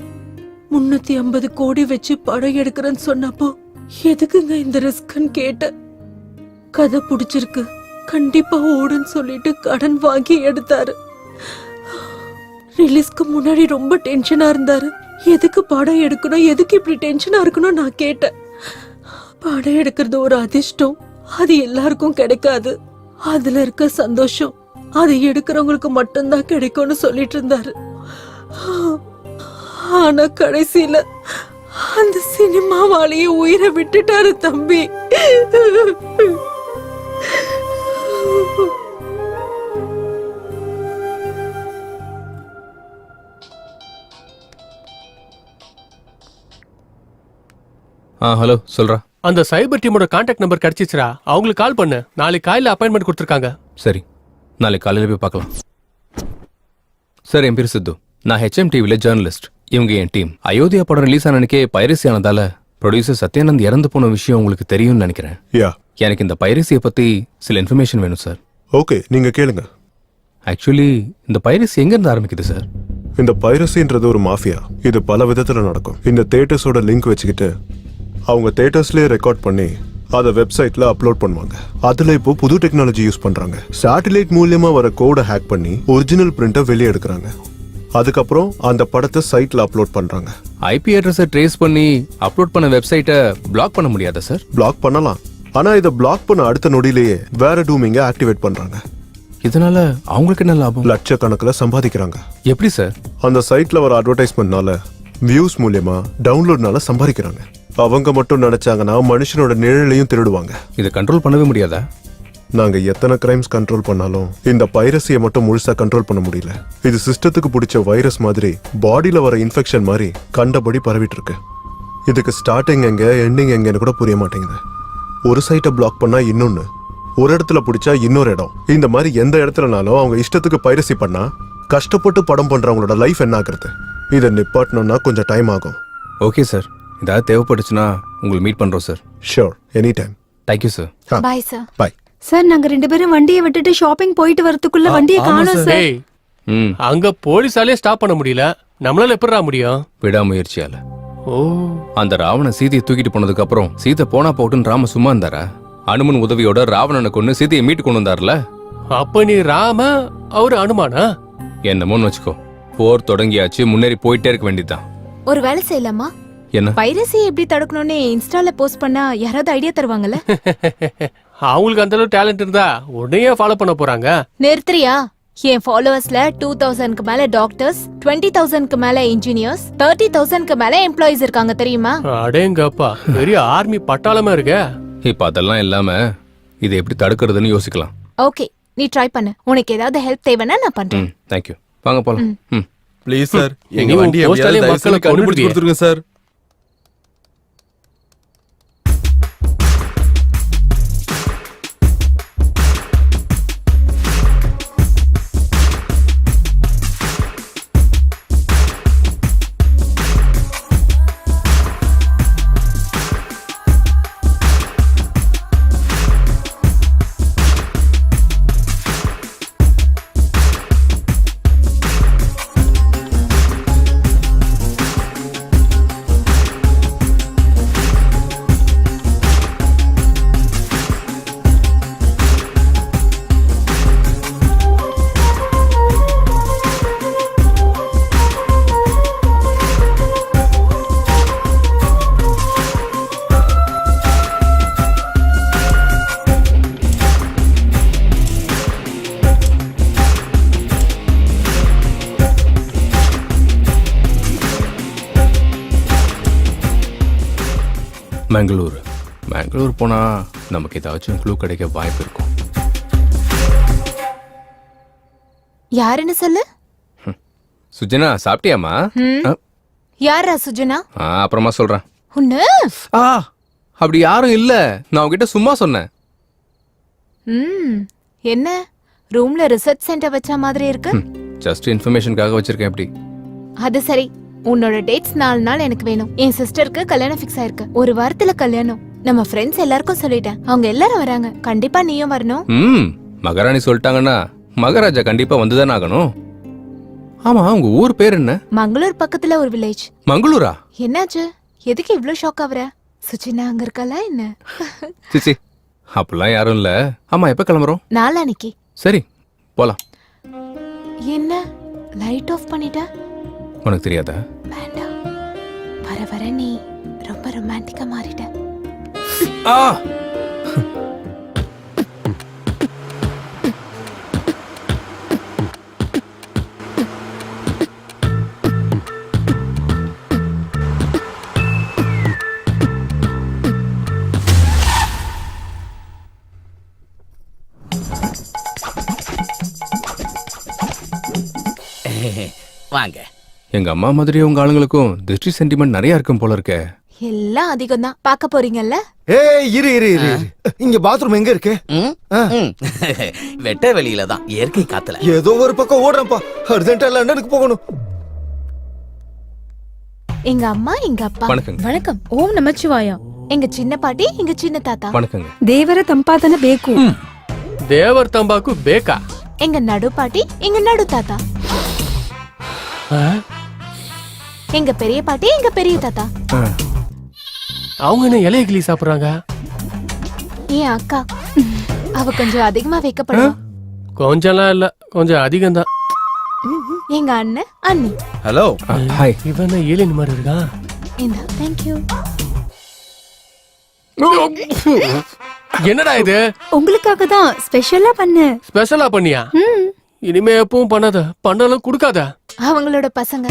350 கோடி வச்சு படம் எடுக்கிறேன்னு சொன்னப்போ எதுக்குங்க இந்த ரிஸ்க்ன்னு கேட்ட. கதை பிடிச்சிருக்கு, கண்டிப்பா ஓடுன்னு சொல்லிட்டு கடன் வாங்கி எடுத்தாரு. ரிலீஸ்க்கு முன்னாடி ரொம்ப டென்ஷனா இருந்தாரு. எதுக்கு படம் எடுக்கணும், எதுக்கு இப்படி டென்ஷனா இருக்கணும் நான் கேட்டேன். படம் எடுக்கிறது ஒரு அதிர்ஷ்டம், அது எல்லாருக்கும் கிடைக்காது. அதுல இருக்க சந்தோஷம் அதை எடுக்கிறவங்களுக்கு மட்டும்தான் கிடைக்கும்னு சொல்லிட்டு இருந்தாரு. ஆனா கடைசியில அந்த சினிமாவாலேயே உயிரை விட்டுட்டாரு தம்பி. ஹலோ சொல்றா. அந்த சைபர் டீமோட கான்டாக்ட் நம்பர் கிடைச்சிச்சுடா. அவங்களுக்கு கால் பண்ணு. நாளைக்கு காலையில அப்பாயின்மெண்ட் கொடுத்துருக்காங்க. சரி, நாளைக்கு காலையில் போய் பார்க்கலாம். சார், என் பேர் சித்து. நான் HM டிவியில் ஜேர்னலிஸ்ட். இவங்க என் டீம். அயோத்தியா படம் ரிலீஸ் ஆனனுக்கே பைரசி ஆனதால ப்ரொடியூசர் சத்யானந்த் இறந்து போன விஷயம் உங்களுக்கு தெரியும்னு நினைக்கிறேன். யா, எனக்கு இந்த பைரசியை பற்றி சில இன்ஃபர்மேஷன் வேணும் சார். ஓகே, நீங்க கேளுங்க. ஆக்சுவலி இந்த பைரசி எங்கேருந்து ஆரம்பிக்குது சார்? இந்த பைரசின்றது ஒரு மாஃபியா. இது பல விதத்துல நடக்கும். இந்த தேட்டர்ஸோட லிங்க் வச்சுக்கிட்டு அவங்க தேட்டர்ஸ்லயே ரெக்கார்ட் பண்ணி அதை வெப்சைட்ல அப்லோட் பண்ணுவாங்க. அதுல இப்போ புது டெக்னாலஜி யூஸ் பண்றாங்க. சேட்டலைட் மூலியமா வர கோடை ஹேக் பண்ணி ஒரிஜினல் பிரிண்டை வெளியே எடுக்கிறாங்க. அதுக்கப்புறம் அந்த படத்தை சைட்ல அப்லோட் பண்றாங்க. IP அட்ரஸை ட்ரேஸ் பண்ணி அப்லோட் பண்ண வெப்சைட்டை பிளாக் பண்ண முடியாதா சார்? பிளாக் பண்ணலாம். ஆனா இதை பிளாக் பண்ண அடுத்த நொடியிலேயே வேற டூமிங்க ஆக்டிவேட் பண்றாங்க. இதனால அவங்களுக்கு என்ன லாபம்? லட்சக்கணக்கில் சம்பாதிக்கிறாங்க. எப்படி சார்? அந்த சைட்ல வர அட்வர்டைஸ்மெண்ட்னால வியூஸ் மூலியமா டவுன்லோட்னால சம்பாதிக்கிறாங்க. அவங்க மட்டும் நினைச்சாங்கன்னா மனுஷனோட நிழலையும் திருடுவாங்க. இதை கண்ட்ரோல் பண்ணவே முடியாதா? நாங்க எத்தனை கிரைம்ஸ் கண்ட்ரோல் பண்ணாலும் இந்த பைரசியை மட்டும் முழுசா கண்ட்ரோல் பண்ண முடியல. இது சிஸ்டத்துக்கு பிடிச்ச வைரஸ் மாதிரி பாடியில வர இன்ஃபெக்ஷன் மாதிரி கண்டபடி பரவிட்டு இருக்கு. இதுக்கு ஸ்டார்டிங் எங்க எண்டிங் எங்கன்னு கூட புரிய மாட்டேங்குது. ஒரு சைட்டை பிளாக் பண்ணா இன்னொன்னு, ஒரு இடத்துல பிடிச்சா இன்னொரு இடம். இந்த மாதிரி எந்த இடத்துலனாலும் அவங்க இஷ்டத்துக்கு பைரசி பண்ணா கஷ்டப்பட்டு படம் பண்றவங்களோட லைஃப் என்ன ஆகுறது? இதை நிப்பாட்டணும்னா கொஞ்சம் டைம் ஆகும். ஓகே சார், ஏதாவது தேவைப்பட்டுச்சுன்னா உங்களை மீட் பண்றோம் sir. Sure, any time. Thank you sir. Bye sir. Bye sir, நாங்க 2 பேரும் வண்டியை விட்டுட்டு ஷாப்பிங் போயிட்டு வரதுக்குள்ள வண்டியை காணோம் சார். டேய், அங்க போலீஸாலே ஸ்டாப் பண்ண முடியல. நம்மளால எப்படிடா முடியும்? விடாமுயற்சியால. ஓ, அந்த ராவணன் சீதையை தூக்கிட்டு போனதுக்கு அப்புறம் சீதை போனா போட்டுன்னு ராம சும்மா இருந்தாரா? அனுமன் உதவியோட ராவணனை கொண்டு சீதையை மீட்டு கொண்டு வந்தார்ல. அப்ப நீ ராம, அவரு அனுமானா? என்னமோன்னு வச்சுக்கோ. போர் தொடங்கியாச்சு, முன்னேறி போயிட்டே இருக்க வேண்டியதுதான். ஒரு வேலை செய்யலாமா? என்ன? பைரசி எப்படி தடுக்கணும்னு இன்ஸ்டால போஸ்ட் பண்ணா யாராவது ஐடியா தருவாங்கல்ல? அவங்களுக்கு அந்த அளவு டேலண்ட் இருந்தா உடனே ஃபாலோ பண்ண போறாங்க. நிறுத்துறியா? என் ஃபாலோவர்ஸ்ல 2000க்கு மேல டாக்டர்ஸ், 20,000க்கு மேல இன்ஜினியர்ஸ், 30,000க்கு மேல எம்ப்ளாயிஸ் இருக்காங்க தெரியுமா? அடேங்கப்பா, பெரிய ஆர்மி பட்டாளமா இருக்க. இப்ப அதெல்லாம் இல்லாம இதை எப்படி தடுக்கிறதுன்னு யோசிக்கலாம். ஓகே, நீ ட்ரை பண்ணு. உனக்கு ஏதாவது ஹெல்ப் தேவைன்னா நான் பண்றேன். தேங்க்யூ. வாங்க போலாம். ப்ளீஸ் சார், எங்க நீ வண்டியை போஸ்டாலே எப்படியாவது மக்களை தயவு கண்டுபிடிச்சு கொன்னுடுவியே. கொடுத்துருங்க சார். பெங்களூர் போனா நமக்கு ஏதாச்சும் க்ளூ கிடைக்க வாய்ப்பு இருக்கும். யாருன்னு சொல்லு. சுஜனா, சாப்பிட்டியாமா? யாரா சுஜனா? அப்புறமா சொல்றேன். உன்ன அப்படி யாரும் இல்ல, நான் உன்கிட்ட சும்மா சொன்னேன். என்ன ரூம்ல ரிசர்ச் சென்டர் வச்ச மாதிரி இருக்கு? ஜஸ்ட் இன்ஃபர்மேஷனுக்காக வச்சிருக்கேன். எப்படி? அது சரி, உன்னோட டேட்ஸ் 4 நாள் எனக்கு வேணும். என் சிஸ்டருக்கு கல்யாணம் ஃபிக்ஸ் ஆயிருக்கு. 1 வாரத்துல கல்யாணம். நம்ம ஃப்ரெண்ட்ஸ் எல்லாருக்கும் சொல்லிட்டேன். அவங்க எல்லாரும் வராங்க. கண்டிப்பா நீயும் வரணும். மகாராணி சொல்லிட்டாங்கன்னா மகாராஜா கண்டிப்பா வந்துதானே ஆகணும். ஆமா, உங்க ஊர் பேர் என்ன? மங்களூர் பக்கத்துல ஒரு வில்லேஜ். மங்களூரா? என்னாச்சு? எதுக்கு இவ்ளோ ஷாக் ஆவற? சுச்சினா அங்க இருக்கல என்ன? சிச்சி, அப்பெல்லாம் யாரும் இல்ல. ஆமா, எப்ப கிளம்புறோம்? நாளானிக்கு. சரி, போலாம். என்ன லைட் ஆஃப் பண்ணிட்ட? உனக்கு தெரியாதா? வேண்டாம், வர வர நீ ரொம்ப ரொமான்டிக்கா மாறிட்ட. வாங்க. எங்க அம்மா மாதிரி உங்க ஆளுங்களுக்கும் திருஷ்டி சென்டிமெண்ட் நிறைய இருக்கும் போல இருக்க. எல்லாம் அதிகம் தான் பார்க்க போறீங்கல்ல. ஏய் இரு இரு இரு இரு. இங்க பாத்ரூம் எங்க இருக்கு? வெட்ட வெளியில தான், இயற்கை காத்துல. ஏதோ ஒரு பக்கம் ஓடுறேன்ப்பா, அர்ஜென்ட்டா லண்டனுக்கு போகணும். எங்க அம்மா எங்க அப்பா. வணக்கங்க. வணக்கம். ஓம் நமச்சிவாயா. எங்க சின்ன பாட்டி எங்க சின்ன தாத்தா. வணக்கங்க. ದೇವರ ತಂಪಾದನ ಬೇಕು. தேவர் தம்பாக்கு பேக்கா? எங்க நடு பாட்டி எங்க நடு தாத்தா. எங்க பெரிய பாட்டி எங்க பெரிய தாத்தா. அவங்க என்ன இலைய கிளி சாப்பிடுறாங்க? என் அக்கா, அவ கொஞ்சம் அதிகமா வைக்கப்படுவா. கொஞ்சம்லாம் இல்ல, கொஞ்சம் அதிகம் தான். எங்க அண்ணன் அண்ணி. ஹலோ. ஹாய். இவன் ஏலியன் மாதிரி இருக்கான். இந்த தேங்க்யூ. என்னடா இது? உங்களுக்காக தான் ஸ்பெஷலா பண்ணு. ஸ்பெஷலா பண்ணியா? இனிமே எப்பவும் பண்ணாத, பண்ணாலும் குடுக்காத. அவங்களோட பசங்க.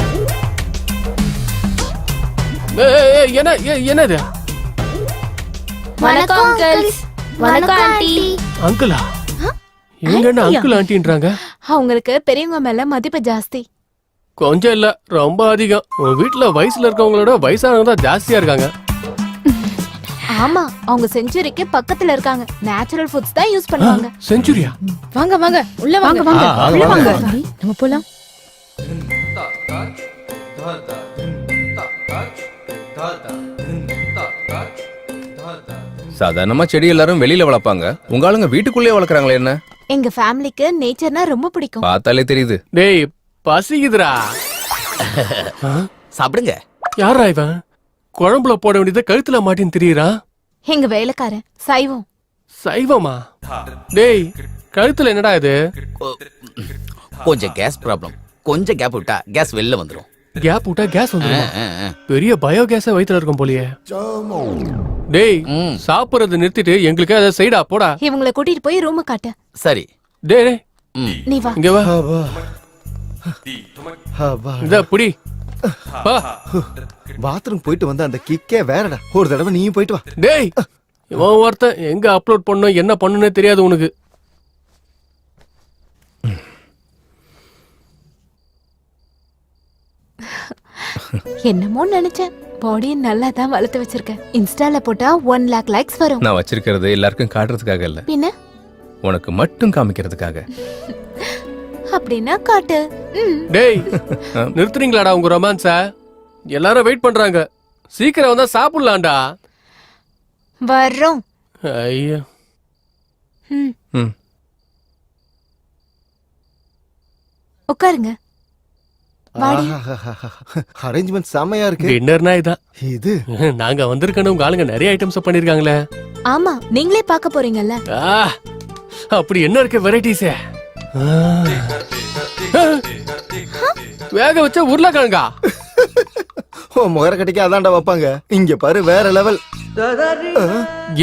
என்னது? வணக்கம் அங்கிள்ஸ். வணக்கம் ஆண்டி. அங்கிளா? இவங்க என்ன அங்கிள் ஆண்டின்றாங்க? அவங்களுக்கு பெரியவங்க மேல மதிப்பு ஜாஸ்தி. கொஞ்சம் இல்ல, ரொம்ப அதிகம். உன் வீட்டுல வயசுல இருக்கவங்களோட வயசானவங்க தான் ஜாஸ்தியா இருக்காங்க. ஆமா, அவங்க செஞ்சுரிக்கு பக்கத்துல இருக்காங்க. நேச்சுரல் ஃபுட்ஸ் தான் யூஸ் பண்ணுவாங்க. செஞ்சுரியா? வாங்க வாங்க, உள்ள வாங்க வாங்க. உள்ள வாங்க. நம்ம போலாம். சாதாரணமா செடி எல்லாரும் வெளியில வளர்ப்பாங்க, உங்க ஆளுங்க வீட்டுக்குள்ளேயே வளர்க்குறாங்களே என்ன? எங்க ஃபேமிலிக்கு நேச்சர்னா ரொம்ப பிடிக்கும். பார்த்தாலே தெரியுது. டேய் பசிக்குதுடா. சாப்பிடுங்க. யாரா இவன்? குழம்புல போட வேண்டியதை கழுத்துல மாட்டின்னு திரியறா. எங்க வேலைக்காரன் சைவம். சைவமா? டேய் கழுத்துல என்னடா இது? கொஞ்சம் கேஸ் ப்ராப்ளம். கொஞ்சம் கேப் விட்டா கேஸ் வெளில வந்துரும். கேப் விட்டா கேஸ் வந்துருமா? பெரிய பயோ கேஸ வயித்துல இருக்கும் போலியே. டேய் சாப்பிடுறது நிறுத்திட்டு எங்களுக்கு அதை சைடா போடா. இவங்களை கூட்டிட்டு போய் ரூம் காட்டு. சரி. டேய் நீ வா. இங்க வா. இத புடி. பாத்ரூம் போயிட்டு வந்த அந்த கிக்கே வேறடா. ஒரு தடவை நீயும் போயிட்டு வா. டேய் இவன் ஒருத்தன் எங்க அப்லோட் பண்ணணும் என்ன பண்ணுனே தெரியாது உனக்கு. என்னமோ நினைச்சேன். பாடியை நல்லா தான் வளர்த்து வச்சிருக்கேன். இன்ஸ்டால போட்டா 1 lakh லைக்ஸ் வரும். நான் வச்சிருக்கிறது எல்லாருக்கும் காட்டுறதுக்காக இல்ல, பின்ன உனக்கு மட்டும் காமிக்கிறதுக்காக. அப்படின்னா காட்டு. டேய் நிறுத்துறீங்களாடா உங்க ரொமான்ஸ? எல்லாரும் வெயிட் பண்றாங்க. சீக்கிரம் வந்தா சாப்பிடலாம்டா. வர்றோம். ஐயா உட்காருங்க. அரேஞ்ச்மெண்ட் செமையா இருக்கு. டின்னர்னா இதான். இது நாங்க வந்திருக்கணும், உங்க ஆளுங்க நிறைய ஐட்டம்ஸ் பண்ணிருக்காங்களே. ஆமா, நீங்களே பார்க்க போறீங்கல்ல. அப்படி என்ன இருக்கு வெரைட்டிஸே? வேக வச்ச உருளைக்கிழங்கா? முகர கட்டிக்க அதான்டா வைப்பாங்க. இங்க பாரு வேற லெவல்.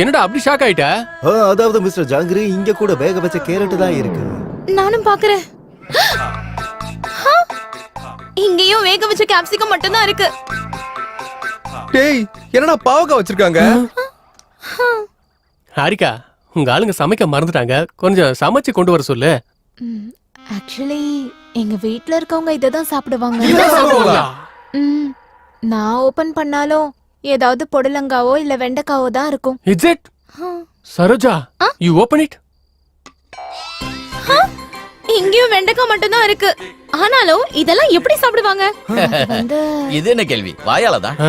என்னடா அப்படி ஷாக் ஆயிட்ட? அதாவது மிஸ்டர் ஜாங்கிரி, இங்க கூட வேக வச்ச கேரட் தான் இருக்கு. நானும் பாக்குறேன். இங்கேயும் வேக வச்ச கேப்சிகம் மட்டும் தான் இருக்கு. டேய் என்னடா பாவக்காய் வச்சிருக்காங்க? ஹாரிகா, உங்க ஆளுங்க சமைக்க மறந்துட்டாங்க, கொஞ்சம் சமைச்சு கொண்டு வர சொல்லு. ஆக்சுவலி எங்க வீட்ல இருக்கவங்க இததான் சாப்பிடுவாங்க. நான் ஓபன் பண்ணாலும் ஏதாவது பொடலங்காவோ இல்ல வெண்டைக்காவோ தான் இருக்கும். Is it? Saroja, you open it. இங்கேயும் வெண்டைக்காய் மட்டும் தான் இருக்கு. ஆனாலும் இதெல்லாம் எப்படி சாப்பிடுவாங்க? இது என்ன கேள்வி? வாயாலதான்.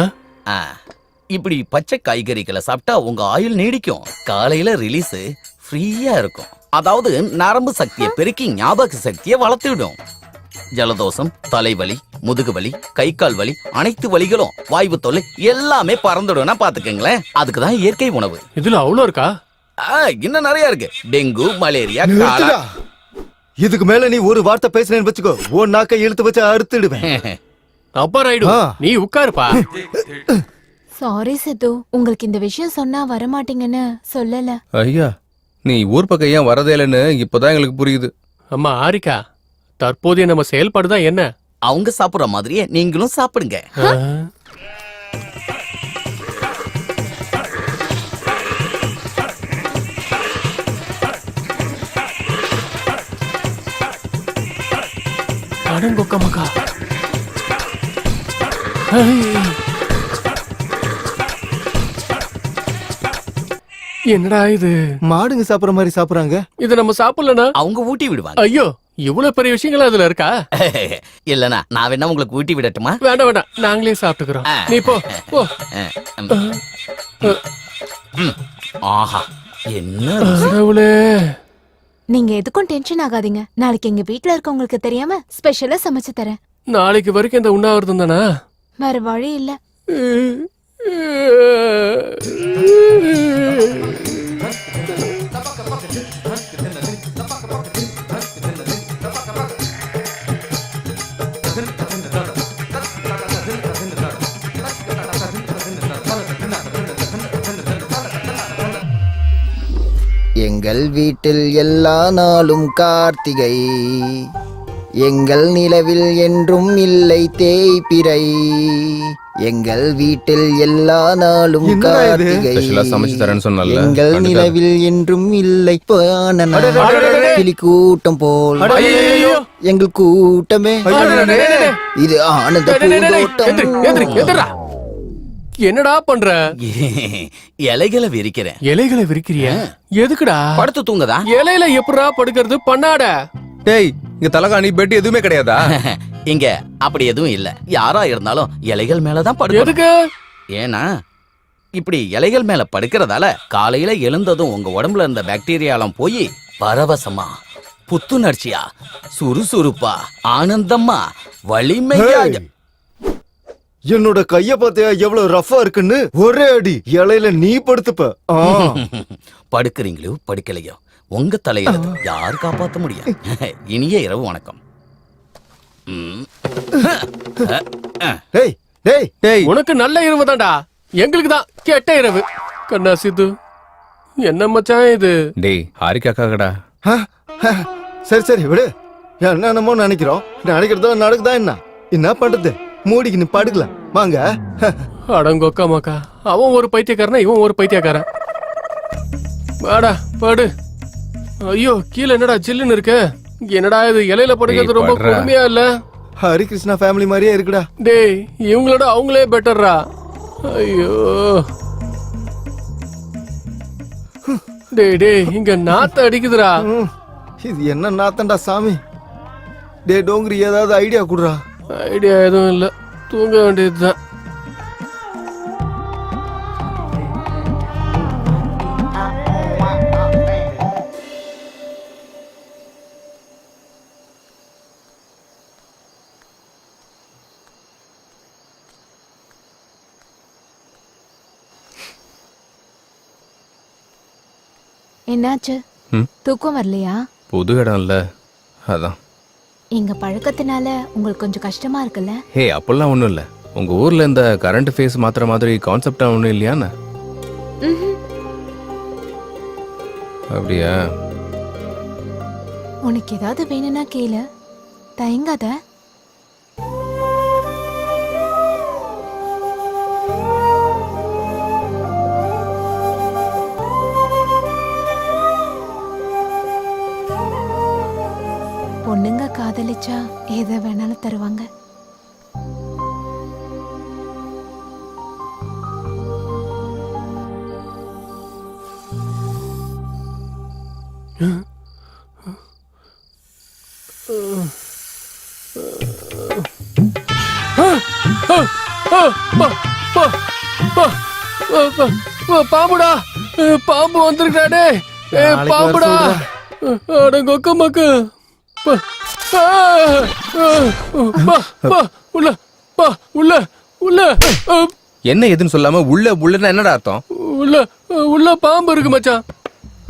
இப்படி பச்சை காய்கறிகளை சாப்பிட்டா உங்க ஆயுள் நீடிக்கும். காலையில ரிலீஸ் ஃப்ரீயா இருக்கும். அதாவது நரம்பு சக்தியை பெருக்கி ஞாபக சக்தியை வளர்த்துவிடும். ஜலதோஷம், தலைவலி, முதுகு வலி, கை கால் வலி, அனைத்து வலிகளும், வாய்வு தொல்லை எல்லாமே பறந்துடும்னா பாத்துக்கங்களேன். அதுக்குதான் இயற்கை உணவு. இதுல அவ்வளவு இருக்கா? இன்னும் நிறைய இருக்கு. Dengue, malaria, cholera. இதுக்கு மேல நீ ஒரு வார்த்தை பேசுனேன்னு வச்சுக்கோ, உன் நாக்கை இழுத்து வச்சு அறுத்துடுவேன். அப்பா ரைடு, நீ உட்காருப்பா. சாரி சித்து, உங்களுக்கு இந்த விஷயம் சொன்னா வர மாட்டீங்கன்னு சொல்லல. ஐயா, நீ ஊர் பக்கம் ஏன் வரதே இல்லைன்னு இப்பதான் எங்களுக்கு புரியுது. அம்மா ஹாரிகா, தற்போதைய நம்ம செயல்பாடுதான் என்ன? அவங்க சாப்பிடுற மாதிரியே நீங்களும் சாப்பிடுங்க. என்னடா இது? மாடுங்க சாப்பிடுற மாதிரி சாப்பிடுறாங்க. இது நம்ம சாப்பிடலனா அவங்க ஊட்டி விடுவாங்க. ஐயோ, இவ்வளவு பெரிய விஷயங்கள் அதுல இருக்கா? இல்லனா நான் வேணா உங்களுக்கு ஊட்டி விடட்டுமா? வேண்டாம் வேண்டாம், நாங்களே சாப்பிட்டுக்கிறோம். நீ போ போ. ஆஹா, என்ன கடவுளே. நீங்க எதுக்கும் டென்ஷன் ஆகாதீங்க. நாளைக்கு எங்க வீட்ல இருக்கவங்களுக்கு தெரியாம ஸ்பெஷலா சமைச்சு தரேன். நாளைக்கு வரைக்கும் இந்த உண்ணாவிரதம் தானா? வேற வழி இல்ல. எங்கள் வீட்டில் எல்லா நாளும் கார்த்திகை, எங்கள் நிலவில் என்றும் இல்லை தேய்பிறை, எங்கள் வீட்டில் எல்லா நாளும் கார்த்திகை, ஸ்பெஷலா சமைச்சு தரேன்னு சொன்னல, எங்கள் நிலவில் என்றும் இல்லை கிளி கூட்டம் போல் எங்கள் கூட்டமே இது ஆனந்த பூந்தோட்டம். என்னடா பண்ற? இலைகளை விரிக்கிறேன். இலைகளை விரிக்கிறியா? எதுக்குடா? படுத்து தூங்கதா? இலையில எப்படா படுக்கிறது? பண்ணாட. டேய், இங்க தலகாணி பெட் எதுவுமே கிடையாதா? இங்க அப்படி எதுவும் இல்ல. யாரா இருந்தாலும் இலைகள் மேலதான் படுக்கணும். எதுக்கு? ஏன்னா இப்படி இலைகள் மேல படுக்கிறதால காலையில எழுந்ததும் உங்க உடம்புல இருந்த பாக்டீரியாலாம் போய் பரவசமா, புத்துணர்ச்சியா, சுறுசுறுப்பா, ஆனந்தமா, வலிமையா. என்னோட கைய பார்த்தியா எவ்வளவு ரஃபா இருக்குன்னு? ஒரே அடி இலையில நீ படுத்துப்ப. படுக்கிறீங்களோ படுக்கலையோ உங்க தலையில யாரு காப்பாத்த முடியும்? இனிய இரவு வணக்கம். டேய் டேய் டேய், உனக்கு நல்ல இரவு தான்டா, எங்களுக்கு தான் கெட்ட இரவு. கண்ணா சித்து, என்ன மச்சான் இது? டேய், ஹாரிகாக்காகடா. சரி சரி விடு. என்னமோ நினைக்கிறோம், நினைக்கிறதோ நடக்குதா? என்ன பண்றது? மூடிக்கு நீ படுக்கலாம் வாங்க. அடங்கொக்கா மாக்கா, அவன் ஒரு பைத்தியக்காரனா இவன் ஒரு பைத்தியக்காரன். வாடா படு. ஐயோ, கீழே என்னடா ஜில்லுன்னு இருக்கு. என்னடா இது? இலையில படுக்கிறது ரொம்ப கொடுமையா இல்ல? ஹரிகிருஷ்ணா ஃபேமிலி மாதிரியே இருக்குடா. டேய், இவங்களோட அவங்களே பெட்டர்ரா. ஐயோ டேய் டேய், இங்க நாத்த அடிக்குதுடா. இது என்ன நாத்தண்டா சாமி? டே டோங்கரி, ஏதாவது ஐடியா குடுறா. ஐடியா எதுவும் இல்ல, தூங்க வேண்டியதுதான். என்னாச்சு? தூக்கம் வரலையா? புது இடம் இல்ல, அதான். எங்க பழக்கத்தினால உங்களுக்கு கொஞ்சம் கஷ்டமா இருக்குல்ல? ஹே, அப்பெல்லாம் ஒண்ணும் இல்ல. உங்க ஊர்ல இந்த கரண்ட் ஃபேஸ் மாத்திர மாதிரி கான்செப்டா ஒண்ணும் இல்லையாண்ணா? அப்படியா? உனக்கு ஏதாவது வேணும்னா கேளு, தயங்காத. பொண்ணுங்க காதலிச்சா எதை வேணாலும் தருவாங்க. பாம்புடா, பாம்பு வந்திருக்காடே. பாம்புடா, அடங்கொக்க மக்கு. என்ன எதுன்னு சொல்லாம உள்ள உள்ளன்னா என்னடா அர்த்தம்? உள்ள பாம்பு இருக்கு மச்சான்.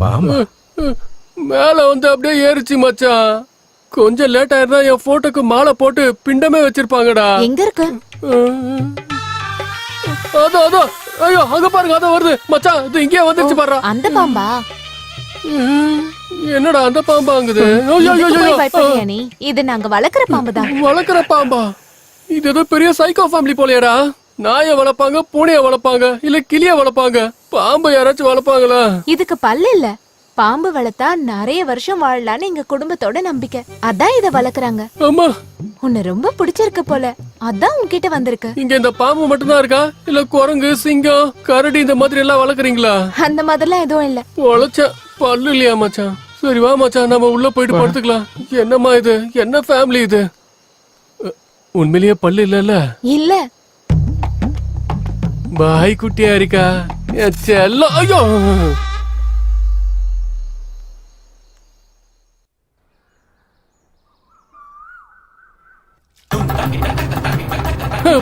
பாம்பு மேல வந்து அப்படியே ஏறிச்சு மச்சான். கொஞ்சம் லேட் ஆயிருந்தா என் போட்டோக்கு மாலை போட்டு பிண்டமே வச்சிருப்பாங்கடா. எங்க இருக்கு? அதோ அதோ, ஐயோ அங்க பாருங்க, அதோ வருது மச்சான். இது இங்கே வந்துருச்சு பாரு. அந்த பாம்பா? என்னடா அந்த பாம்பாங்குது? நீ இது நாங்க வளர்க்குற பாம்பு தான். வளர்க்குற பாம்பா? இது ஏதோ பெரிய சைக்கோ ஃபேமிலி போலையடா. நாயை வளர்ப்பாங்க, பூனைய வளர்ப்பாங்க, இல்ல கிளிய வளர்ப்பாங்க. பாம்பு யாராச்சும் வளர்ப்பாங்களா? இதுக்கு பல்லு இல்ல, பாம்பு வளர்த்தா நிறைய வருஷம் வாழலாம்னு எங்க குடும்பத்தோட நம்பிக்கை. அதான் இத வளர்க்குறாங்க. அம்மா உன்னை ரொம்ப பிடிச்சிருக்கு போல, அதான் உன்கிட்ட வந்திருக்கு. இங்க இந்த பாம்பு மட்டும்தான் இருக்கா இல்ல குரங்கு சிங்கம் கரடி இந்த மாதிரி எல்லாம் வளர்க்குறீங்களா? அந்த மாதிரிலாம் எதுவும் இல்ல. பொழைச்ச பல்லு இல்லையா மச்சான்? சரி வா மச்சான், நம்ம உள்ள போயிட்டு படுத்துக்கலாம். என்னம்மா இது, என்ன ஃபேமிலி இது? உண்மையிலேயே பல்லு இல்லல்ல? இல்ல. பாய் குட்டியா இருக்கா என் செல்லம். ஐயோ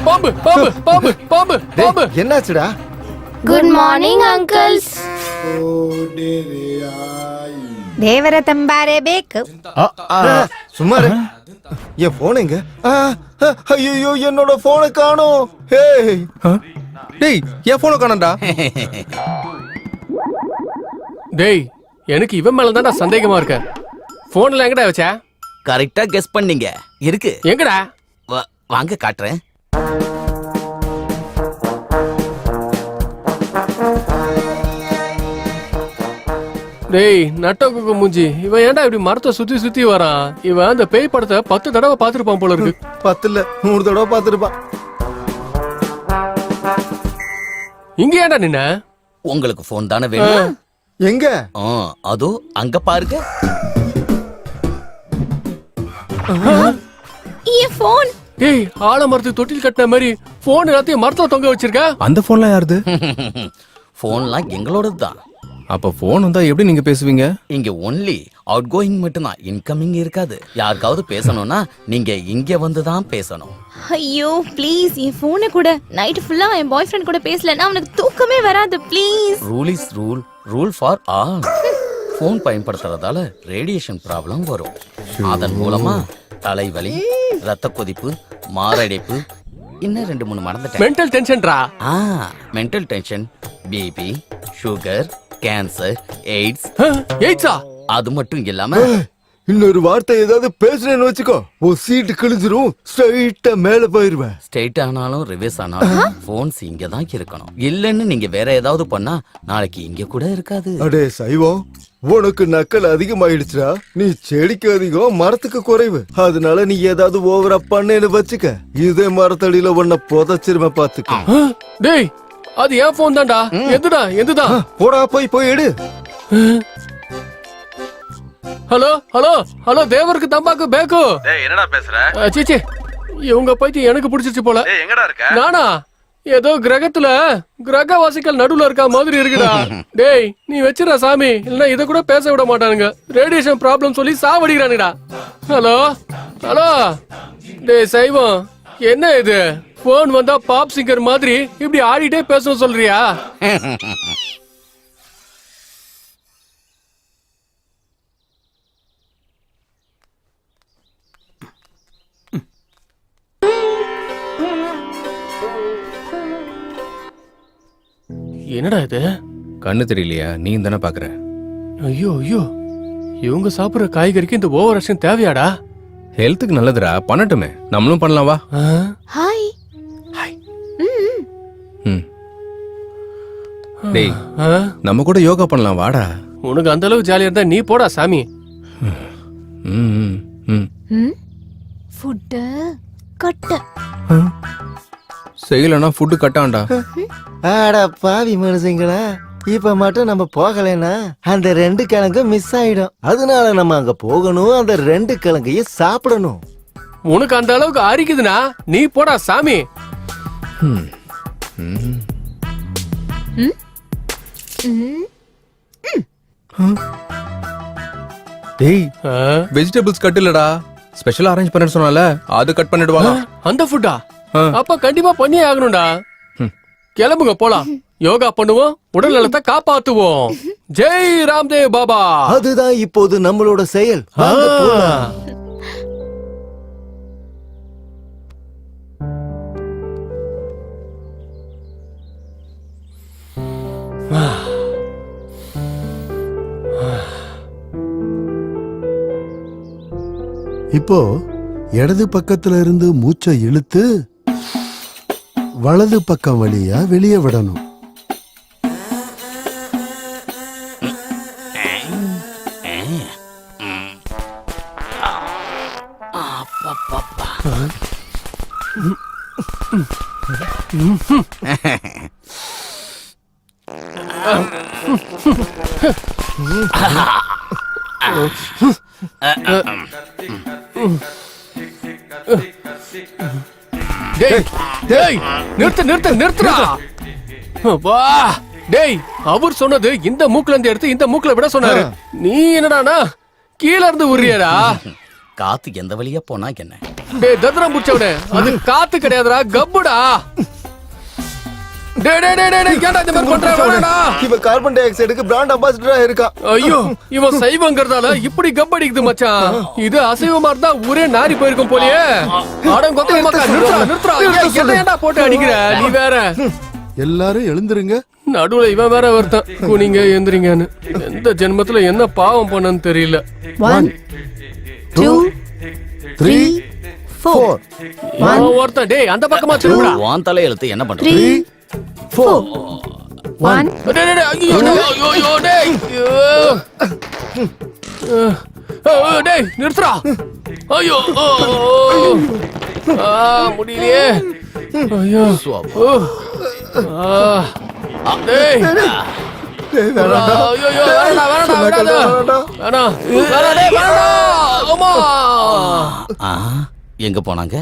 பாம்பு பாம்பு பாம்பு பாம்பு பாம்பு. என்னாச்சுடா? Good morning uncles. ದೇವರ ತಂಬಾರೆ ಬೇಕು. சும்மா இரு. என் போன் எங்க? ஐயோ என்னோட போனை காணோம். டேய் என் போனை காணோம்டா. டேய் எனக்கு இவன் மேல தான்டா சந்தேகமா இருக்க. போன்ல எங்கடா வச்ச? கரெக்டா கெஸ் பண்ணீங்க. இருக்கு. எங்கடா? வாங்க காட்டுறேன். டேய் நட்டக்குக்கு மூஞ்சி, இவன் ஏன்டா இப்படி மரத்தை சுத்தி சுத்தி வரான்? இவன் அந்த பேய் படத்தை 10 தடவை பாத்துருப்பான் போல இருக்கு. 10 இல்ல 100 தடவை பாத்துருப்பான். இங்க ஏன்டா நின்ன? உங்களுக்கு போன் தானே வேணும்? எங்க? அதோ அங்க பாருங்க. என் போன். டேய் ஆலமரத்துக்கு தொட்டில் கட்டின மாதிரி போன் எல்லாத்தையும் மரத்துல தொங்க வச்சிருக்க. அந்த போன்லாம் யாருது? போன்லாம் எங்களோடது தான். அப்ப போன் வந்தா எப்படி நீங்க பேசுவீங்க? இங்க ஒன்லி அவுட் கோயிங் மட்டும்தான், இன்கமிங் இருக்காது. யாருக்காவது பேசணும்னா நீங்க இங்க வந்து தான் பேசணும். ஐயோ ப்ளீஸ் என் போனை கூட. நைட் ஃபுல்லா என் பாய் ஃப்ரெண்ட் கூட பேசலன்னா அவனுக்கு தூக்கமே வராது. Please. Rule is rule, rule for all. Phone பயன்படுத்துறதால ரேடியேஷன் ப்ராப்ளம் வரும். அதன் மூலமா தலைவலி, ரத்த கொதிப்பு, மாரடைப்பு, இன்னும் 2-3 மறந்துட்டேன். மென்டல் டென்ஷன்டா. Mental tension, BP, sugar, cancer, AIDS. எய்ட்ஸா? அது மட்டும் இல்லாம இன்னொரு வார்த்தை ஏதாவது பேசுறேன்னு வச்சுக்கோ, ஒரு சீட்டு கிழிஞ்சிரும், ஸ்ட்ரைட்டா மேல போயிருவேன். ஸ்ட்ரைட் ஆனாலும் ரிவர்ஸ் ஆனாலும் போன்ஸ் இங்க தான் இருக்கணும். இல்லன்னு நீங்க வேற ஏதாவது பண்ணா நாளைக்கு இங்க கூட இருக்காது. அடே சைவம், உனக்கு நக்கல் அதிகமாயிடுச்சுடா. நீ செடிக்கு அதிகம் மரத்துக்கு குறைவு. அதனால நீ ஏதாவது ஓவரா பண்ணேன்னு வச்சுக்க, இதே மரத்தடியில உன்னை புதைச்சிருவேன் பாத்துக்க. டேய் அது ஏன் போன் தான்டா. எதுடா எதுடா? போடா போய் எடு. ஹலோ ஹலோ ஹலோ, தேவருக்கு தம்பாக்கு பேக்கு. டேய் என்னடா பேசுற? சீச்சி இவங்க பைத்தியம் எனக்கு பிடிச்சிருச்சு போல. டேய் எங்கடா இருக்க? நானா ஏதோ கிரகத்துல கிரகவாசிகள் நடுவுல இருக்க மாதிரி இருக்குடா. டேய் நீ வச்சிர சாமி, இல்லன்னா இத கூட பேச விட மாட்டானுங்க. ரேடியேஷன் ப்ராப்ளம் சொல்லி சாவடிக்கிறானுடா. Hello hello. டேய் சைவம், என்ன இது? போன் வந்தா பாப் சிங்கர் மாதிரி இப்படி ஆடிட்டே பேசணும் சொல்றியா? என்னடா இது? கண்ணு தெரியலையா? நீ தானே பாக்குற. ஐயோ ஐயோ, இவங்க சாப்பிடுற காய்கறிக்கு இந்த ஓவர் ஆக்ஷன் தேவையாடா? ஹெல்த்துக்கு நல்லதுடா, பண்ணட்டுமே. நம்மளும் பண்ணலாம் வா. ஹாய். ஹாய். டேய் நம்ம கூட யோகா பண்ணலாம் வாடா. உனக்கு அந்த அளவுக்கு ஜாலியா இருந்தா நீ போடா சாமி. ஃபுட் கட்ட. செய்யலனா ஃபுட் கட்டாண்டா. ஆடா பாவி மனுஷங்களா, இப்ப மட்டும் நம்ம போகலைன்னா அந்த 2 கிழங்கு மிஸ் ஆயிடும். அதனால நம்ம அங்க போகணும், அந்த 2 கிழங்கையும் சாப்பிடணும். உனக்கு அந்த அளவுக்கு அரிக்குதுனா நீ போடா சாமி. டேய் வெஜிடபிள்ஸ் கட் இல்லடா, ஸ்பெஷலா அரேஞ்ச் பண்ண சொன்னால அது கட் பண்ணிடுவாங்க. அந்த ஃபுட்டா? அப்ப கண்டிப்பா பண்ணியே ஆகணும்டா. கிளம்புங்க போலாம். யோகா பண்ணுவோம், உடல் நலத்தை காப்பாத்துவோம். ஜெய் ராம்தேவ் பாபா. அதுதான் இப்போது நம்மளோட செயல். வாங்க போலாம். இப்போ இடது பக்கத்துல இருந்து மூச்சை இழுத்து வலது பக்கம் வழியா வெளியே விடணும். டேய் டேய் நிறுத்துடா. வா டேய், அவர் சொன்னது இந்த மூக்குல இருந்து எடுத்து இந்த மூக்குல விட சொன்னாரு. நீ என்னடானா கீழ இருந்து உரியடா. காத்து எந்த வழியா போனா என்ன? டேய் தத்ரம் புடிச்சவனே, அது காத்து கிடையாதுடா, கப்புடா. டேய் டேய் டேய் டேய், ஏன்டா இந்த மாதிரி பண்றடா? இவன் கார்பன் டை ஆக்சைடுக்கு பிராண்ட் அம்பாசிடரா இருக்கா. ஐயோ, இவன் சைவங்கிறதால இப்படி கப்படிக்குது மச்சான். இது அசைவமா இருந்தா ஊரே நாரி போயிருக்கும் போலயே. அடங்கொத்த மக்கா, நிறுத்துடா. ஏன்டா போட்டு அடிக்கிற நீ வேற? எல்லாரும் எழுந்துருங்க. நடுவுல இவன் வேற ஒருத்தன் குனிங்க எந்திரிங்கன்னு. எந்த ஜென்மத்துல என்ன பாவம் பண்ணன்னு தெரியல. 1 2 3 4 ஒருத்தன் டேய் அந்த பக்கமா திரும்புடா. வான் தலை எழுத்து என்ன பண்ற? 3 4 1 டேய் டேய் ஐயோ டேய். டேய் நிறுத்துடா. ஐயோ முடியலையே. ஐயோ டேய் எங்க போனாங்க?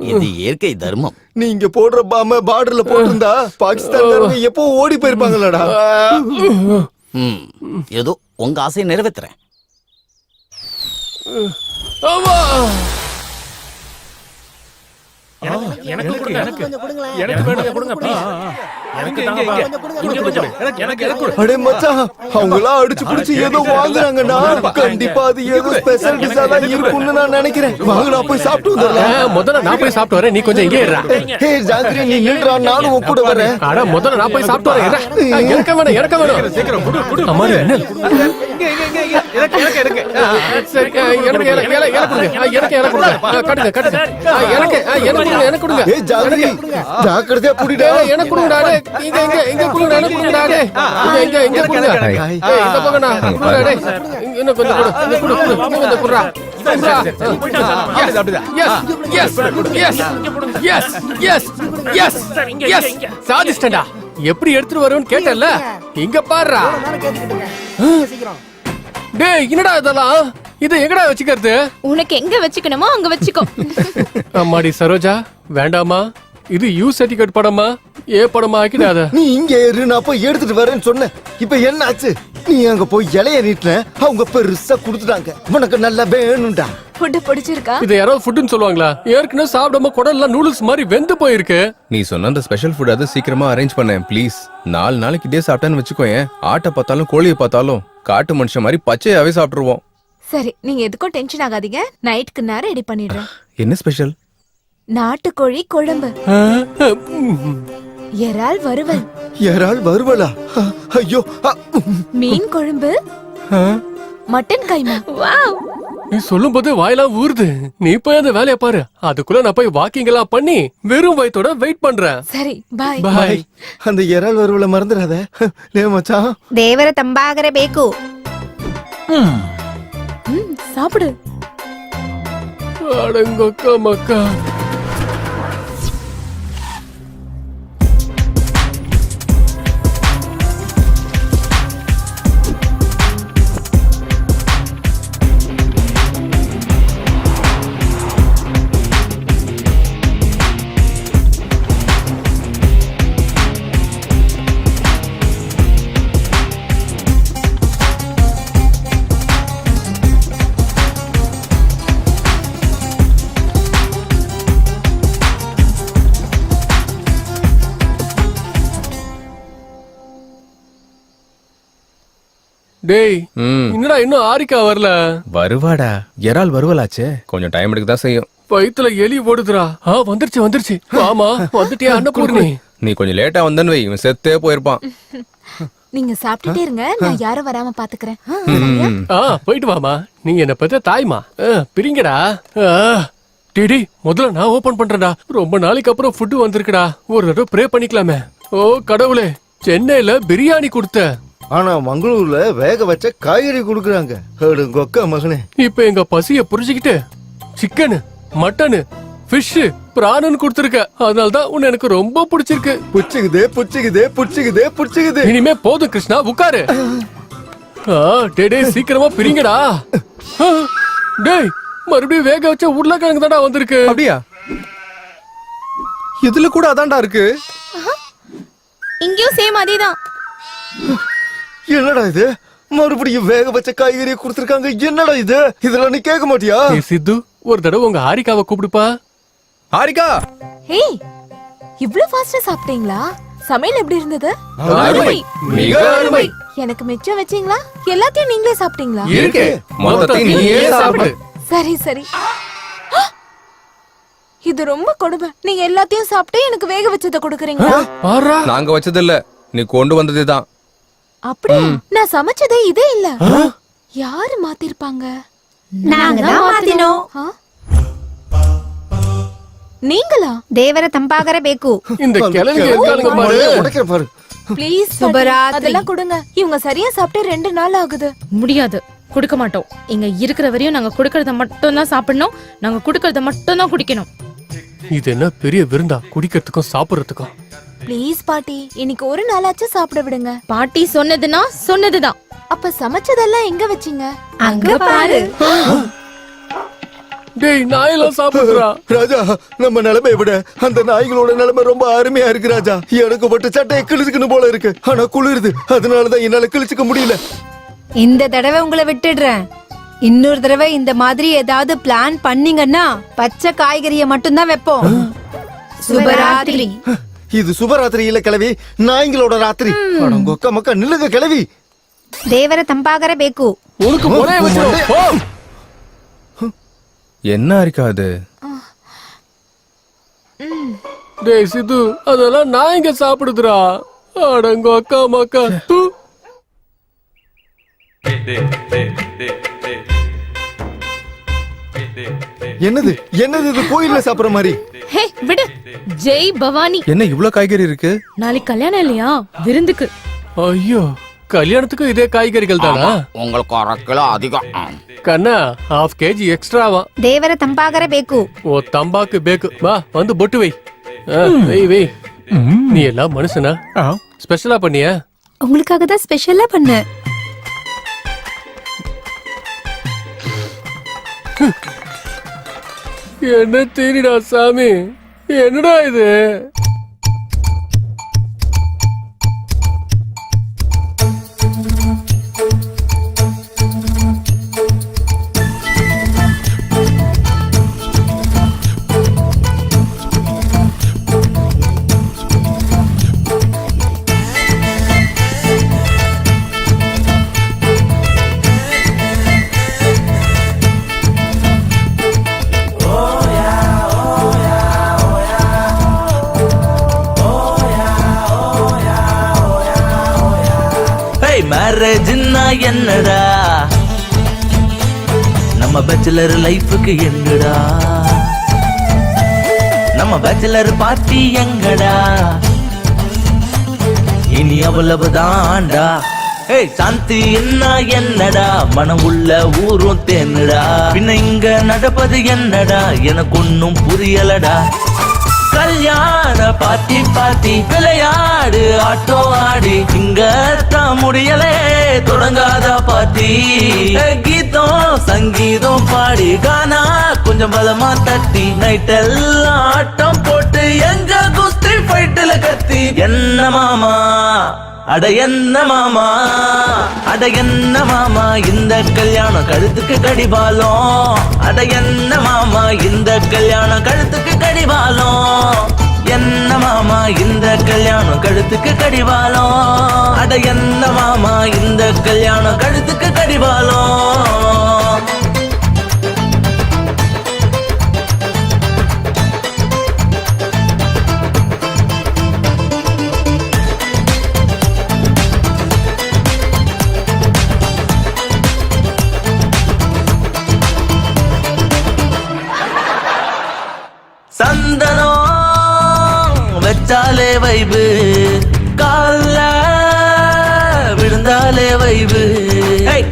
இது இயற்கை தர்மம். நீங்க போடுற பாம பார்டர்ல போட்டிருந்தா பாகிஸ்தான் எப்போ ஓடி போயிருப்பாங்களடா. ஏதோ உங்க ஆசையை நிறைவேற்றுறேன். அடே மச்சான், அவங்களாம் அடிச்சு புடிச்சு ஏதோ வாங்குறாங்கடா. கண்டிப்பா அது ஏதோ ஸ்பெஷல் டிஷ்ஷா தான் இருக்கும்னு நான் நினைக்கிறேன். வாங்க நான் போய் சாப்பிட்டு வந்துடலாம். முதல்ல நான் போய் சாப்பிட்டு வரேன், நீ கொஞ்சம் இங்கே இருடா. ஹே ஜாங்கிரி, நீ நில்றா, நானும் உன் கூட வரேன். அட முதல்ல நான் போய் சாப்பிட்டு வரேன். எனக்கு வேணும் சீக்கிரம் குடு. அம்மா என்ன சரி, எனக்கு கொடுங்க. ஏய் ஜாங்கிரி, ஜாக்கிரதையா புடிடா. எனக்கு கொடுங்கடா. இங்க கொடுங்கடா. எனக்கு கொடுங்கடா. இங்க கொடுங்க. இந்த பக்கம்டா. கொடுங்கடா டேய். இன்னும் கொஞ்சம் கொடு. இங்க கொடு. இன்னும் கொஞ்சம் கொடுடா. சாதிஸ்டா. எப்படி எடுத்துட்டு வருவேன்னு கேட்டல. இங்க பாருடா. டேய் என்னடா இதெல்லாம்? இது எங்கடா வச்சுக்கிறது? உனக்கு எங்க வச்சுக்கணுமோ அங்க வச்சுக்கோ. அம்மாடி சரோஜா, வேண்டாமா? இது யூ சர்டிபிகேட் படமா? ஏ படமா ஆக்கிடாத. நீ இங்க இரு, நான் போய் எடுத்துட்டு வரேன்னு சொன்னேன். இப்ப என்ன ஆச்சு? நீ அங்க போய் இலைய நீட்டுன, அவங்க பெருசா குடுத்துட்டாங்க. உனக்கு நல்லா வேணும்டா. ஃபுட் பிடிச்சிருக்கா? இது யாரோ ஃபுட்னு சொல்லுவாங்களா? ஏற்கனவே சாப்பிடாம குடல்லாம் நூடுல்ஸ் மாதிரி வெந்து போயிருக்கு. நீ சொன்ன அந்த ஸ்பெஷல் ஃபுட் அது சீக்கிரமா அரேஞ்ச் பண்ணேன் ப்ளீஸ். 4 நாளைக்கு இதே சாப்பிட்டான்னு வச்சுக்கோயேன், ஆட்டை பார்த்தாலும் கோழியை பார்த்தாலும் காட்டு மனுஷன் மாதிரி பச்சையாவே சாப்பிட்டுருவோம். சரி, நீங்க எதுக்கும் டென்ஷன் ஆகாதீங்க. நைட்க்கு நான் ரெடி பண்ணிடுறேன். என்ன ஸ்பெஷல்? நாட்டுக்கோழி குழம்பு, இறால் வறுவல், இறால் வறுவலா? ஐயோ. மீன் குழம்பு, மட்டன் கைமா. வாவ், நீ சொல்லும் போது வாயெல்லாம் ஊறுது. நீ போய் அந்த வேலையை பாரு. அதுக்குள்ள நான் போய் வாக்கிங் எல்லாம் பண்ணி வெறும் வயித்தோட வெயிட் பண்றேன். சரி பாய். பாய். அந்த இறால் வறுவலை மறந்துடாத. லே மச்சான், தேவர தம்பாகர பேக்கு. சாப்பிடு. அடங்கொக்க மக்கா. டேய் என்னடா இன்னும் ஆரிக்கா வரல? வருவாடா, இறால் வருவலாச்சே, கொஞ்சம் டைம் எடுக்க தான் செய்யும். வயித்துல எலி ஓடுதுடா. வந்துருச்சு. ஆமா வந்துட்டியா அன்னபூர்ணி? நீ கொஞ்சம் லேட்டா வந்தன்னு வை, இவன் செத்தே போயிருப்பான். நீங்க சாப்பிட்டுட்டே இருங்க, நான் யாரும் வராம பாத்துக்கிறேன். போயிட்டு வாமா. நீங்க என்ன பத்த தாய்மா. பிரிங்கடா. டிடி முதல்ல நான் ஓபன் பண்றேன்டா. ரொம்ப நாளைக்கு அப்புறம் ஃபுட் வந்திருக்குடா. ஒரு தடவை ப்ரே பண்ணிக்கலாமே. ஓ கடவுளே, சென்னையில பிரியாணி கொடுத்த, ஆனா மங்களூர்ல வேக வச்ச காய்கறி குடுக்குறாங்க. கொக்க மகனே, இப்ப எங்க பசிய புரிஞ்சுக்கிட்டு சிக்கனு, மட்டனு, ஃபிஷ் பிராணன் கொடுத்திருக்க, அதனாலதான் உன்னை எனக்கு ரொம்ப பிடிச்சிருக்கு. புடிச்சுக்குது. இனிமே போதும் கிருஷ்ணா, உட்காரு. டேய் சீக்கிரமா பிரிங்கடா. டேய் மறுபடியும் வேக வச்ச உருளைக்கிழங்கு தான்டா வந்திருக்கு. அப்படியா? இதுல கூட அதான்டா இருக்கு. இங்கேயும் சேம் அதேதான். என்னடா இது, மறுபடியும் வேக வச்ச காய்கறியை கொடுத்திருக்காங்க. என்னடா இது, இதெல்லாம் நீ கேட்க மாட்டியா? சித்து, ஒரு தடவை உங்க ஹாரிகாவை கூப்பிடுப்பா. ஹாரிகா, ஹே, இவ்ளோ ஃபாஸ்டா சாப்பிட்டீங்களா? சமையல் எப்படி இருந்தது? அருமை, மிக அருமை. எனக்கு மிச்சம் வச்சீங்களா? எல்லாத்தையும் நீங்களே சாப்பிட்டீங்களா? இருக்கே, மொத்தத்தையும் நீயே சாப்பிடு. சரி சரி. இது ரொம்ப கொடுமை. நீங்க எல்லாத்தையும் சாப்பிட்டு எனக்கு வேக வச்சத கொடுக்குறீங்க. நாங்க வச்சதில்ல, நீ கொண்டு வந்ததுதான். அப்படி நான் சமைச்சதே இதே இல்ல. யாரு மாத்திருப்பாங்க? நாங்க தான் மாத்தினோம். நீங்களா? ದೇವರ ತಂಪಾಗರ ಬೇಕು. இந்த கிழங்கு இருக்கானுங்க பாரு. உடைக்கிற பாரு. ப்ளீஸ் சுபராத்திரி. அதெல்லாம் கொடுங்க. இவங்க சரியா சாப்பிட்டு 2 நாள் ஆகுது. முடியாது, கொடுக்க மாட்டோம். இங்க இருக்கிற வரையும் நாங்க கொடுக்கறத மட்டும் தான் சாப்பிடணும். நாங்க கொடுக்கறத மட்டும் தான் குடிக்கணும். இது என்ன பெரிய விருந்தா, குடிக்கிறதுக்கும் சாப்பிடுறதுக்கும்? ப்ளீஸ் பாட்டி, இன்னைக்கு ஒரு நாளாச்சும் சாப்பிட விடுங்க. பாட்டி சொன்னதுன்னா சொன்னதுதான். அப்ப சமைச்சதெல்லாம் எங்க வச்சீங்க? அங்க பாரு. டேய் நாயெல்லாம் சாப்பிடுறா. ராஜா, நம்ம நிலைமையை விட அந்த நாய்களோட நிலைமை ரொம்ப அருமையா இருக்கு ராஜா. எனக்கு பட்டு சட்டையை கிழிச்சுக்கணும் போல இருக்கு. ஆனா குளிருது, அதனாலதான் என்னால கிழிச்சுக்க முடியல. இந்த தடவை உங்களை விட்டுடுறேன். இன்னொரு தடவை இந்த மாதிரி ஏதாவது பிளான் பண்ணீங்கன்னா பச்சை காய்கறியை மட்டும்தான் வைப்போம். சுபராத்திரி. இது சுபராத்திரி இல்ல கிழவி, நாய்களோட ராத்திரி. கொக்க மக்கா நில்லுங்க கிழவி. ದೇವರ ತಂಪಾಗರ ಬೇಕು. உனக்கு ஒரே வச்சிரும். போ. என்ன ஹாரிகா அது? டேய் சித்து, அதெல்லாம் நான் இங்க சாப்பிடுதுடா. அடங்கோ அக்கா மக்கா. தூ. என்னது என்னது இது, கோயில்ல சாப்பிடுற மாதிரி. ஹே விடு. ஜெய் பவானி. என்ன இவ்ளோ காய்கறி இருக்கு? நாளைக்கு கல்யாணம் இல்லையா, விருந்துக்கு. ஐயோ, கல்யாணத்துக்கு இதே காய்கறிகள் தானா? உங்களுக்கு 1 கிலோ அதிகம். கண்ணா, 1/2 kg எக்ஸ்ட்ராவா? ದೇವರ ತಂಪಾಗರ ಬೇಕು. ஓ தம்பாக்கு பேக்கு. வா வந்து பொட்டு வை. வை. நீ எல்லாம் மனுஷனா? ஸ்பெஷலா பண்ணியா? உங்களுக்காக தான் ஸ்பெஷலா பண்ண. என்ன தீனிடா சாமி, என்னடா இது? மேரேஜ்னா என்னடா, நம்ம பேச்சுலர் லைஃபுக்கு என்னடா, நம்ம பேச்சுலர் பார்ட்டி எங்கடா, இனி அவ்வளவுதான்டா. ஏய் சாந்தி என்ன என்னடா, மனம் உள்ள ஊரும் தேன்னுடா, பின்ன இங்க நடப்பது என்னடா, எனக்கு ஒன்னும் புரியலடா. கல்யாண பாத்தி பாத்தி விளையாடு ஆட்டோ ஆடி, இங்க தான் முடியலே தொடங்காத பாத்தி. கீதம் சங்கீதம் பாடி கானா கொஞ்சம் பலமா தட்டி, நைட் எல்லாம் ஆட்டம் போட்டு எங்க குஸ்தி ஃபைட்டுல கத்தி. என்ன மாமா அட என்ன மாமா, அட என்ன மாமா இந்த கல்யாணம் கழுத்துக்கு கடிபாலம். அட என்ன மாமா இந்த கல்யாணம் கழுத்துக்கு கடிபாலம். என்ன மாமா இந்த கல்யாணம் கழுத்துக்கு கடிவாளம். அட என்ன மாமா இந்த கல்யாணம் கழுத்துக்கு கடிவாளம். சந்தனம் வச்சாலே வைபு, கால்ல விழுந்தா பார்த்தாலே வைவு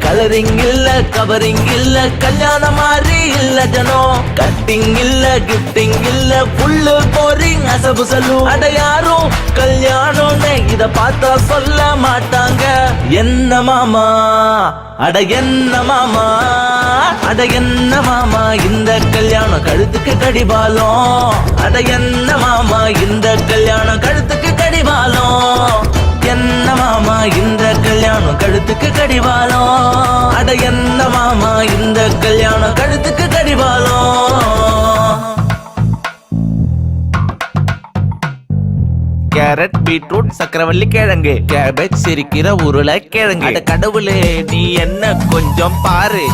கலரிங் இல்ல கவரிங் இல்ல கல்யாணம் மாதிரி இல்ல ஜனம் கட்டிங் இல்ல கிஃப்டிங் இல்ல புல்லு போரிங் அசபு சலூன் அட யாரும் கல்யாணம்னு இத பார்த்தா சொல்ல மாட்டாங்க என்ன மாமா அட என்ன மாமா அட என்ன மாமா இந்த கல்யாணம் கழுத்துக்கு கடிபாலம் அட என்ன மாமா இந்த கல்யாணம் கழுத்துக்கு கடிபாலம் என்ன மாமா இந்த கல்யாணம் கழுத்துக்கு கடிவாளம் அட என்ன மாமா இந்த கல்யாணம் கழுத்துக்கு கடிவாளம் கேரட் பீட்ரூட் சக்கரவள்ளி கிழங்கு கேபேஜ் சிரிக்கிற உருளைக்கிழங்கு அட கடவுளே நீ என்ன கொஞ்சம் பாரு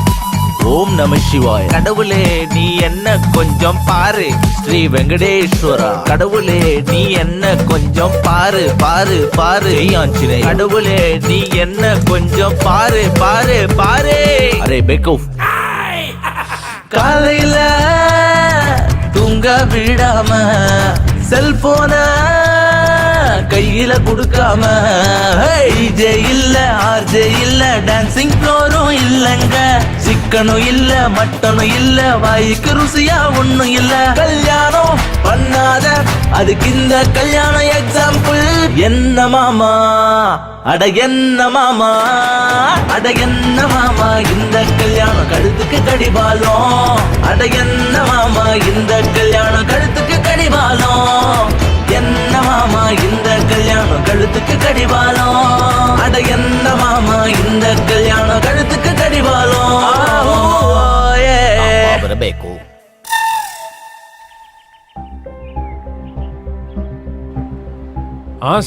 ஓம் நம சிவாய் கடவுளே நீ என்ன கொஞ்சம் பாரு ஸ்ரீ வெங்கடேஸ்வரா கடவுளே நீ என்ன கொஞ்சம் பாரு பாரு பாரு ஆஞ்சநேய கடவுளே நீ என்ன கொஞ்சம் பாரு பாரு பாரு அரே பேக்கோஃப் காலையில தூங்க விடாம செல்போன கையில குடுக்காம ஜே இல்ல ஆர்ஜே இல்ல டான்சிங் ஃப்ளோரும் இல்லங்க சிக்கனும் இல்ல மட்டனும் இல்ல வாய்க்கு ருசியா ஒண்ணும் இல்ல கல்யாணம் பண்ணாத அதுக்கு இந்த கல்யாணம் எக்ஸாம்பிள் என்ன மாமா அட என்ன மாமா அட என்ன மாமா இந்த கல்யாணம் கழுத்துக்கு கடிபாலம் அட என்ன மாமா இந்த கல்யாணம் கழுத்துக்கு கடிபாலம் என்ன மாமா இந்த கல்யாணம் கழுத்துக்கு கடிவாளம் அட என்ன மாமா இந்த கல்யாணம் கழுத்துக்கு கடிவாளம் ಬರಬೇಕು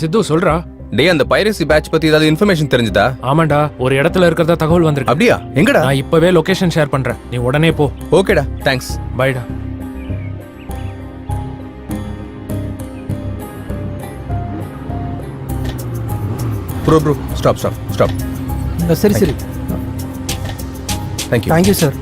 சித்து சொல்றா டேய் அந்த பைரசி பேட்ச் பத்தி ஏதாவது இன்ஃபர்மேஷன் தெரிஞ்சுதா? ஆமாண்டா ஒரு இடத்துல இருக்கிறதா தகவல் வந்திருக்கு. அப்படியா? எங்கடா? நான் இப்பவே லொகேஷன் ஷேர் பண்றேன், நீ உடனே போ. ஓகேடா, தேங்க்ஸ். பைடா. Bro stop. சரி. Thank you sir.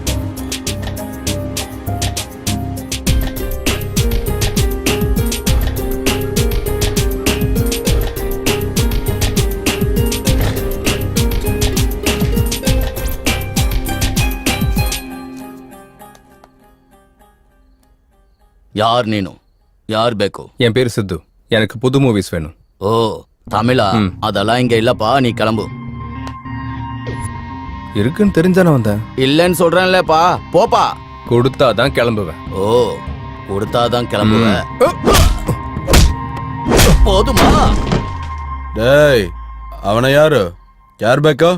யார் நீனு? யார் ಬೇಕು? என் பேரு சித்து. எனக்கு புது மூவிஸ் வேணும். ஓ தமிழா? அதெல்லாம் இங்க இல்லப்பா, நீ கிளம்பு. இருக்குன்னு தெரிஞ்சானே வந்தேன். இல்லன்னு சொல்றேன்லப்பா, போப்பா. கொடுத்தாதான் கிளம்புவேன். ஓ கொடுத்தாதான் கிளம்புவேன். போதுமா? டேய் ಅವನ ಯಾರು? ಯಾರು ಬೇಕು?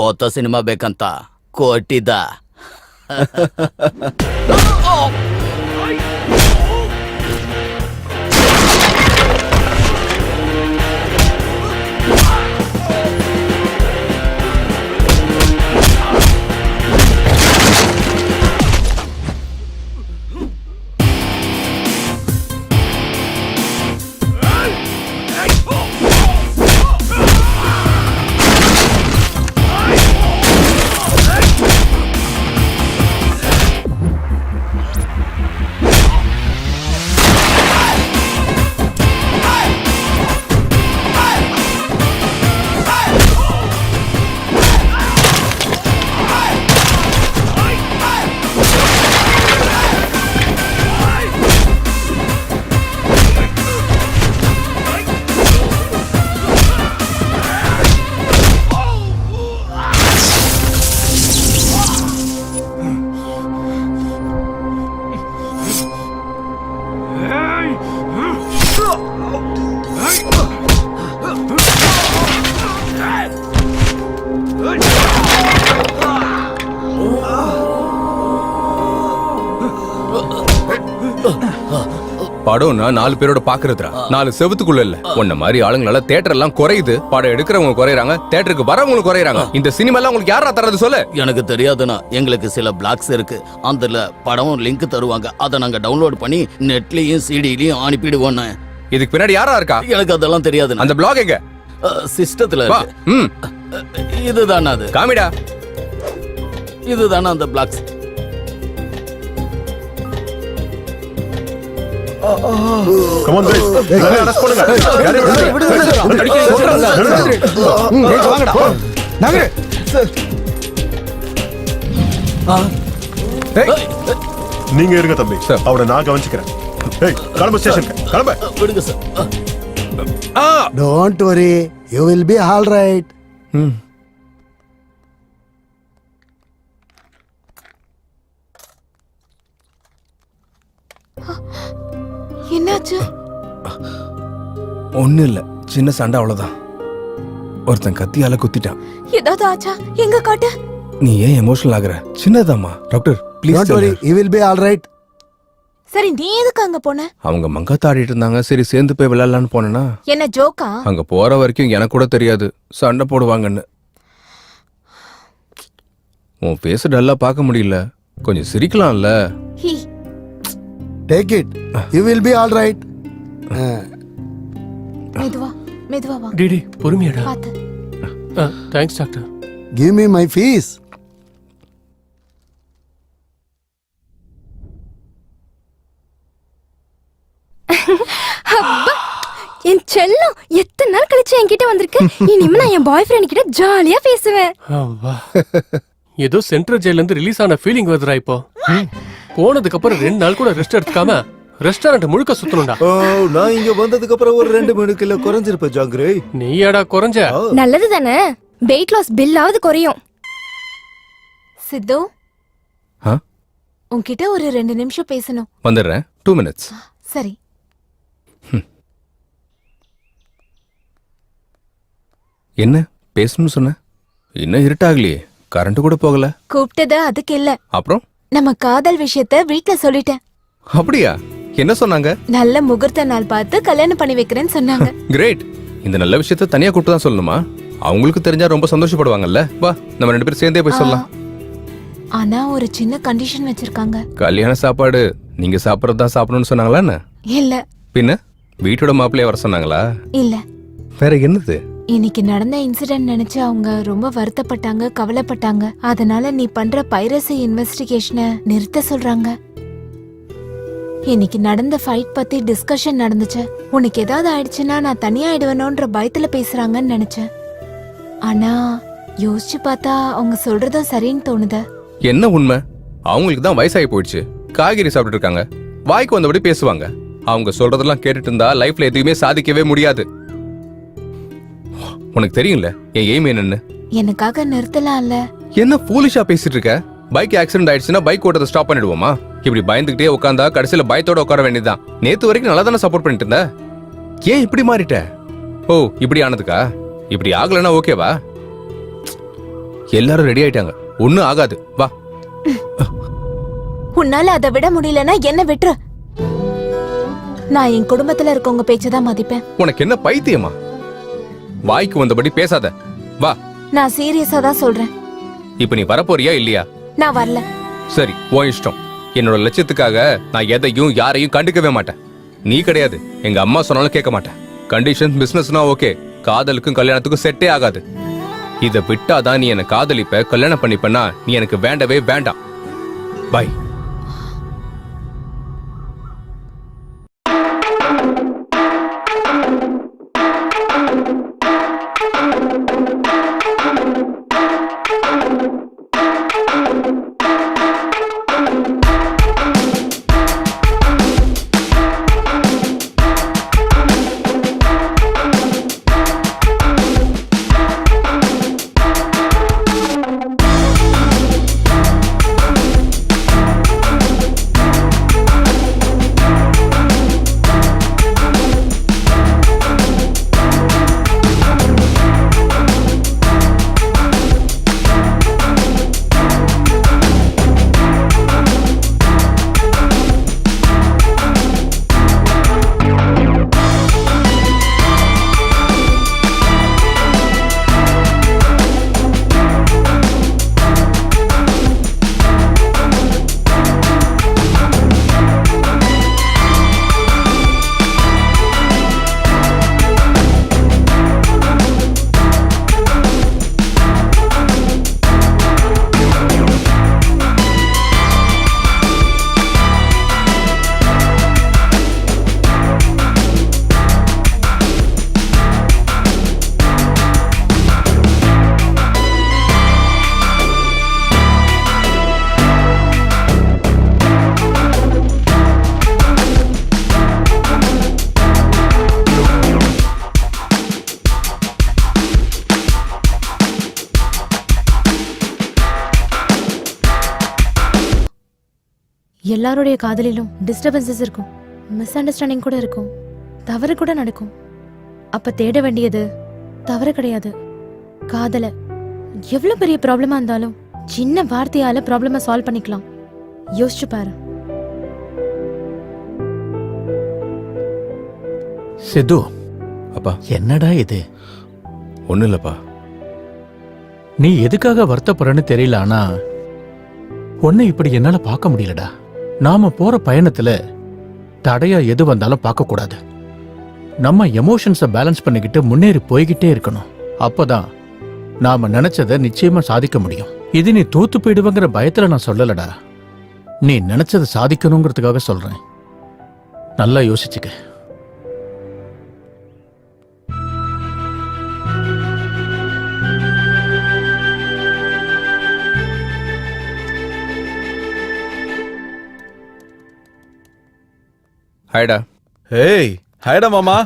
ಕೊತ್ತ ಸಿನಿಮಾ ಬೇಕಂತ ಕೊಟ್ಟಿದ್ದ. படம்னா 4 பேரோட பாக்குறதுடா, 4 செவத்துக்குள்ள இல்ல. உன்ன மாதிரி ஆளுங்களால தியேட்டர் எல்லாம் குறையுது, படம் எடுக்கிறவங்க குறையறாங்க, தியேட்டருக்கு வரவங்க குறையறாங்க. இந்த சினிமா எல்லாம் உங்களுக்கு யாரா தரது சொல்லு? எனக்கு தெரியாதுண்ணா, எங்களுக்கு சில பிளாக்ஸ் இருக்கு, அதுல படம் லிங்க் தருவாங்க, அதை நாங்க டவுன்லோட் பண்ணி நெட்லயும் சிடிலயும் அனுப்பிடுவோம். இதுக்கு பின்னாடி யாரா இருக்கா? எனக்கு அதெல்லாம் தெரியாது. அந்த பிளாக் எங்க? சிஸ்டத்துல இதுதானே அது? காமிடா. இதுதானே அந்த blocks? Come on guys. Nagar நீங்க இருங்க தம்பி, அவனை நான் கவனிச்சுக்கிறேன். ஏய், கிளம்பு ஸ்டேஷனுக்கு, கிளம்பு. விடுங்க sir. Don't worry, you will be all right. என்னாச்சு? ஒன்றும் இல்லை, சின்ன சண்டை அவ்வளோதான். ஒருத்தன் கத்தியால குத்திட்டான். ஏதாவது ஆச்சா? எங்க காட்டு. நீ ஏன் எமோஷனல் ஆகுற? சின்னதாம்மா. Doctor please don't worry, you will be all right. சரி, நீ எதுக்கு அங்க போன? அவங்க மங்காத்த ஆடிட்டு இருந்தாங்க, சரி சேர்ந்து போய் விளையாடலான்னு போனேன்னா என்ன ஜோக்கா? அங்க போற வரைக்கும் எனக்கு கூட தெரியாது சண்டை போடுவாங்கன்னு. உன் ஃபேஸ் டல்லா பார்க்க முடியல, கொஞ்சம் சிரிக்கலாம்ல. ஹி, take it, you will be all right. மெதுவா மெதுவா வா. டிடி பொறுமையாடா. பாத்து. Thanks doctor. Give me my fees. அப்பா, என் செல்லம் எத்தனை நாள் கழிச்சு என்கிட்ட வந்திருக்கு. இனிமே நான் என் பாய் ஃப்ரெண்ட் கிட்ட ஜாலியா பேசுவேன். ஏதோ சென்ட்ரல் ஜெயில இருந்து ரிலீஸ் ஆன ஃபீலிங் வருதுடா இப்போ. போனதுக்கு அப்புறம் 2 நாள் கூட ரெஸ்ட் எடுத்துக்காம ரெஸ்டாரண்ட் முழுக்க சுத்தணும்டா. நான் இங்க வந்ததுக்கு அப்புறம் ஒரு 2-3 கிலோ குறைஞ்சிருப்பேன் ஜாங்கிரி. நீயாடா குறைஞ்ச? நல்லது தானே, வெயிட் லாஸ் பில்லாவது குறையும். சித்து, உன்கிட்ட ஒரு 2 நிமிஷம் பேசணும். வந்துடுறேன், 2 minutes. சரி. என்ன பேசணும்னு சொன்ன? இன்னும் இருட்டாகலையே, கரண்ட் கூட போகல. கூப்பிட்டது அதுக்கு இல்ல, அப்புறம் நம்ம காதல் விஷயத்த வீட்ல சொல்லிட்டேன். அப்படியா? என்ன சொன்னாங்க? நல்ல முகூர்த்த நாள் பார்த்து கல்யாணம் பண்ணி வைக்கிறேன்னு சொன்னாங்க. கிரேட். இந்த நல்ல விஷயத்த தனியா கூப்பிட்டு தான் சொல்லணுமா? அவங்களுக்கு தெரிஞ்சா ரொம்ப சந்தோஷப்படுவாங்கல்ல. வா, நம்ம 2 பேரும் சேர்ந்தே போய் சொல்லலாம். ஆனா ஒரு சின்ன கண்டிஷன் வச்சிருக்காங்க. கல்யாண சாப்பாடு நீங்க சாப்பிடறதா சாப்பிடணும்னு சொன்னாங்களா என்ன? இல்ல. பின்ன வீட்டோட மாப்பிள்ளைய வர சொன்னாங்களா? இல்ல. வேற என்னது? இன்னைக்கு நடந்த இன்சிடென்ட் நினைச்சு அவங்க ரொம்ப வருத்தப்பட்டாங்க, கவலைப்பட்டாங்க. அதனால நீ பண்ற பைரசி இன்வெஸ்டிகேஷனை நிறுத்த சொல்றாங்க. இன்னைக்கு நடந்த ஃபைட் பத்தி டிஸ்கஷன் நடந்துச்சு. உனக்கு ஏதாவது ஆயிடுச்சுன்னா நான் தனியா ஆயிடுவேனோன்ற பயத்துல பேசுறாங்கன்னு நினைச்சேன். ஆனா யோசிச்சு பார்த்தா அவங்க சொல்றதும் சரின்னு தோணுது. என்ன உண்மை? அவங்களுக்கு தான் வயசாகி போயிடுச்சு, காய்கறி சாப்பிட்டு இருக்காங்க, வாய்க்கு வந்தபடி பேசுவாங்க. அவங்க சொல்றதெல்லாம் கேட்டுட்டு இருந்தா லைஃப்ல எதுவுமே சாதிக்கவே முடியாது. உனக்கு தெரியும்ல என் எய்ம் என்னன்னு. எனக்காக நிறுத்தலாம்ல. என்ன ஃபூலிஷா பேசிட்டு இருக்க? பைக் ஆக்சிடென்ட் ஆயிடுச்சுன்னா பைக் ஓட்டத்தை ஸ்டாப் பண்ணிடுவோமா? இப்படி பயந்துகிட்டே உட்காந்தா கடைசியில பயத்தோட உட்கார வேண்டியதுதான். நேத்து வரைக்கும் நல்லா தானே சப்போர்ட் பண்ணிட்டு இருந்த, ஏன் இப்படி மாறிட்ட? ஓ, இப்படி ஆனதுக்கா? இப்படி ஆகலன்னா ஓகேவா? எல்லாரும் ரெடி ஆயிட்டாங்க, ஒண்ணும் ஆகாது, வா. உன்னால அதை விட முடியலன்னா என்ன விட்டுரு. நான் என் குடும்பத்துல இருக்கவங்க பேச்சதான் மதிப்பேன். உனக்கு என்ன பைத்தியமா? வாய்க்கு வந்தபடி பேசாத, வா. நான் சீரியஸா தான் சொல்றேன். இப்ப நீ வரப்போறியா இல்லையா? நான் வரல. சரி, உன் இஷ்டம். என்னோட லட்சியத்துக்காக நான் எதையும் யாரையும் கண்டுக்கவே மாட்டேன். நீ கிடையாது, எங்க அம்மா சொன்னாலும் கேட்க மாட்டேன். கண்டிஷன் பிசினஸ்னா ஓகே, காதலுக்கும் கல்யாணத்துக்கும் செட்டே ஆகாது. இதை விட்டாதான் நீ என்ன காதலிப்ப, கல்யாணம் பண்ணிப்பனா நீ எனக்கு வேண்டவே வேண்டாம். பை. எல்லாருடைய காதலிலும் டிஸ்டர்பன்சஸ் இருக்கும், மிஸ் அண்டர்ஸ்டாண்டிங் கூட இருக்கும், தவறு கூட நடக்கும். அப்ப தேட வேண்டியது தவறு கிடையாது, காதல. எவ்வளவு பெரிய ப்ராப்ளமா இருந்தாலும் சின்ன வார்த்தையால ப்ராப்ளம சால்வ் பண்ணிக்கலாம். யோசிச்சு பாரு. சித்து, அப்பா என்னடா இது? ஒன்றும் இல்லைப்பா. நீ எதுக்காக வருத்தப்படுறன்னு தெரியல, ஆனா உன்னை இப்படி என்னால பார்க்க முடியலடா. நாம போற பயணத்துல தடையா எது வந்தாலும் பார்க்க கூடாது. நம்ம எமோஷன்ஸை பேலன்ஸ் பண்ணிக்கிட்டு முன்னேறி போய்கிட்டே இருக்கணும். அப்பதான் நாம நினைச்சதை நிச்சயமா சாதிக்க முடியும். இது நீ தோத்து போயிடுவங்கிற பயத்துல நான் சொல்லலடா, நீ நினைச்சதை சாதிக்கணுங்கிறதுக்காக சொல்றேன். நல்லா யோசிச்சுக்க. ஹாய்டா. ஹேய் ஹாய்டா மாமா,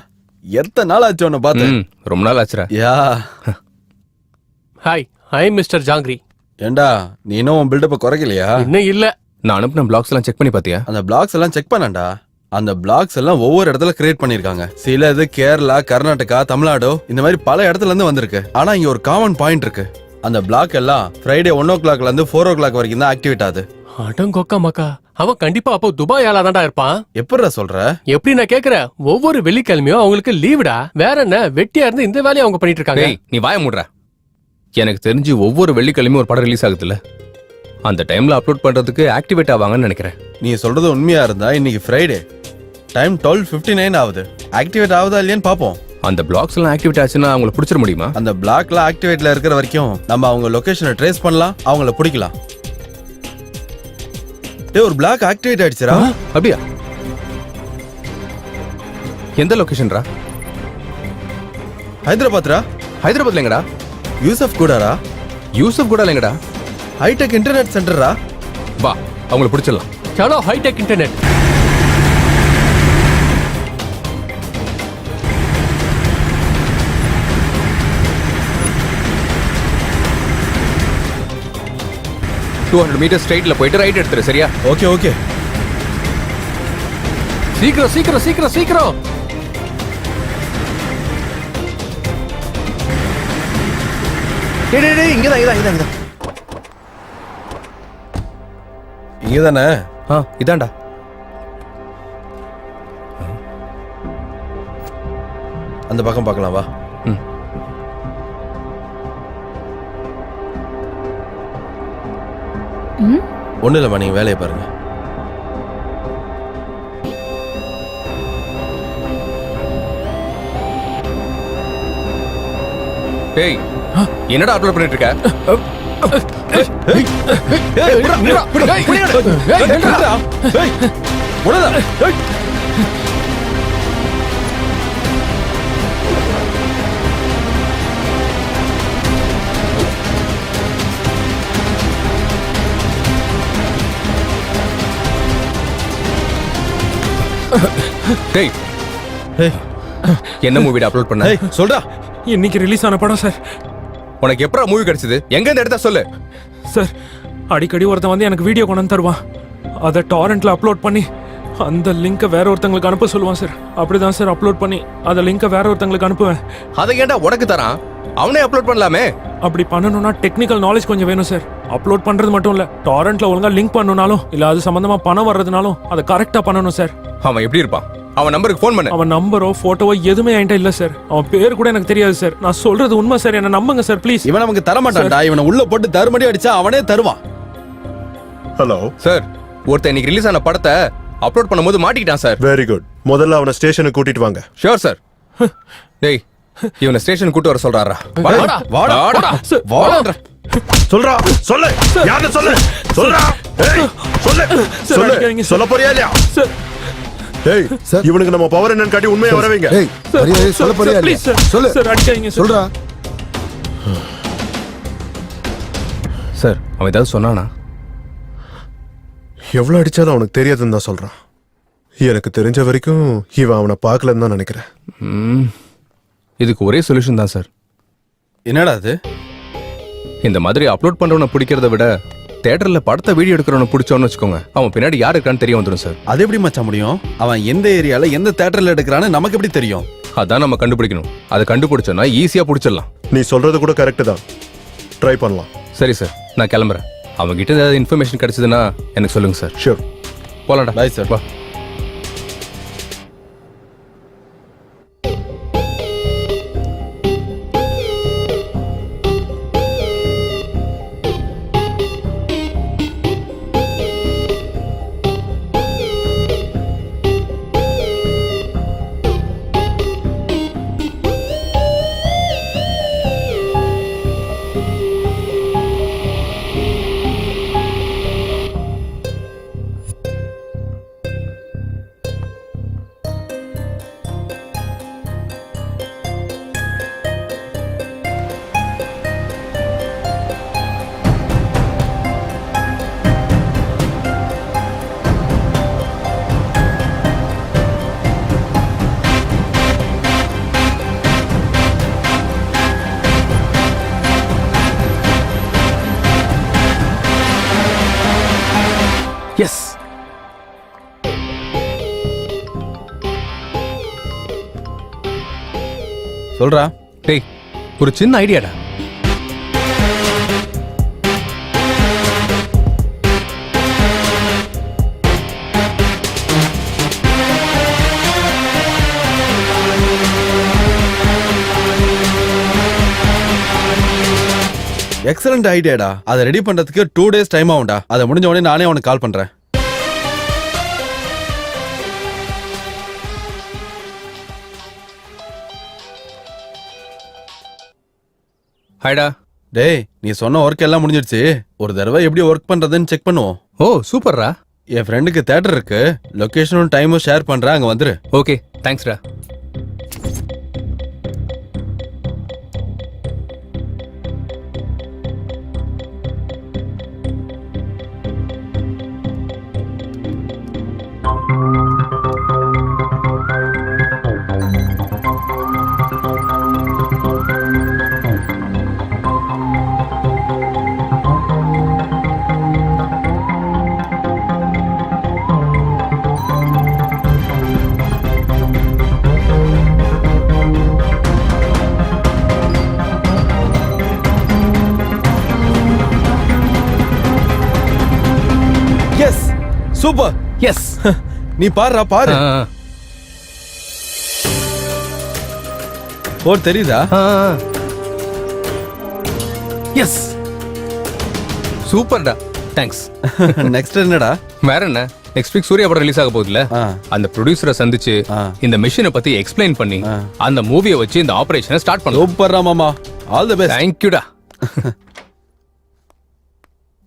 எத்தனை நாள் ஆச்சு உன்னை பார்த்து? ரொம்ப நாள் ஆச்சுடா. யா ஹாய், ஐ மிஸ்டர் ஜாங்கிரி. ஏண்டா நீ இன்னும் உன் பில்டப்பை குறைக்கலையா? இன்னும் இல்ல. நான் அனுப்பின பிளாக்ஸ் எல்லாம் செக் பண்ணி பாத்தியா? அந்த பிளாக்ஸ் எல்லாம் செக் பண்ணாண்டா. அந்த பிளாக்ஸ் எல்லாம் ஒவ்வொரு இடத்துல கிரியேட் பண்ணிருக்காங்க. சில இது கேரளா, கர்நாடகா, தமிழ்நாடு இந்த மாதிரி பல இடத்துல இருந்து வந்திருக்கு. ஆனா இங்க ஒரு காமன் பாயிண்ட் இருக்கு. அந்த பிளாக் எல்லாம் ஃப்ரைடே 1 இருந்து 4 வரைக்கும் தான் ஆக்டிவேட் ஆகுது. அடங்கொக்கா மக்கா, அவன் கண்டிப்பா அப்போ துபாய் ஆளா தான்டா இருப்பான். எப்படிடா சொல்ற? எப்படி நான் கேக்குறேன், ஒவ்வொரு வெள்ளிக்கிழமையும் அவங்களுக்கு லீவுடா. வேற என்ன, வெட்டியா இருந்து இந்த வேலையை அவங்க பண்ணிட்டு இருக்காங்க. நீ வாய மூடுற. எனக்கு தெரிஞ்சு ஒவ்வொரு வெள்ளிக்கிழமையும் ஒரு படம் ரிலீஸ் ஆகுதுல்ல, அந்த டைம்ல அப்லோட் பண்றதுக்கு ஆக்டிவேட் ஆவாங்கன்னு நினைக்கிறேன். நீ சொல்றது உண்மையா இருந்தா இன்னைக்கு ஃப்ரைடே டைம் 12:59 ஆகுது. ஆக்டிவேட் ஆகுதா இல்லையான்னு பாப்போம். அந்த பிளாக்ஸ் எல்லாம் ஆக்டிவேட் ஆச்சுன்னா அவங்கள பிடிச்சிட முடியுமா? அந்த பிளாக்ல ஆக்டிவேட்ல இருக்கிற வரைக்கும் நம்ம அவங்க லொகேஷனை ட்ரேஸ் பண்ணலாம், அவங்கள பிடிக்கலாம். ஒரு பிளாக் ஆக்டிவேட் ஆயிடுச்சுடா. அப்படியா? எந்த லொகேஷன்ரா? ஹைதராபாத்ரா. ஹைதராபாத்ல எங்கடா? யூசப் கூடரா. யூசப் கூட இல்லைங்கடா, ஹைடெக் இன்டர்நெட் சென்டரா. வா அவங்கள பிடிச்சிடலாம். சலோ ஹைடெக் இன்டர்நெட். மீட்டர் ஸ்ட்ரைட்ல போயிட்டு ரைட் எடுத்துரு, சரியா? Okay okay. சீக்கிரம் சீக்கிரம் சீக்கிரம் சீக்கிரம். இங்கதானே. இதான்டா. அந்த பக்கம் பார்க்கலாம் வா. ஒண்ணு இல்லம்மா, நீங்க வேலையை பாருங்க. ஏய், என்னடா அப்லோட் பண்ணிட்டு இருக்க? டேய், என்ன மூவிட அப்லோட் பண்ண? சொல்றா. இன்னைக்கு ரிலீஸ் ஆன படம் சார். உனக்கு எப்படா மூவி கிடைச்சது? எங்க இருந்து எடுத்தா சொல்லு. சார், அடிக்கடி ஒருத்தன் வந்து எனக்கு வீடியோ கொண்டு வந்து தருவான். அதை டாரண்ட்ல அப்லோட் பண்ணி அந்த லிங்கை வேற ஒருத்தங்களுக்கு அனுப்ப சொல்லுவான் சார். அப்படிதான் சார் அப்லோட் பண்ணி அந்த லிங்கை வேற ஒருத்தங்களுக்கு அனுப்புவேன். அதை ஏன்டா உனக்கு தரான்? அவனே அப்லோட் பண்ணலாமே. அப்படி பண்ணணும்னா டெக்னிக்கல் நாலேஜ் கொஞ்சம் வேணும் சார். அப்லோட் பண்றது மட்டும் இல்ல, டாரண்ட்ல ஒழுங்கா லிங்க் பண்ணணும்னாலும் இல்ல அது சம்பந்தமா பணம் வர்றதுனாலும் அதை கரெக்டா பண்ணணும் சார். அவன் எப்படி இருப்பான்? அவன் நம்பருக்கு ஃபோன் பண்ணு. அவன் நம்பரோ போட்டோவோ எதுவுமே என்கிட்ட இல்ல சார். அவன் பேர் கூட எனக்கு தெரியாது சார். நான் சொல்றது உண்மை சார், என்ன நம்புங்க சார் ப்ளீஸ். இவன் நமக்கு தர மாட்டான்டா. இவனை உள்ள போட்டு தருமடி அடிச்சா அவனே தருவான். ஹலோ சார், ஒருத்தன் இன்னைக்கு ரிலீஸ் ஆன படத்தை அப்லோட் பண்ணும்போது மாட்டிக்கிட்டான் சார். Very good. முதல்ல அவனை ஸ்டேஷனுக்கு கூட்டிட்டு வாங்க. Sure sir. டேய், இவனை ஸ்டேஷன் கூட்டி வர சொல்றாரா? வாடா வாடா வாடா. சொல்றா, சொல்லு. யாரு சொல்லு. சொல்றா. ஏய், சொல்லு. சொல்ல போறியா இல்லையா? ஏய், இவனுக்கு நம்ம பவர் என்னன்னு காட்டி உண்மையை வர வைங்க. ஏய், மரியாதை சொல்ல போறியா இல்லையா? சொல்லு. சார் அடிக்காதீங்க சார். சொல்றா. சார், அவன் ஏதாவது சொன்னானா? எவ்வளவு அடிச்சாலும் அவனுக்கு தெரியாதுன்னு தான் சொல்றான். எனக்கு தெரிஞ்ச வரைக்கும் இவன் அவனை பார்க்கலன்னு தான் நினைக்கிறேன். இதுக்கு ஒரே சொல்யூஷன் தான் சார். என்னடா அது? இந்த மாதிரி அப்லோட் பண்றவனை பிடிக்கிறத விட தியேட்டர்ல படத்தை வீடியோ எடுக்கிறவன பிடிச்சோன்னு வச்சுக்கோங்க, அவன் பின்னாடி யார் இருக்கான்னு தெரிய வந்துடும் சார். அது எப்படி மச்சான் முடியும்? அவன் எந்த ஏரியால எந்த தியேட்டர்ல எடுக்கிறான்னு நமக்கு எப்படி தெரியும்? அதான் நம்ம கண்டுபிடிக்கணும். அதை கண்டுபிடிச்சோன்னா ஈஸியா பிடிச்சிடலாம். நீ சொல்றது கூட கரெக்ட் தான், ட்ரை பண்ணலாம். சரி சார், நான் கிளம்புறேன். அவங்ககிட்ட ஏதாவது இன்ஃபர்மேஷன் கிடைச்சதுன்னா எனக்கு சொல்லுங்க சார். ஷூர். போலாம்டா. Bye sir. வா. எஸ். சொல்றா. டேய், ஒரு சின்ன ஐடியாடா. எக்ஸலண்ட் ஐடியாடா. அதை ரெடி பண்றதுக்கு 2 days டைம் ஆகும்டா. அதை முடிஞ்ச உடனே நானே உனக்கு கால் பண்றேன். ஹாய்டா. டேய், நீ சொன்ன ஒர்க் எல்லாம் முடிஞ்சிடுச்சு. ஒரு தடவை எப்படி ஒர்க் பண்றதுன்னு செக் பண்ணுவோம். ஓ சூப்பர்ரா. என் ஃப்ரெண்டுக்கு தியேட்டர் இருக்கு, லொகேஷனும் டைமும் ஷேர் பண்றேன், அங்க வந்துரு. ஓகே, தேங்க்ஸ்டா. Yes, super. எஸ். நீ பாருடா, பாரு. ஓ தெரியுதா? எஸ், சூப்பர்டா. தேங்க்ஸ். நெக்ஸ்ட் என்னடா? வேற என்ன, நெக்ஸ்ட் வீக் சூர்யா படம் ரிலீஸ் ஆக போகுதுல, அந்த ப்ரொடியூசரை சந்திச்சு இந்த மிஷினை பத்தி எக்ஸ்பிளைன் பண்ணி அந்த மூவியை வச்சு இந்த ஆபரேஷனை ஸ்டார்ட் பண்ணலாம். சூப்பர்ரா மாமா, ஆல் தி பெஸ்ட். தேங்க்யூடா.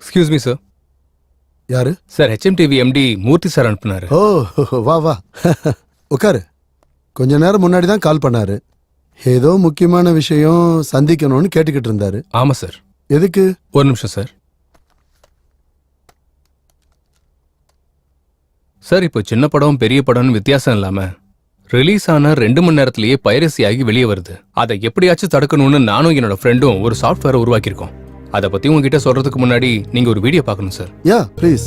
Excuse me sir. யாரு sir? HMTV MD Murthy sir அனுப்புனாரு. ஓ வா வா உட்காரு. கொஞ்ச நேரம் முன்னாடி தான் கால் பண்ணாரு. ஏதோ முக்கியமான விஷயம் சந்திக்கணும்னு கேட்டுக்கிட்டு இருந்தாரு. ஆமா சார். எதுக்கு? ஒரு நிமிஷம் சார். சார், இப்போ சின்ன படம் பெரிய படம்னு வித்தியாசம் இல்லாம ரிலீஸ் ஆன 2 மணி நேரத்திலேயே பைரசி ஆகி வெளியே வருது. அதை எப்படியாச்சும் தடுக்கணும்னு நானும் என்னோட ஃப்ரெண்டும் ஒரு சாஃப்ட்வேரை உருவாக்கியிருக்கோம். அதை பத்தி உங்ககிட்ட சொல்றதுக்கு முன்னாடி நீங்க ஒரு வீடியோ பார்க்கணும் சார். Yeah please.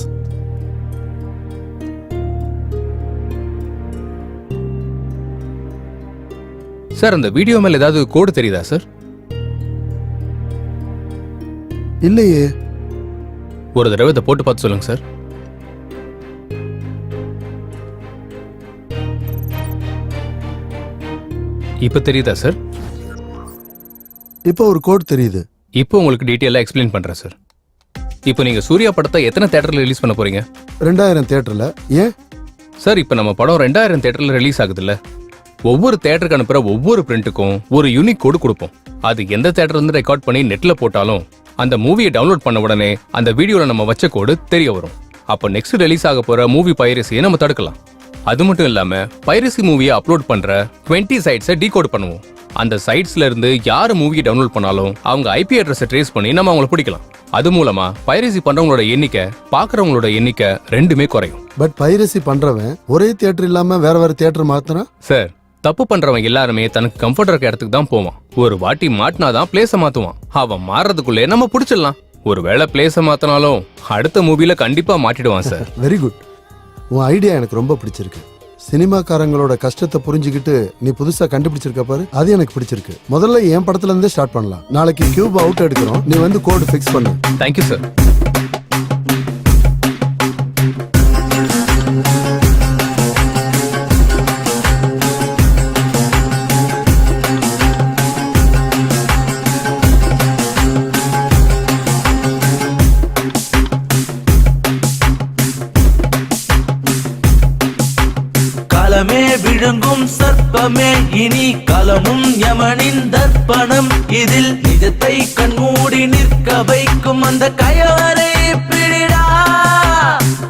சார், அந்த வீடியோ மேல ஏதாவது கோடு தெரியுதா சார்? இல்லையே. ஒரு தடவை இதை போட்டு பார்த்து சொல்லுங்க சார். இப்ப தெரியுதா சார்? இப்போ ஒரு கோட் தெரியுது. இப்போ உங்களுக்கு டீட்டெயிலாக எக்ஸ்பிளைன் பண்றேன் சார். இப்போ நீங்க சூர்யா படத்தை எத்தனை தியேட்டர்ல ரிலீஸ் பண்ண போறீங்க? 2000 தியேட்டர்ல. ஏன் சார், இப்போ நம்ம படம் 2000 தியேட்டர்ல ரிலீஸ் ஆகுதுல்ல, ஒவ்வொரு தியேட்டருக்கு அனுப்புற ஒவ்வொரு பிரிண்ட்டுக்கும் ஒரு யூனிக் கோடு கொடுப்போம். அது எந்த தியேட்டர் இருந்து ரெக்கார்ட் பண்ணி நெட்ல போட்டாலும் அந்த மூவியை டவுன்லோட் பண்ண உடனே அந்த வீடியோல நம்ம வச்ச கோடு தெரிய வரும். அப்போ நெக்ஸ்ட் ரிலீஸ் ஆக போற மூவி பைரசியை நம்ம தடுக்கலாம். அது மட்டும் இல்லாம பைரசி மூவியை அப்லோட் பண்ற 20 சைட்ஸை டீகோட் பண்ணுவோம். அந்த சைட்ஸ்ல இருந்து யாரு மூவியை டவுன்லோட் பண்ணாலும் அவங்க IP அட்ரஸை ட்ரேஸ் பண்ணி நம்ம அவங்கள பிடிக்கலாம். அது மூலமா பைரசி பண்றவங்களோட எண்ணிக்கை, பாக்குறவங்களோட எண்ணிக்கை ரெண்டுமே குறையும். பட் பைரசி பண்றவன் ஒரே தியேட்டர் இல்லாம வேற வேற தியேட்டர் மாத்துறான். சார், தப்பு பண்றவன் எல்லாருமே தனக்கு கம்ஃபர்ட் இருக்க இடத்துக்கு தான் போவான். ஒரு வாட்டி மாட்டினாதான் பிளேஸ மாத்துவான். அவன் மாறுறதுக்குள்ளே நம்ம பிடிச்சிடலாம். ஒருவேளை பிளேஸ மாத்தினாலும் அடுத்த மூவில கண்டிப்பா மாட்டிடுவான் சார். Very good. உன் ஐடியா எனக்கு ரொம்ப பிடிச்சிருக்கு. சினிமாக்காரங்களோட கஷ்டத்தை புரிஞ்சுக்கிட்டு நீ புதுசா கண்டுபிடிச்சிருக்க பாரு, அது எனக்கு பிடிச்சிருக்கு. முதல்ல என் படத்துல இருந்தே ஸ்டார்ட் பண்ணலாம். நாளைக்கு கியூப் அவுட் எடுக்கிறோம், நீ வந்து கோடு ஃபிக்ஸ் பண்ணு. Thank you sir. கலமே விழுங்கும் சர்ப்பமே இனி கலமும் யமனின் தர்ப்பணம். இதில் நிஜத்தை கண்மூடி நிற்க வைக்கும் அந்த கயவரை பிடிடா.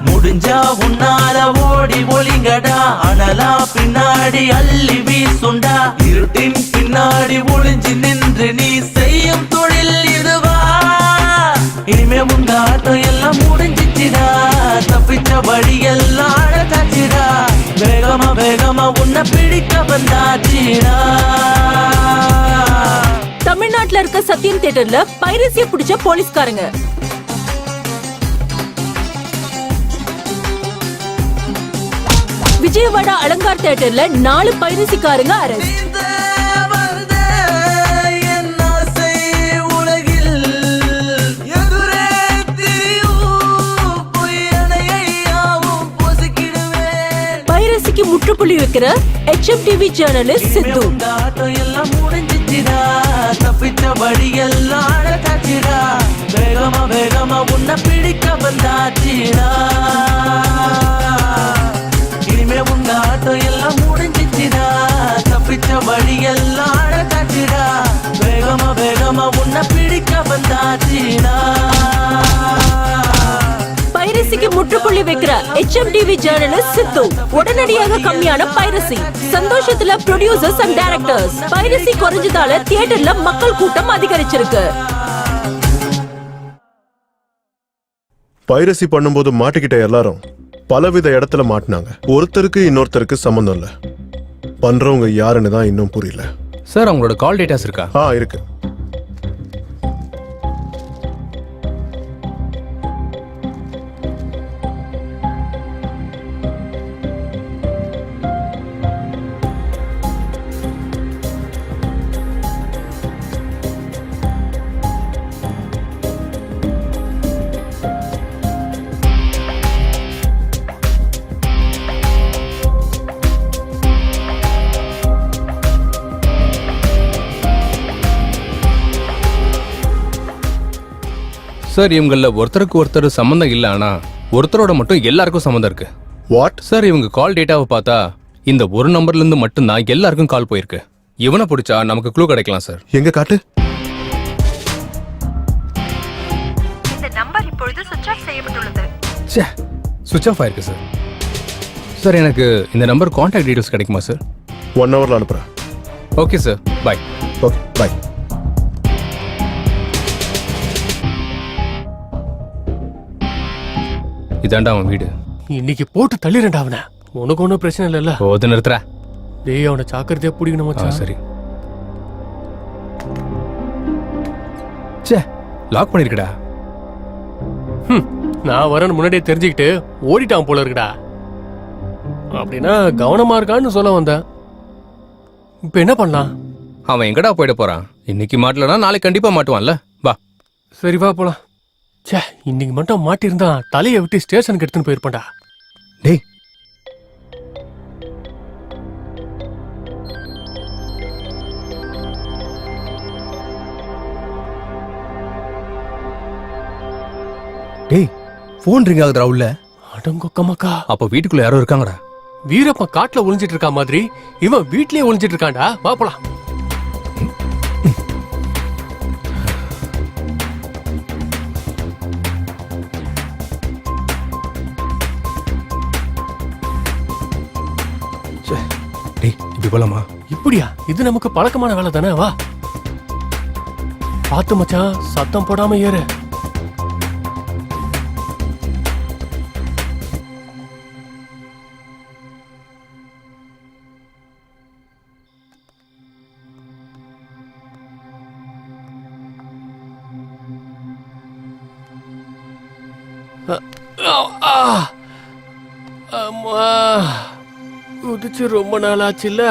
முடிஞ்சா உன்னால ஓடி ஒளிங்கடா, அனலா பின்னாடி அள்ளி வீசுண்டா. இருட்டின் பின்னாடி ஒளிஞ்சு நின்று நீ செய்யும் தொழில் இதுவா? இனிமே உங்க ஆட்டம் எல்லாம் முடிஞ்சிச்சுடா, தப்பிச்ச வழி எல்லாம் அழகாச்சுடா. வேகமா வேகமா உன்னை பிடிக்க வந்தாச்சுடா. தமிழ்நாட்டுல இருக்க சத்யம் தியேட்டர்ல பைரசிய பிடிச்ச போலீஸ்காரங்க. விஜயவாடா அலங்கார் தியேட்டர்ல 4 பைரசிக்காரங்க அரெஸ்ட். பைரசிக்கு முற்றுப்புள்ளி வைக்கிற HMTV ஜேர்னலிஸ்ட் சித்து. எல்லாம் முடிஞ்சிச்சுடா, தப்பிச்ச வழி எல்லாம் அழகாச்சுடா. வேகமா வேகமா உன்னை பிடிக்க வந்தாச்சுடா. இனிமே உங்க ஆட்டம் எல்லாம் முடிஞ்சிச்சுடா, தப்பிச்ச வழி எல்லாம் அழகாச்சுடா. வேகமா வேகமா உன்னை பிடிக்க வந்தாச்சுடா. பைரசிக்கு முற்றுப்புள்ளி வைக்கிற HMTV ஜேர்னலிஸ்ட் சித்து. உடனடியாக கம்மியான பைரசி. சந்தோஷத்துல ப்ரொடியூசர்ஸ் அண்ட் டைரக்டர்ஸ். பைரசி குறைஞ்சதால தியேட்டர்ல மக்கள் கூட்டம் அதிகரிச்சிருக்கு. பைரசி பண்ணும்போது மாட்டிக்கிட்ட எல்லாரும் பலவித இடத்துல மாட்டினாங்க. ஒருத்தருக்கு இன்னொருத்தருக்கு சம்பந்தம் இல்ல. பண்றவங்க யாருன்னு தான் இன்னும் புரியல. சார் அவங்களோட கால் டேட்டாஸ் இருக்கா? இருக்கு. சார் இவங்கள ஒருத்தருக்கு ஒருத்தர் சம்பந்தம் இல்ல, ஆனா ஒருத்தரோட மட்டும் எல்லாருக்கும் சம்பந்தம் இருக்கு. வாட்? சார் இவங்க கால் டேட்டாவை பார்த்தா இந்த ஒரு நம்பர்ல இருந்து மட்டும்தான் எல்லாருக்கும் கால் போயிருக்கு. இவனை பிடிச்சா நமக்கு க்ளூ கிடைக்கலாம் சார். எங்க காட்டு. இந்த நம்பர் இப்பொழுது சுவிட்ச் ஆஃப் செய்யப்பட்டுள்ளது. சுவிட்ச் ஆஃப் ஆயிருக்கு சார். சார் எனக்கு இந்த நம்பர் கான்டாக்ட் டீடைல்ஸ் கிடைக்குமா சார்? 1 ஹவர்ல அனுப்புறேன். Okay sir, bye. Okay bye. இதாண்டா அவன் வீடு. இன்னைக்கு போட்டு தள்ளிரண்டா அவனை. உனக்கு ஒன்றும் பிரச்சனை இல்லைல்ல? போது நிறுத்துற. டேய் அவனை சாக்கிரதையா பிடிக்கணும் மச்சான். சரி. சே லாக் பண்ணிருக்கடா. நான் வரேன்னு முன்னாடியே தெரிஞ்சுக்கிட்டு ஓடிட்டான் போல இருக்குடா. அப்படின்னா கவனமா இருக்கான்னு சொல்ல வந்தேன். இப்ப என்ன பண்ணலாம்? அவன் எங்கடா போயிட போறான்? இன்னைக்கு மாட்டலனா நாளைக்கு கண்டிப்பா மாட்டுவான்ல. வா. சரி வா போலாம். சே இன்னைக்கு மட்டும் மாட்டிருந்தா தலையை விட்டு ஸ்டேஷனுக்கு எடுத்துன்னு போயிருப்பேன்டா. டேய் டேய் போன் ரிங் ஆகுதுடா உள்ள. அடங்கொக்கமாக்கா. அப்ப வீட்டுக்குள்ள யாரோ இருக்காங்கடா. வீரப்ப காட்டுல ஒளிஞ்சிட்டு இருக்கா மாதிரி இவன் வீட்லயே ஒளிஞ்சிட்டு இருக்கான்டா. வா போலாம். டேய் இப்படி போலாமா? இப்படியா? இது நமக்கு பழக்கமான வேலை தானே. வா. பாத்து மச்சான், சத்தம் போடாம ஏறு. அம்மா குதிச்சு ரொம்ப நாள் ஆச்சுல்ல.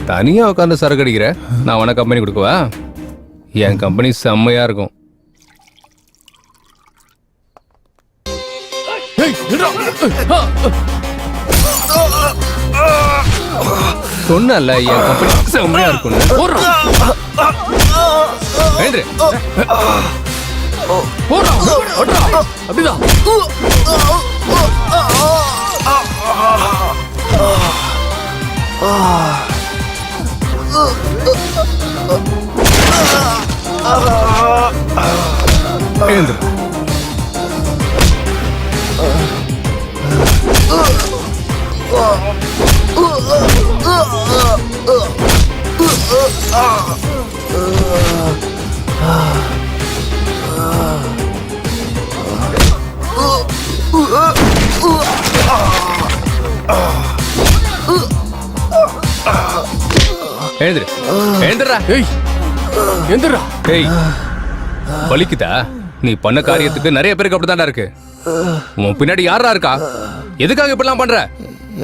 தனியா உட்காந்து சரக்கு அடிக்கிற, நான் உனக்கு கம்பெனி கொடுக்கவா? என் கம்பெனி செம்மையா இருக்கும். சொன்னல என் கம்பெனி செம்மையா இருக்கும். அப்படிதான் எழுந்துரு, எழுந்துடா. ஏய் எந்திரா. ஏய் வலிக்குதா? நீ பண்ண காரியத்துக்கு நிறைய பேருக்கு அப்படித்தான்டா இருக்கு. உன் பின்னாடி யாரா இருக்கா? எதுக்காக இப்படிலாம் பண்ற?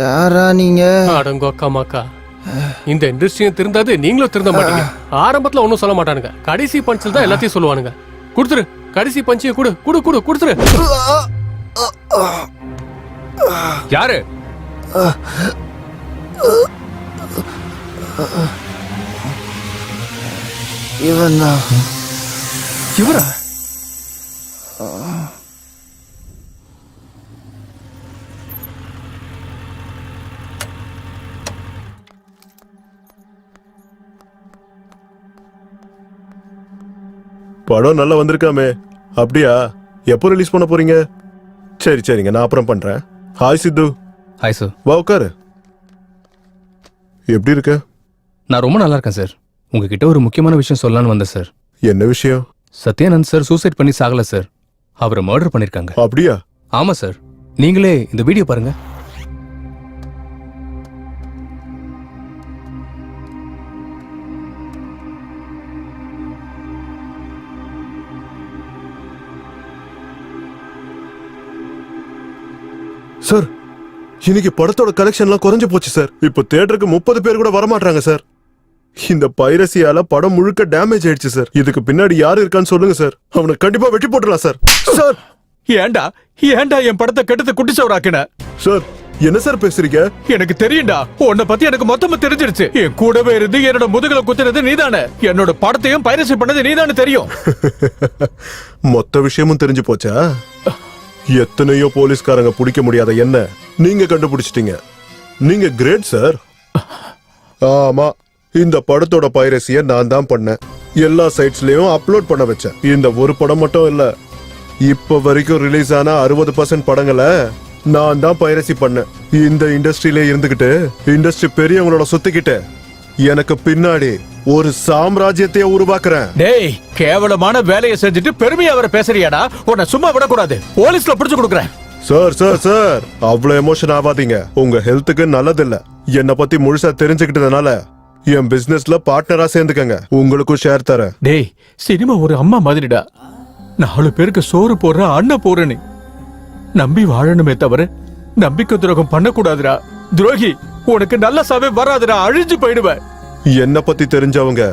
யாரா நீங்க? அடங்கோ அக்கா, இந்த இண்டஸ்ட்ரியும் திருந்தாது, நீங்களும் திருந்த மாட்டீங்க. ஆரம்பத்துல ஒன்னும் சொல்ல மாட்டானுங்க, கடைசி பஞ்சில் தான் எல்லாத்தையும் சொல்லுவானுங்க. குடுத்துரு, கடைசி பஞ்சியை குடு குடு குடு குடுத்துரு. யாரு? இவன் தான். இவரா? படம் நல்லா வந்திருக்காமே. அப்படியா? எப்போ ரிலீஸ் பண்ண போறீங்க? சரி சரிங்க, நான் அப்புறம் பண்றேன். ஹாய் சித்து. Hi sir. வா உட்காரு. எப்படி இருக்க? நான் ரொம்ப நல்லா இருக்கேன் சார். உங்ககிட்ட ஒரு முக்கியமான விஷயம் சொல்லலான்னு வந்தேன் சார். என்ன விஷயம்? சத்யானந்த் சார் சூசைட் பண்ணி சாகல சார், அவரை மர்டர் பண்ணிருக்காங்க. அப்படியா? ஆமா சார். நீங்களே இந்த வீடியோ பாருங்க. சார், இன்னைக்கு படத்தோட கலெக்ஷன்லாம் குறைஞ்சு போச்சு சார். இப்போ தியேட்டருக்கு 30 பேர் கூட வரமாட்டாங்க சார். இந்த பைரசியால படம் முழுக்க டேமேஜ் ஆயிடுச்சு சார். இதுக்கு பின்னாடி யாரு இருக்கான்னு சொல்லுங்க சார். அவனை கண்டிப்பா வெட்டி போட்டுடலாம் சார். சார் ஏண்டா ஏண்டா என் படத்தை கெடுத்து குட்டிச்சவராக்கின? சார் என்ன சார் பேசுறீங்க? எனக்கு தெரியும்டா, உன்னை பத்தி எனக்கு மொத்தமா தெரிஞ்சிருச்சு. என் கூடவே இருந்து என்னோட முதுகுல குத்துனது நீதானே, என்னோட படத்தையும் பைரசி பண்ணது நீதானே தெரியும். மொத்த விஷயமும் தெரிஞ்சு போச்சா? எத்தனையோ போலீஸ்காரங்க பிடிக்க முடியாத என்ன நீங்க கண்டுபிடிச்சிட்டீங்க. நீங்க கிரேட் சார். ஆமா, இந்த படத்தோட பைரசிய நான் தான் பண்ணேன். எல்லா சைட்ஸ்லயும் அப்லோட் பண்ண வச்சேன். இந்த ஒரு படம் மட்டும் இல்ல, இப்ப வரைக்கும் ரிலீஸ் ஆன 60% படங்களை நான் தான் பைரசி பண்ணேன். இந்த இண்டஸ்ட்ரியில இருந்துகிட்டு இண்டஸ்ட்ரி பெரியவங்களோட சுத்திக்கிட்டு எனக்கு பின்னாடி ஒரு சாம்ராஜ்யத்தையே உருவாக்குறேன். டேய், கேவலமான வேலையை செஞ்சுட்டு பெருமையா அவரை பேசுறியாடா? உன்னை சும்மா விடக்கூடாது, போலீஸ்ல பிடிச்சு கொடுக்குறேன். சார் சார் சார், அவ்வளவு எமோஷன் ஆகாதீங்க. உங்க ஹெல்த்துக்கு நல்லதில்ல. என்னை பத்தி முழுசா தெரிஞ்சுக்கிட்டதுனால என் பிசினஸ்ல பார்ட்னரா சேர்ந்துக்கங்க. உங்களுக்கும் ஷேர் தரேன். டேய், சினிமா ஒரு அம்மா மாதிரிடா. 4 பேருக்கு சோறு போடுற அண்ணன் போறனி நம்பி வாழணுமே தவிர நம்பிக்கை துரோகம் பண்ணக்கூடாதுடா. துரோகி, உனக்கு நல்ல சாவே வராதுடா, அழிஞ்சு போயிடுவேன். என்ன பத்தி தெரிஞ்சவங்க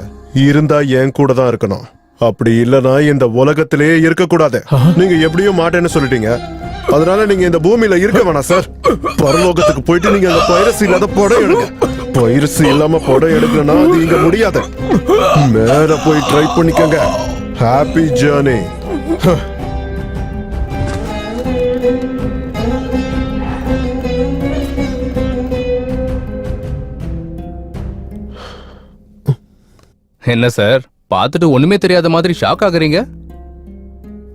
இருந்தா என் கூட தான் இருக்கணும். அப்படி இல்லனா இந்த உலகத்திலேயே இருக்க கூடாது. நீங்க எப்படியும் மாட்டேன்னு சொல்லிட்டீங்க, அதனால நீங்க இந்த பூமியில இருக்க வேணாம் சார். பரலோகத்துக்கு போயிட்டு நீங்க அந்த பைரசி இல்லாத படம் எடுங்க. பைரசி இல்லாம படம் எடுக்கலன்னா அது இங்க முடியாது. மேல போய் ட்ரை பண்ணிக்கங்க. Happy journey. என்ன சார், பார்த்துட்டு ஒண்ணுமே தெரியாத மாதிரி ஷாக் ஆகுறீங்க?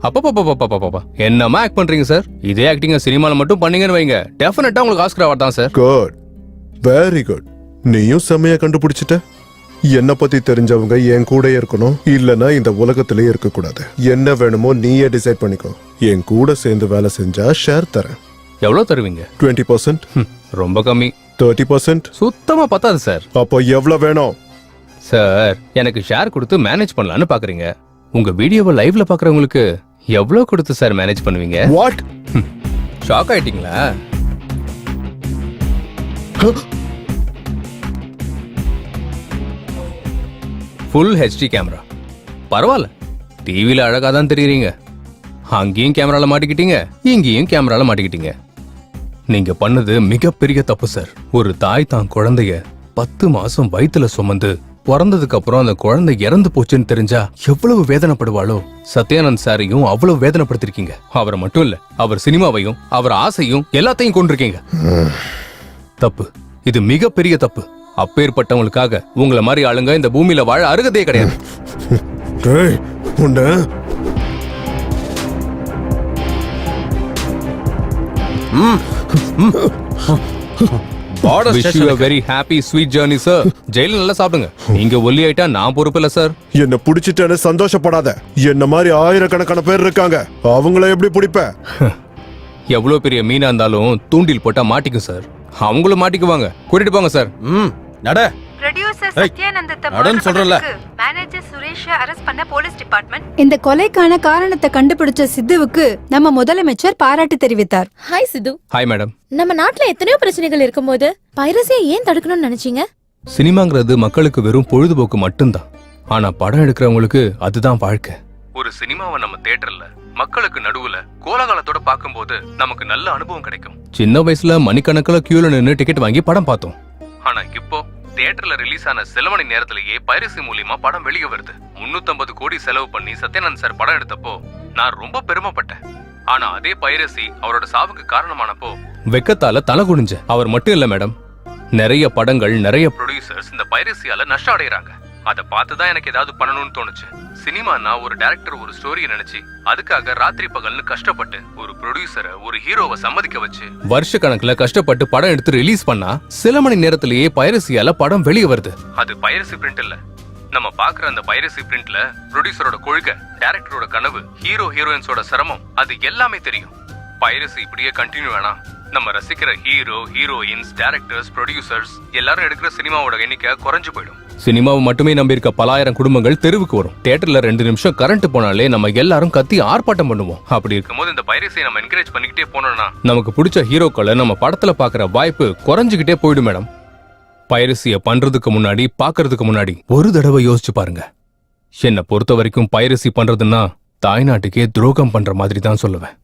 அப்பப்பா என்னமா ஆக்ட் பண்றீங்க சார்? இதே ஆக்டிங்க சினிமால மட்டும் பண்ணீங்கன்னு வைங்க, டெஃபினட்டா உங்களுக்கு ஆஸ்கர் அவார்ட் தான் சார். Good, very good. நீயும் செம்மையா கண்டுபிடிச்சிட்ட. என்ன பத்தி தெரிஞ்சவங்க என் கூட இருக்கணும், இல்லனா இந்த உலகத்திலே இருக்க கூடாது. என்ன வேணுமோ நீயே டிசைட் பண்ணிக்கோ. என் கூட சேர்ந்து வேலை செஞ்சா ஷேர் தரேன். எவ்வளவு தருவீங்க? 20%. ரொம்ப கம்மி. 30%. சுத்தமா பத்தாது சார். அப்போ எவ்வளவு வேணும்? சார், எனக்கு ஷேர் கொடுத்து மேனேஜ் பண்ணலாம்னு பாக்குறீங்க. உங்க வீடியோவை லைவ்ல பாக்குறவங்களுக்கு எவ்வளவு கொடுத்து சார் மேனேஜ் பண்ணுவீங்க? வாட்? ஷாக் ஆயிட்டீங்களா? Full HD camera. பரவாயில்ல, டிவில அழகா தான் தெரியுறீங்க. அங்கேயும் கேமரால மாட்டிக்கிட்டீங்க, இங்கேயும் கேமரால மாட்டிக்கிட்டீங்க. நீங்க பண்ணது மிகப்பெரிய தப்பு சார். ஒரு தாய் தான் குழந்தைய 10 மாசம் வயித்துல சுமந்து பிறந்ததுக்கு அப்புறம் அந்த குழந்தை இறந்து போச்சுன்னு தெரிஞ்சா எவ்வளவு வேதனைப்படுவாளோ. சத்யானந்த் சாரையும் அவ்வளவு வேதனைப்படுத்திருக்கீங்க. அவரை மட்டும் இல்ல, அவர் சினிமாவையும் அவர் ஆசையும் எல்லாத்தையும் கொண்டிருக்கீங்க. தப்பு, இது மிகப்பெரிய தப்பு. அப்பேற்பட்டவங்களுக்காக உங்களை மாதிரி ஆளுங்க இந்த பூமியில வாழ அருகதே கிடையாது. Wish you a very happy sweet journey sir. ஜெயில நல்லா சாப்பிடுங்க. நீங்க ஒல்லி ஆயிட்டா நான் பொறுப்பு இல்ல சார். என்ன புடிச்சிட்டேன்னு சந்தோஷப்படாத. என்ன மாதிரி ஆயிரக்கணக்கான பேர் இருக்காங்க, அவங்கள எப்படி பிடிப்ப? எவ்வளவு பெரிய மீனா இருந்தாலும் தூண்டில் போட்டா மாட்டிக்கும் சார். அவங்களும் மாட்டிக்குவாங்க. கூட்டிட்டு போங்க சார். நட. ப்ரொடியூசர் சத்யானந்தத்தை நடன்னு சொல்றல. மேனேஜர் சுரேஷை அரெஸ்ட் பண்ண போலீஸ் டிபார்ட்மெண்ட். இந்த கொலைக்கான காரணத்தை கண்டுபிடிச்ச சித்துவுக்கு நம்ம முதலமைச்சர் பாராட்டு தெரிவித்தார். ஹாய் சித்து. Hi madam. நம்ம நாட்டுல எத்தனையோ பிரச்சனைகள் இருக்கும்போது பைரசியை ஏன் தடுக்கணும்னு நினைச்சீங்க? சினிமாங்கிறது மக்களுக்கு வெறும் பொழுதுபோக்கு மட்டும்தான். ஆனா படம் எடுக்கிறவங்களுக்கு அதுதான் வாழ்க்கை. ஒரு சினிமாவை நம்ம தியேட்டர்ல மக்களுக்கு நடுவுல கோலாகலத்தோட பார்க்கும்போது நமக்கு நல்ல அனுபவம் கிடைக்கும். சின்ன வயசுல மணிக்கணக்கில் கியூல நின்று டிக்கெட் வாங்கி படம் பார்த்தோம். ஆனா இப்போ தியேட்டர்ல ரிலீஸ் ஆன சில மணி நேரத்திலேயே பைரசி மூலியமா படம் வெளியே வருது. 350 கோடி செலவு பண்ணி சத்யானந்த் சார் படம் எடுத்தப்போ நான் ரொம்ப பெருமைப்பட்டேன். ஆனா அதே பைரசி அவரோட சாவுக்கு காரணமானப்போ வெக்கத்தால தலை குனிஞ்ச. அவர் மட்டும் இல்ல மேடம், நிறைய படங்கள் நிறைய ப்ரொடியூசர்ஸ் இந்த பைரசியால நஷ்டம் அடைகிறாங்க. அதை பார்த்துதான் எனக்கு ஏதாவது பண்ணணும்னு தோணுச்சு. சினிமானா ஒரு டைரக்டர் ஒரு ஸ்டோரியை நினைச்சு அதுக்காக ராத்திரி பகல்னு கஷ்டப்பட்டு ஒரு ப்ரொடியூசரை ஒரு ஹீரோவை சம்மதிக்க வச்சு வருஷ கணக்குல கஷ்டப்பட்டு படம் எடுத்து ரிலீஸ் பண்ணா சில மணி நேரத்திலேயே பைரசியால படம் வெளியே வருது. அது பைரசி பிரிண்ட் இல்ல. நம்ம பாக்குற அந்த பைரசி பிரிண்ட்ல ப்ரொடியூசரோட கொள்கை, டைரக்டரோட கனவு, ஹீரோ ஹீரோயின்ஸோட சிரமம், அது எல்லாமே தெரியும். பைரசி இப்படியே கண்டினியூ வேணா நம்ம ரசிக்கிற ஹீரோ ஹீரோயின்ஸ் டைரக்டர்ஸ் ப்ரொடியூசர்ஸ் எல்லாரும் எடுக்கிற சினிமாவோட எண்ணிக்கை குறைஞ்சு போயிடும். சினிமாவை மட்டுமே நம்பி இருக்க பலாயிரம் குடும்பங்கள் தெருவுக்கு வரும். தியேட்டர்ல 2 நிமிஷம் கரண்ட் போனாலே நம்ம எல்லாரும் கத்தி ஆர்ப்பாட்டம் பண்ணுவோம். அப்படி இருக்கும்போது இந்த பைரசியை நம்ம என்கரேஜ் பண்ணிக்கிட்டே போனோம்னா நமக்கு பிடிச்ச ஹீரோக்களை நம்ம படத்துல பாக்குற வாய்ப்பு குறைஞ்சுக்கிட்டே போயிடும் மேடம். பைரசியை பண்றதுக்கு முன்னாடி பாக்குறதுக்கு முன்னாடி ஒரு தடவை யோசிச்சு பாருங்க. என்னை பொறுத்த வரைக்கும் பைரசி பண்றதுன்னா தாய்நாட்டுக்கே துரோகம் பண்ற மாதிரி தான் சொல்லுவேன்.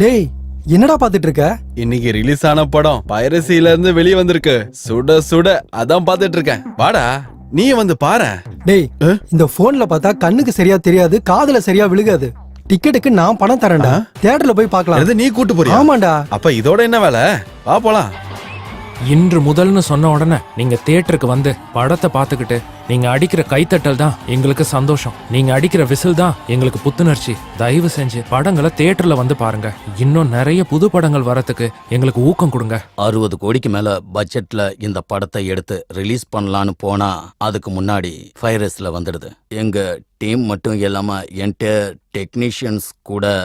டேய், என்னடா பாத்துட்டு இருக்க? இன்னைக்கு ரிலீஸ் ஆன படம் பைரசில இருந்து வெளியே வந்திருக்கு. சுட சுட அதான் பாத்துட்டு இருக்கேன். வாடா நீ வந்து பாரு. டேய், இந்த போன்ல பார்த்தா கண்ணுக்கு சரியா தெரியாது, காதுல சரியா விழுகாது. டிக்கெட்டுக்கு நான் பணம் தரேன்டா. தியேட்டர்ல போய் பார்க்கலாம். நீ கூட்டு போறியா? ஆமாண்டா. அப்ப இதோட என்ன வேலை? வா போலாம். இன்று முதல்னு சொன்ன உடனே நீங்க தியேட்டருக்கு வந்து படத்தை பார்த்துக்கிட்டு நீங்க அடிக்கிற கைத்தட்டல் தான் எங்களுக்கு சந்தோஷம். நீங்க அடிக்கிற விசில் தான் எங்களுக்கு புத்துணர்ச்சி. தயவு செஞ்சு படங்களை தியேட்டர்ல வந்து பாருங்க. இன்னும் நிறைய புது படங்கள் வரத்துக்கு எங்களுக்கு ஊக்கம் கொடுங்க. 60 கோடிக்கு மேல பட்ஜெட்ல இந்த படத்தை எடுத்து ரிலீஸ் பண்ணலான்னு போனா அதுக்கு முன்னாடி பைரஸ்ல வந்துடுது. எங்க டீம் மட்டும் இல்லாம என்டையர் டெக்னீஷியன்ஸ் கூட,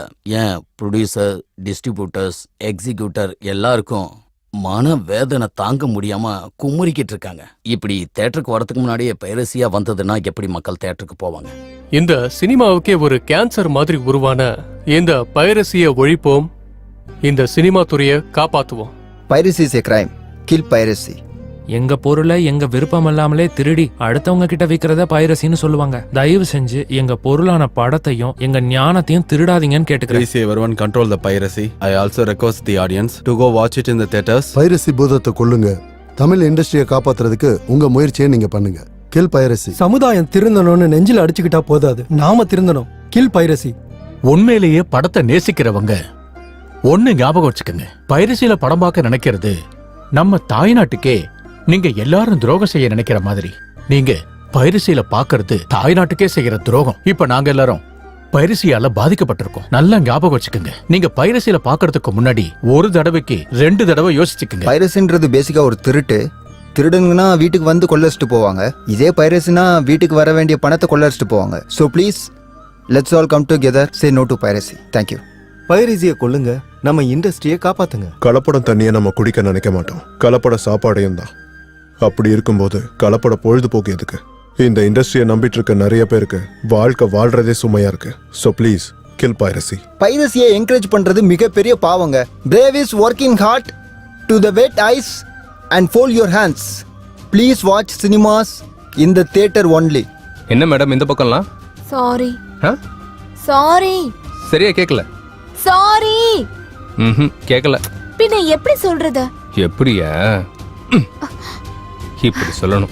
ஏன் ப்ரொடியூசர், டிஸ்ட்ரிபியூட்டர்ஸ், எக்ஸிக்யூட்டர் எல்லாருக்கும் மன வேதனை தாங்க முடியாம குமுறிக்கிட்டு இருக்காங்க. இப்படி தியேட்டருக்கு வரதுக்கு முன்னாடியே பைரசியா வந்ததுன்னா எப்படி மக்கள் தியேட்டருக்கு போவாங்க? இந்த சினிமாவுக்கே ஒரு கேன்சர் மாதிரி உருவான இந்த பைரசியை ஒழிப்போம். இந்த சினிமா துறையை காப்பாத்துவோம். Piracy is a crime. Kill piracy. எங்க பொருளை எங்க விருப்பம் இல்லாமலே திருடி அடுத்தவங்க கிட்ட விக்கிறத பைரசின்னு சொல்லுவாங்க. தயவு செஞ்சு எங்க பொருளான படத்தையும் எங்க ஞானத்தையும் திருடாதீங்கன்னு கேட்டுக்கிறேன். Please everyone control the piracy. I also request the audience to go watch it in the theaters. Piracy பூதத்தை கொல்லுங்க. தமிழ் இண்டஸ்ட்ரியை காப்பாத்துறதுக்கு உங்க முயற்சியை நீங்க பண்ணுங்க. Kill piracy. சமுதாயம் திருந்தணும்னு நெஞ்சில அடிச்சுக்கிட்டா போதாது, நாம திருந்தணும். Kill piracy. உண்மையிலேயே படத்தை நேசிக்கிறவங்க ஒண்ணு ஞாபகம் வச்சுக்கோங்க, பைரசியில படம் பார்க்க நினைக்கிறது நம்ம தாய்நாட்டுக்கே நீங்க எல்லாரும் துரோகம் செய்ய நினைக்கிற மாதிரி. நீங்க பைரசியில பாக்குறது தாய்நாட்டுக்கே செய்யற துரோகம். இப்ப நாங்க எல்லாரும் பைரசியால பாதிக்கப்பட்டிருக்கோம். நல்லா ஞாபகம் வச்சுக்கோங்க. நீங்க பைரசியில பாக்குறதுக்கு முன்னாடி ஒரு தடவைக்கு 2 தடவை யோசிச்சுக்கோங்க. பைரசின்றது பேசிக்கா ஒரு திருட்டு. திருடுங்கன்னா வீட்டுக்கு வந்து கொள்ளடிச்சிட்டு போவாங்க. இதே பைரசினா வீட்டுக்கு வர வேண்டிய பணத்தை கொள்ளடிச்சிட்டு போவாங்க. So please let's all come together, say no to piracy. Thank you. பைரசியை கொல்லுங்க, நம்ம இண்டஸ்ட்ரியை காப்பாத்துங்க. கலப்படம் தண்ணியை நம்ம குடிக்க நினைக்க மாட்டோம், கலப்பட சாப்பாடையும் தான். அப்படி இருக்கும்போது கலப்பட பொழுதுபோக்கு எதுக்கு? இந்த இண்டஸ்ட்ரியை நம்பிட்டு இருக்க நிறைய பேருக்கு வாழ்க்கை வாழ்றதே சுமையா இருக்கு. So please kill piracy. பைரசியை என்கரேஜ் பண்றது மிகப்பெரிய பாவங்க. Brave is working hard to the wet eyes and fold your hands. Please watch cinemas in the theatre only. என்ன மேடம் இந்த பக்கம்லாம்? சாரி ஆ? சாரி சரியா கேட்கல. சாரி. கேட்கல. பின்ன எப்படி சொல்றது? எப்படியா? இப்படி சொல்லணும்.